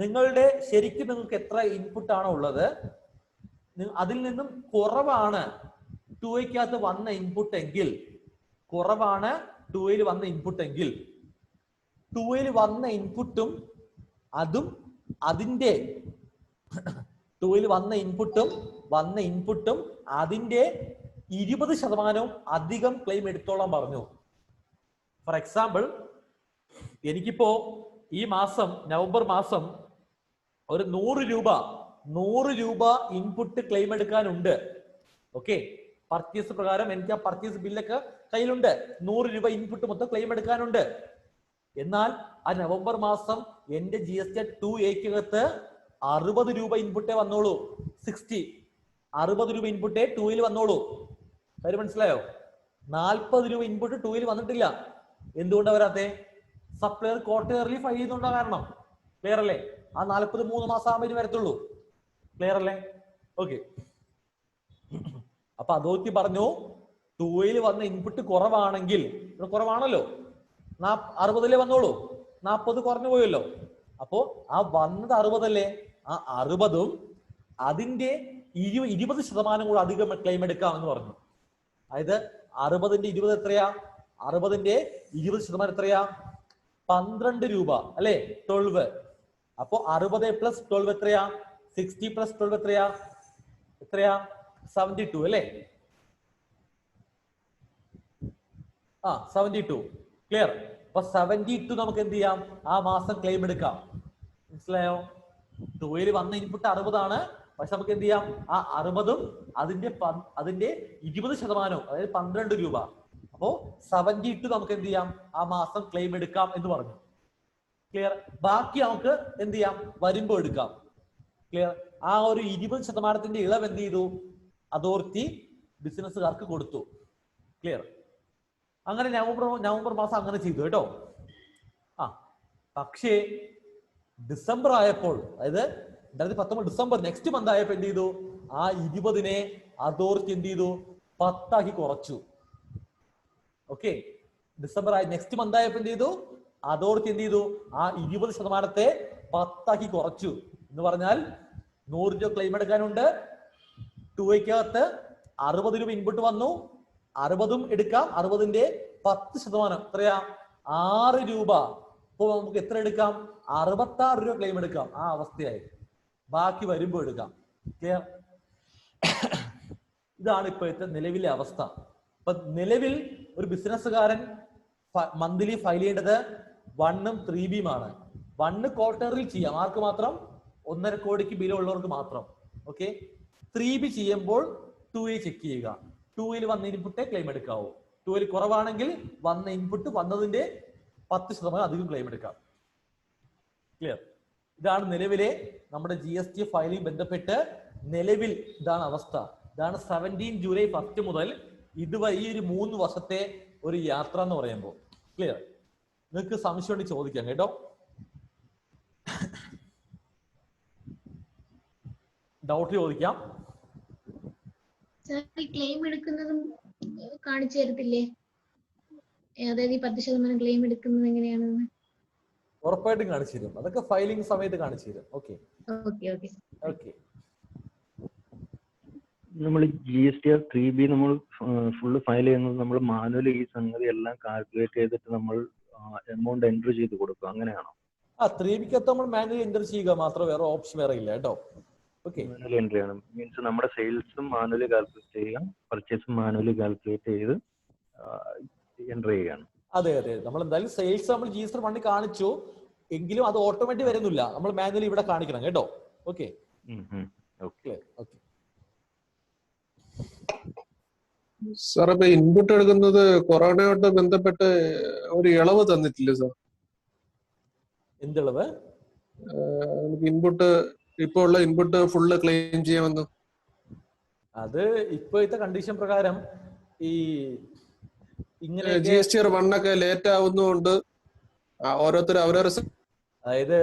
നിങ്ങളുടെ ശരിക്കും നിങ്ങൾക്ക് എത്ര ഇൻപുട്ട് ആണോ ഉള്ളത് അതിൽ നിന്നും കുറവാണ് 2Aക്കകത്ത് വന്ന ഇൻപുട്ട് എങ്കിൽ, കുറവാണ് 2Aയിൽ വന്ന ഇൻപുട്ട് എങ്കിൽ 2Aയിൽ വന്ന ഇൻപുട്ടും അതും അതിന്റെ 2Aയിൽ വന്ന ഇൻപുട്ടും അതിന്റെ 20% അധികം ക്ലെയിം എടുത്തോളാൻ പറഞ്ഞു. ഫോർ എക്സാമ്പിൾ, എനിക്കിപ്പോ ഈ മാസം നവംബർ മാസം ഒരു 100 രൂപ ഇൻപുട്ട് ക്ലെയിം എടുക്കാനുണ്ട്. ഓക്കെ, പർച്ചേസ് പ്രകാരം എനിക്ക് ആ പർച്ചേസ് ബില്ലൊക്കെ കയ്യിലുണ്ട്. 100 രൂപ ഇൻപുട്ട് മൊത്തം ക്ലെയിം എടുക്കാനുണ്ട്. എന്നാൽ ആ നവംബർ മാസം എന്റെ GST 2Aക്കകത്ത് 60 രൂപ ഇൻപുട്ടേ വന്നോളൂ. 60 രൂപ ഇൻപുട്ടേ 2Aയിൽ വന്നോളൂ. കാര്യം മനസ്സിലായോ? 40 രൂപ ഇൻപുട്ട് 2Aയിൽ വന്നിട്ടില്ല. എന്തുകൊണ്ടാ വരാത്തെ? സപ്ലയർ ക്വാർട്ടേർലി ഫയൽ ചെയ്യുന്നുണ്ടോ കാരണം. ക്ലിയർ അല്ലേ? ആ 40 3 മാസം ആകുമ്പോൾ വരത്തുള്ളൂ. ക്ലിയർ അല്ലേ? ഓക്കെ, അപ്പൊ അതോറിറ്റി പറഞ്ഞു 2Aയിൽ വന്ന ഇൻപുട്ട് കുറവാണെങ്കിൽ, കുറവാണല്ലോ, 60 വന്നോളൂ, 40 കുറഞ്ഞു പോയല്ലോ. അപ്പോ ആ വന്നത് 60 അല്ലേ, ആ 60ഉം അതിന്റെ 20% കൂടെ അധികം ക്ലെയിം എടുക്കാം എന്ന് പറഞ്ഞു. അതായത് 60ന്റെ 20 എത്രയാ? 60ന്റെ 20% എത്രയാ? 12 രൂപ അല്ലെ, 12. അപ്പോ 60 പ്ലസ് 12 എത്രയാ? 60 പ്ലസ് 12 എത്രയാ? 72 അല്ലെ. 72. ക്ലിയർ? അപ്പൊ 72 നമുക്ക് എന്ത് ചെയ്യാം? ആ മാസം ക്ലെയിം എടുക്കാം. മനസ്സിലായോ? 2Aയിൽ വന്ന ഇൻപുട്ട് 60 ആണ്, പക്ഷെ നമുക്ക് എന്ത് ചെയ്യാം? ആ 60ഉം അതിന്റെ 20%, അതായത് 12 രൂപ. അപ്പോ 72 നമുക്ക് എന്ത് ചെയ്യാം? ആ മാസം ക്ലെയിം എടുക്കാം എന്ന് പറഞ്ഞു. ക്ലിയർ? ബാക്കി നമുക്ക് എന്ത് ചെയ്യാം? വരുമ്പോ എടുക്കാം. ക്ലിയർ? ആ ഒരു 20% ഇളവ് എന്ത് ചെയ്തു? അതോറിറ്റി ബിസിനസ്സുകാർക്ക് കൊടുത്തു. ക്ലിയർ? അങ്ങനെ നവംബർ മാസം അങ്ങനെ ചെയ്തു കേട്ടോ. പക്ഷേ ഡിസംബർ ആയപ്പോൾ, അതായത് 2019 ഡിസംബർ നെക്സ്റ്റ് മന്ത് ആയപ്പോൾ എന്ത് ചെയ്തു? ആ 20നെ അതോറിറ്റി എന്ത് ചെയ്തു? 10 ആക്കി കുറച്ചു. ഓക്കെ. ഡിസംബർ ആയി നെക്സ്റ്റ് മന്ത് ആയപ്പോ എന്ത് ചെയ്തു? അതോടൊപ്പം എന്ത് ചെയ്തു? ആ 20% 10 കുറച്ചു. എന്ന് പറഞ്ഞാൽ 100 രൂപ ക്ലെയിം എടുക്കാനുണ്ട്. 2A-ക്കകത്ത് 60 രൂപ ഇൻപുട്ട് വന്നു. 60ഉം എടുക്കാം. 60ന്റെ 10% എത്രയാ? 6 രൂപ. അപ്പൊ നമുക്ക് എത്ര എടുക്കാം? 66 രൂപ ക്ലെയിം എടുക്കാം. ആ അവസ്ഥയായി. ബാക്കി വരുമ്പോ എടുക്കാം. ക്ലിയർ? ഇതാണ് ഇപ്പോഴത്തെ നിലവിലെ അവസ്ഥ. അപ്പൊ നിലവിൽ ഒരു ബിസിനസ്സുകാരൻ മന്ത്ലി ഫയൽ ചെയ്യേണ്ടത് 1ഉം 3Bയുമാണ്. 1 ക്വാർട്ടറിൽ ചെയ്യാം. ആർക്ക് മാത്രം? 1.5 കോടിക്ക് ബില്ലുള്ളവർക്ക് മാത്രം. ഓക്കെ. 3B ചെയ്യുമ്പോൾ 2A ചെക്ക് ചെയ്യുക. 2ൽ വന്ന ഇൻപുട്ടേ ക്ലെയിം എടുക്കാവൂ. 2ൽ കുറവാണെങ്കിൽ വന്ന ഇൻപുട്ട് വന്നതിന്റെ 10% അധികം ക്ലെയിം എടുക്കാം. ക്ലിയർ? ഇതാണ് നിലവിലെ നമ്മുടെ GST ഫയലിംഗ് ബന്ധപ്പെട്ട് നിലവിൽ ഇതാണ് അവസ്ഥ. ഇതാണ് 17 ജൂലൈ 1 മുതൽ ഇതുവരെ ഈ ഒരു 3 വർഷത്തെ ഒരു യാത്ര എന്ന് പറയുമ്പോൾ. ക്ലിയർ? നിങ്ങൾക്ക് സംശയം ഉണ്ടെങ്കിൽ ചോദിക്കാം കേട്ടോ. ഡൗട്ട് ചോദിക്കാം. ക്ലെയിം എടുക്കുന്നതും കാണിച്ചു തരത്തില്ലേ? അതായത് ഈ 10% ക്ലെയിം എടുക്കുന്നത് എങ്ങനെയാണെന്ന് ഉറപ്പായിട്ടും കാണിച്ചു തരും. അതൊക്കെ ഫയലിംഗ് സമയത്ത് കാണിച്ചു തരും. ഓക്കെ. നമ്മൾ GSTR 3B നമ്മൾ ഫുള്ള് ഫയൽ ചെയ്യുന്നത് നമ്മൾ മാനുവലി ഈ സംഗതി എല്ലാം കാൽക്കുലേറ്റ് ചെയ്തിട്ട് നമ്മൾ എമൗണ്ട് എൻട്രി ചെയ്ത് കൊടുക്കും, അങ്ങനെയാണോ? 3Bക്കകത്ത് നമ്മൾ മാനുവലി എൻട്രി ചെയ്യുക മാത്രം, വേറെ ഓപ്ഷൻ വേറെ ഇല്ല കേട്ടോ. മാനുവലി എൻട്രി ആണ്. മീൻസ് നമ്മുടെ സെയിൽസും മാനുവലി കാൽക്കുലേറ്റ് ചെയ്യുക, പർച്ചേസും മാനുവലി കാൽക്കുലേറ്റ് ചെയ്ത് എൻട്രി ചെയ്യാണ്. അതെ. നമ്മൾ എന്തായാലും സെയിൽസ് നമ്മൾ GSTR 1 കാണിച്ചു എങ്കിലും അത് ഓട്ടോമാറ്റിക് വരുന്നില്ല. നമ്മൾ മാനുവലി ഇവിടെ കാണിക്കണം കേട്ടോ. ഓക്കെ. സാർ, ഇപ്പൊ ഇൻപുട്ട് എടുക്കുന്നത് കൊറോണയോട്ട് ബന്ധപ്പെട്ട് ഒരു ഇളവ് തന്നിട്ടില്ലേ സാർ? എന്തിളവ്? ഇൻപുട്ട് ഇപ്പൊ ഉള്ള ഇൻപുട്ട് ഫുള്ള് ക്ലെയിം ചെയ്യാമെന്ന്. അത് ഇപ്പോഴത്തെ കണ്ടീഷൻ പ്രകാരം ഈ ഇങ്ങനെ GSTR 1 ഒക്കെ ലേറ്റ് ആവുന്നതുകൊണ്ട് ഓരോരുത്തർ അവരവരെ, അതായത്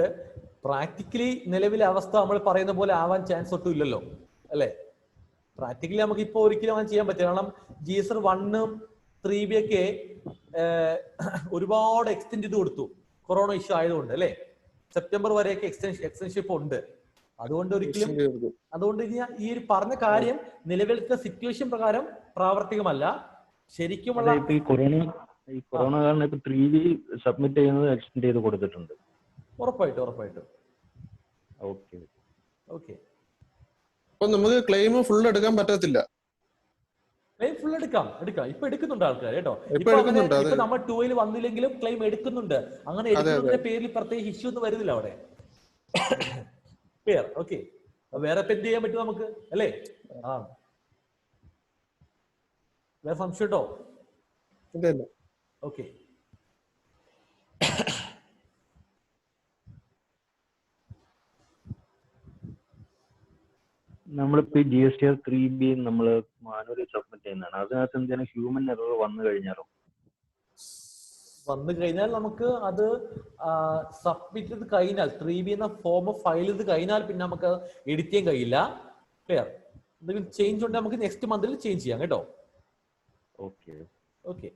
പ്രാക്ടിക്കലി നിലവിലെ അവസ്ഥ നമ്മൾ പറയുന്ന പോലെ ആവാൻ ചാൻസ് ഒട്ടും ഇല്ലല്ലോ അല്ലെ? പ്രാക്ടിക്കലി നമുക്ക് ഇപ്പൊ ഒരിക്കലും അങ്ങനെ ചെയ്യാൻ പറ്റില്ല. കാരണം GSTR 1ഉം 3B ഒക്കെ ഒരുപാട് എക്സ്റ്റെൻഡ് ചെയ്ത് കൊടുത്തു കൊറോണ ഇഷ്യൂ ആയതുകൊണ്ട് അല്ലെ. സെപ്റ്റംബർ വരെയൊക്കെ എക്സ്റ്റൻഷിപ്പ് ഉണ്ട്. അതുകൊണ്ട് ഒരിക്കലും അതുകൊണ്ട് ഈ ഒരു പറഞ്ഞ കാര്യം നിലവിലത്തെ സിറ്റുവേഷൻ പ്രകാരം പ്രാവർത്തികമല്ല. ശരിക്കുമുള്ള ഈ കൊറോണ കാരണം ഇപ്പൊ 3B സബ്മിറ്റ് ചെയ്യുന്നത് എക്സ്റ്റെൻഡ് ചെയ്ത് കൊടുത്തിട്ടുണ്ട്. ഉറപ്പായിട്ടും. ഓക്കെ. അപ്പൊ നമുക്ക് ക്ലെയിം ഫുൾ എടുക്കാൻ പറ്റത്തില്ല. ക്ലെയിം ഫുൾ എടുക്കാം. ഇപ്പൊ എടുക്കുന്നുണ്ട് ആൾക്കാർ കേട്ടോ. ഇപ്പൊ നമ്മൾ 2ൽ വന്നില്ലെങ്കിലും ക്ലെയിം എടുക്കുന്നുണ്ട്. അങ്ങനെ എടുക്കുന്നതിന്റെ പേരിൽ പ്രത്യേക ഇഷ്യൂ ഒന്നും വരുന്നില്ല അവിടെ. ക്ലിയർ? ഓക്കെ. വേറെ എന്ത് ചെയ്യാൻ പറ്റും നമുക്ക് അല്ലേ? വേറെ സംശയം ഉണ്ടോ? ഓക്കെ. നമ്മളിപ്പോ GSTR 3B നമ്മൾ മാനുവലി സബ്മിറ്റ് ചെയ്യുന്നതാണ്. അതിനകത്ത് എന്തെങ്കിലും ഹ്യൂമൻ എറർ വന്നു കഴിഞ്ഞാൽ നമുക്ക് അത് സബ്മിറ്റ് ചെയ്ത് കഴിഞ്ഞാൽ 3B എന്ന ഫോം ഫയൽ ചെയ്ത് കഴിഞ്ഞാൽ പിന്നെ നമുക്ക് എഡിറ്റ് ചെയ്യാൻ കഴിയില്ല. ക്ലിയർ? എന്തെങ്കിലും ചേഞ്ച് ഉണ്ടെങ്കിൽ നമുക്ക് നെക്സ്റ്റ് മന്തിൽ ചേഞ്ച് ചെയ്യാം കേട്ടോ. ഓക്കെ.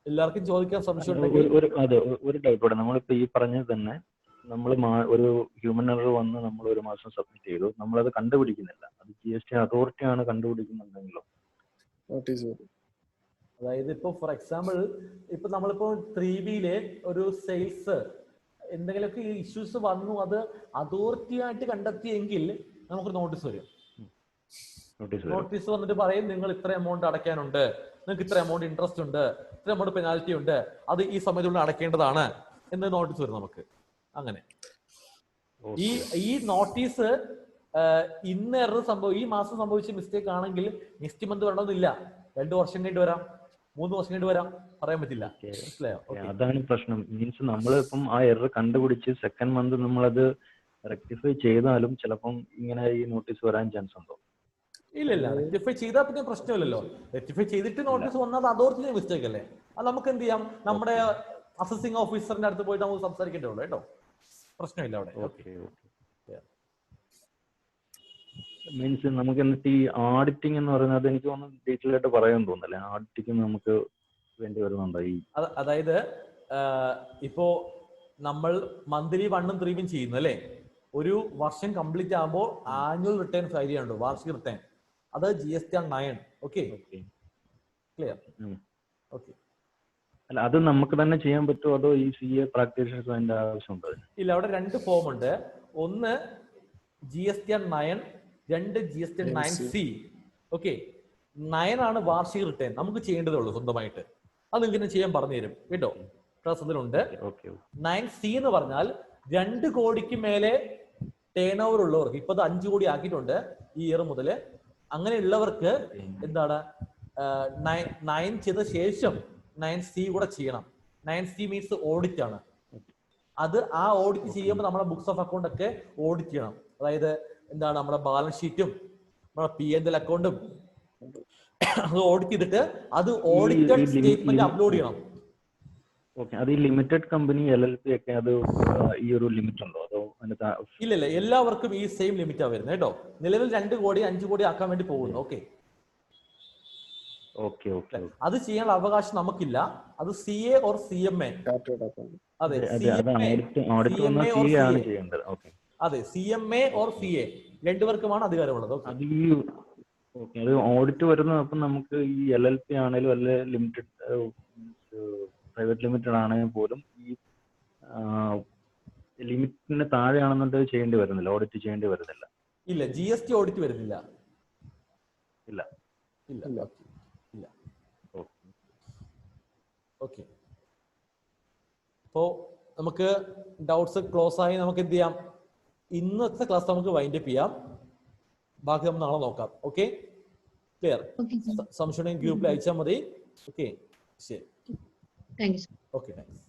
എല്ലാവർക്കും ചോദിക്കാൻ സംശയം ഒരു ഡൗട്ട്. നമ്മളിപ്പോ ഈ പറഞ്ഞത് തന്നെ നമ്മൾ ഒരു ഹ്യൂമൻ എറർ വന്ന് നമ്മൾ 1 മാസം സബ്മിറ്റ് ചെയ്തു, നമ്മളത് കണ്ടുപിടിക്കുന്നില്ല. അത് GST അതോറിറ്റിയാണ് കണ്ടുപിടിക്കുന്നുണ്ടെങ്കിലോ? അതായത് ഇപ്പൊ ഫോർ എക്സാമ്പിൾ ഇപ്പൊ നമ്മളിപ്പോ 3Bയിലെ ഒരു സെയിൽസ് എന്തെങ്കിലുമൊക്കെ ഇഷ്യൂസ് വന്നു, അത് അതോറിറ്റി ആയിട്ട് കണ്ടെത്തിയെങ്കിൽ നമുക്കൊരു നോട്ടീസ് വരും. നോട്ടീസ് വന്നിട്ട് പറയും നിങ്ങൾ ഇത്ര എമൗണ്ട് അടയ്ക്കാനുണ്ട്, നിങ്ങൾക്ക് ഇത്ര എമൗണ്ട് ഇൻട്രസ്റ്റ് ഉണ്ട്, ഇത്ര എമൗണ്ട് പെനാൽറ്റി ഉണ്ട്, അത് ഈ സമയത്തുള്ളിൽ അടയ്ക്കേണ്ടതാണ് എന്ന് നോട്ടീസ് വരും നമുക്ക്. അങ്ങനെ ഈ നോട്ടീസ് ഇന്ന് എറർ ഈ മാസം സംഭവിച്ച മിസ്റ്റേക്ക് ആണെങ്കിൽ നെക്സ്റ്റ് മന്ത് വരണമെന്നില്ല. 2 വർഷം കഴിഞ്ഞിട്ട് വരാം, 3 വർഷം കഴിഞ്ഞിട്ട് വരാം, പറയാൻ പറ്റില്ല. അതാണ് പ്രശ്നം. മീൻസ് നമ്മളിപ്പം ആ എറർ കണ്ടുപിടിച്ച് സെക്കൻഡ് മന്ത് നമ്മളത് റെക്ടിഫൈ ചെയ്താലും ചിലപ്പം ഇങ്ങനെ ഈ നോട്ടീസ് വരാൻ ചാൻസ് ഉണ്ടോ? ഇല്ല. റെക്ടിഫൈ ചെയ്താൽ പിന്നെ പ്രശ്നമില്ലല്ലോ. റെക്ടിഫൈ ചെയ്തിട്ട് നോട്ടീസ് വന്നാൽ അതോറിറ്റിയുടെ മിസ്റ്റേക്ക് അല്ലേ? അത് നമുക്ക് എന്ത് ചെയ്യാം, നമ്മുടെ അസസിംഗ് ഓഫീസറിന്റെ അടുത്ത് പോയിട്ട് നമുക്ക് സംസാരിക്കേണ്ടേ ഉള്ളൂ കേട്ടോ. പ്രശ്നമില്ല അവിടെ. മീൻസ് നമുക്ക് എന്നിട്ട് ഈ ഓഡിറ്റിംഗ് എന്ന് പറയുന്നത് എനിക്ക് തോന്നുന്നു ഡീറ്റെയിൽ ആയിട്ട് പറയാൻ തോന്നുന്നില്ല. ഓഡിറ്റിംഗ് നമുക്ക് വേണ്ടി വരുന്നുണ്ടോ ഈ? അതായത് ഇപ്പോ നമ്മൾ മന്ത്ലി 1ഉം 3ഉം ചെയ്യുന്നു അല്ലേ? ഒരു വർഷം കംപ്ലീറ്റ് ആകുമ്പോൾ ആനുവൽ റിട്ടേൺ ഫയൽ ചെയ്യാനുണ്ട്, വാർഷിക റിട്ടേൺ. അത് GSTR-9. Okay, clear? ഓക്കെ. അല്ല, അത് നമുക്ക് തന്നെ ചെയ്യാൻ പറ്റുമോ അതോ ഈ CA പ്രാക്ടീഷണേഴ്സ് അതിന്റെ ആവശ്യമുണ്ടോ? ഇല്ല, അവിടെ 2 ഫോം ഉണ്ട്. ഒന്ന് GSTR-9, 2 GSTR-9C. ഓക്കെ, 9 ആണ് വാർഷിക റിട്ടേൺ, നമുക്ക് ചെയ്യേണ്ടതേ ഉള്ളൂ സ്വന്തമായിട്ട്. അത് നിങ്ങൾക്ക് ചെയ്യാൻ പറഞ്ഞു തരും കേട്ടോ, ക്ലാസ്സിലുണ്ട്. 9C എന്ന് പറഞ്ഞാൽ 2 കോടിക്ക് മേലെ ടേൺ ഓവർ ഉള്ളവർക്ക്, ഇപ്പൊ 5 കോടി ആക്കിയിട്ടുണ്ട് ഈ ഇയർ മുതൽ. അങ്ങനെയുള്ളവർക്ക് എന്താണ് 9 ചെയ്ത ശേഷം 9C കൂടെ ചെയ്യണം. 9C മീൻസ് ഓഡിറ്റ് ആണ്. അത് ആ ഓഡിറ്റ് ചെയ്യുമ്പോൾ നമ്മുടെ ബുക്സ് ഓഫ് അക്കൗണ്ട് ഒക്കെ ഓഡിറ്റ് ചെയ്യണം. അതായത് എന്താണ് നമ്മുടെ ബാലൻസ് ഷീറ്റും നമ്മുടെ P&L അക്കൗണ്ടും അത് ഓഡിറ്റ് ചെയ്തിട്ട് അത് ഓഡിറ്റഡ് സ്റ്റേറ്റ്മെന്റ് അപ്ലോഡ് ചെയ്യണം. ഓക്കെ, അത് ഈ ലിമിറ്റഡ് കമ്പനി LLP ഒക്കെ അത് ഈ ഒരു ലിമിറ്റ് ഉണ്ടോ അതോ? ഇല്ല, എല്ലാവർക്കും ഈ സെയിം ലിമിറ്റാ വരുന്നത് കേട്ടോ. നിലവിൽ 2 കോടി 5 കോടി ആക്കാൻ വേണ്ടി പോകുന്നു. ഓക്കെ, അത് ചെയ്യാനുള്ള അവകാശം നമുക്കില്ല. അത് CA or CMA. അതെ, CMA or CA രണ്ടുപേർക്കുമാണ് അധികാരമുള്ളത്. അത് ഓഡിറ്റ് വരുന്നത് അപ്പം നമുക്ക് ഈ LLP ആണെങ്കിലും അല്ലെ ലിമിറ്റഡ് പ്രൈവറ്റ് ലിമിറ്റഡ് ആണെങ്കിൽ പോലും ഈ ലിമിറ്റിന് താഴെയാണെന്നുണ്ടെങ്കിൽ ചെയ്യേണ്ടി വരുന്നില്ല, ഓഡിറ്റ് ചെയ്യേണ്ടി വരുന്നില്ല. ഇല്ല, GST ഓഡിറ്റ് വരുന്നില്ല. ഇല്ല. ഓക്കെ, അപ്പോ നമുക്ക് ഡൗട്ട്സ് ക്ലോസ് ആയി നമുക്ക് എന്ത് ചെയ്യാം, ഇന്നത്തെ ക്ലാസ് നമുക്ക് വൈൻഡ് അപ്പ് ചെയ്യാം. ബാക്കി നമുക്ക് നാളെ നോക്കാം. Okay, clear? സംശയം ഗ്രൂപ്പിൽ അയച്ചാൽ മതി. ഓക്കെ, ശരി. Thank you. Okay, thanks.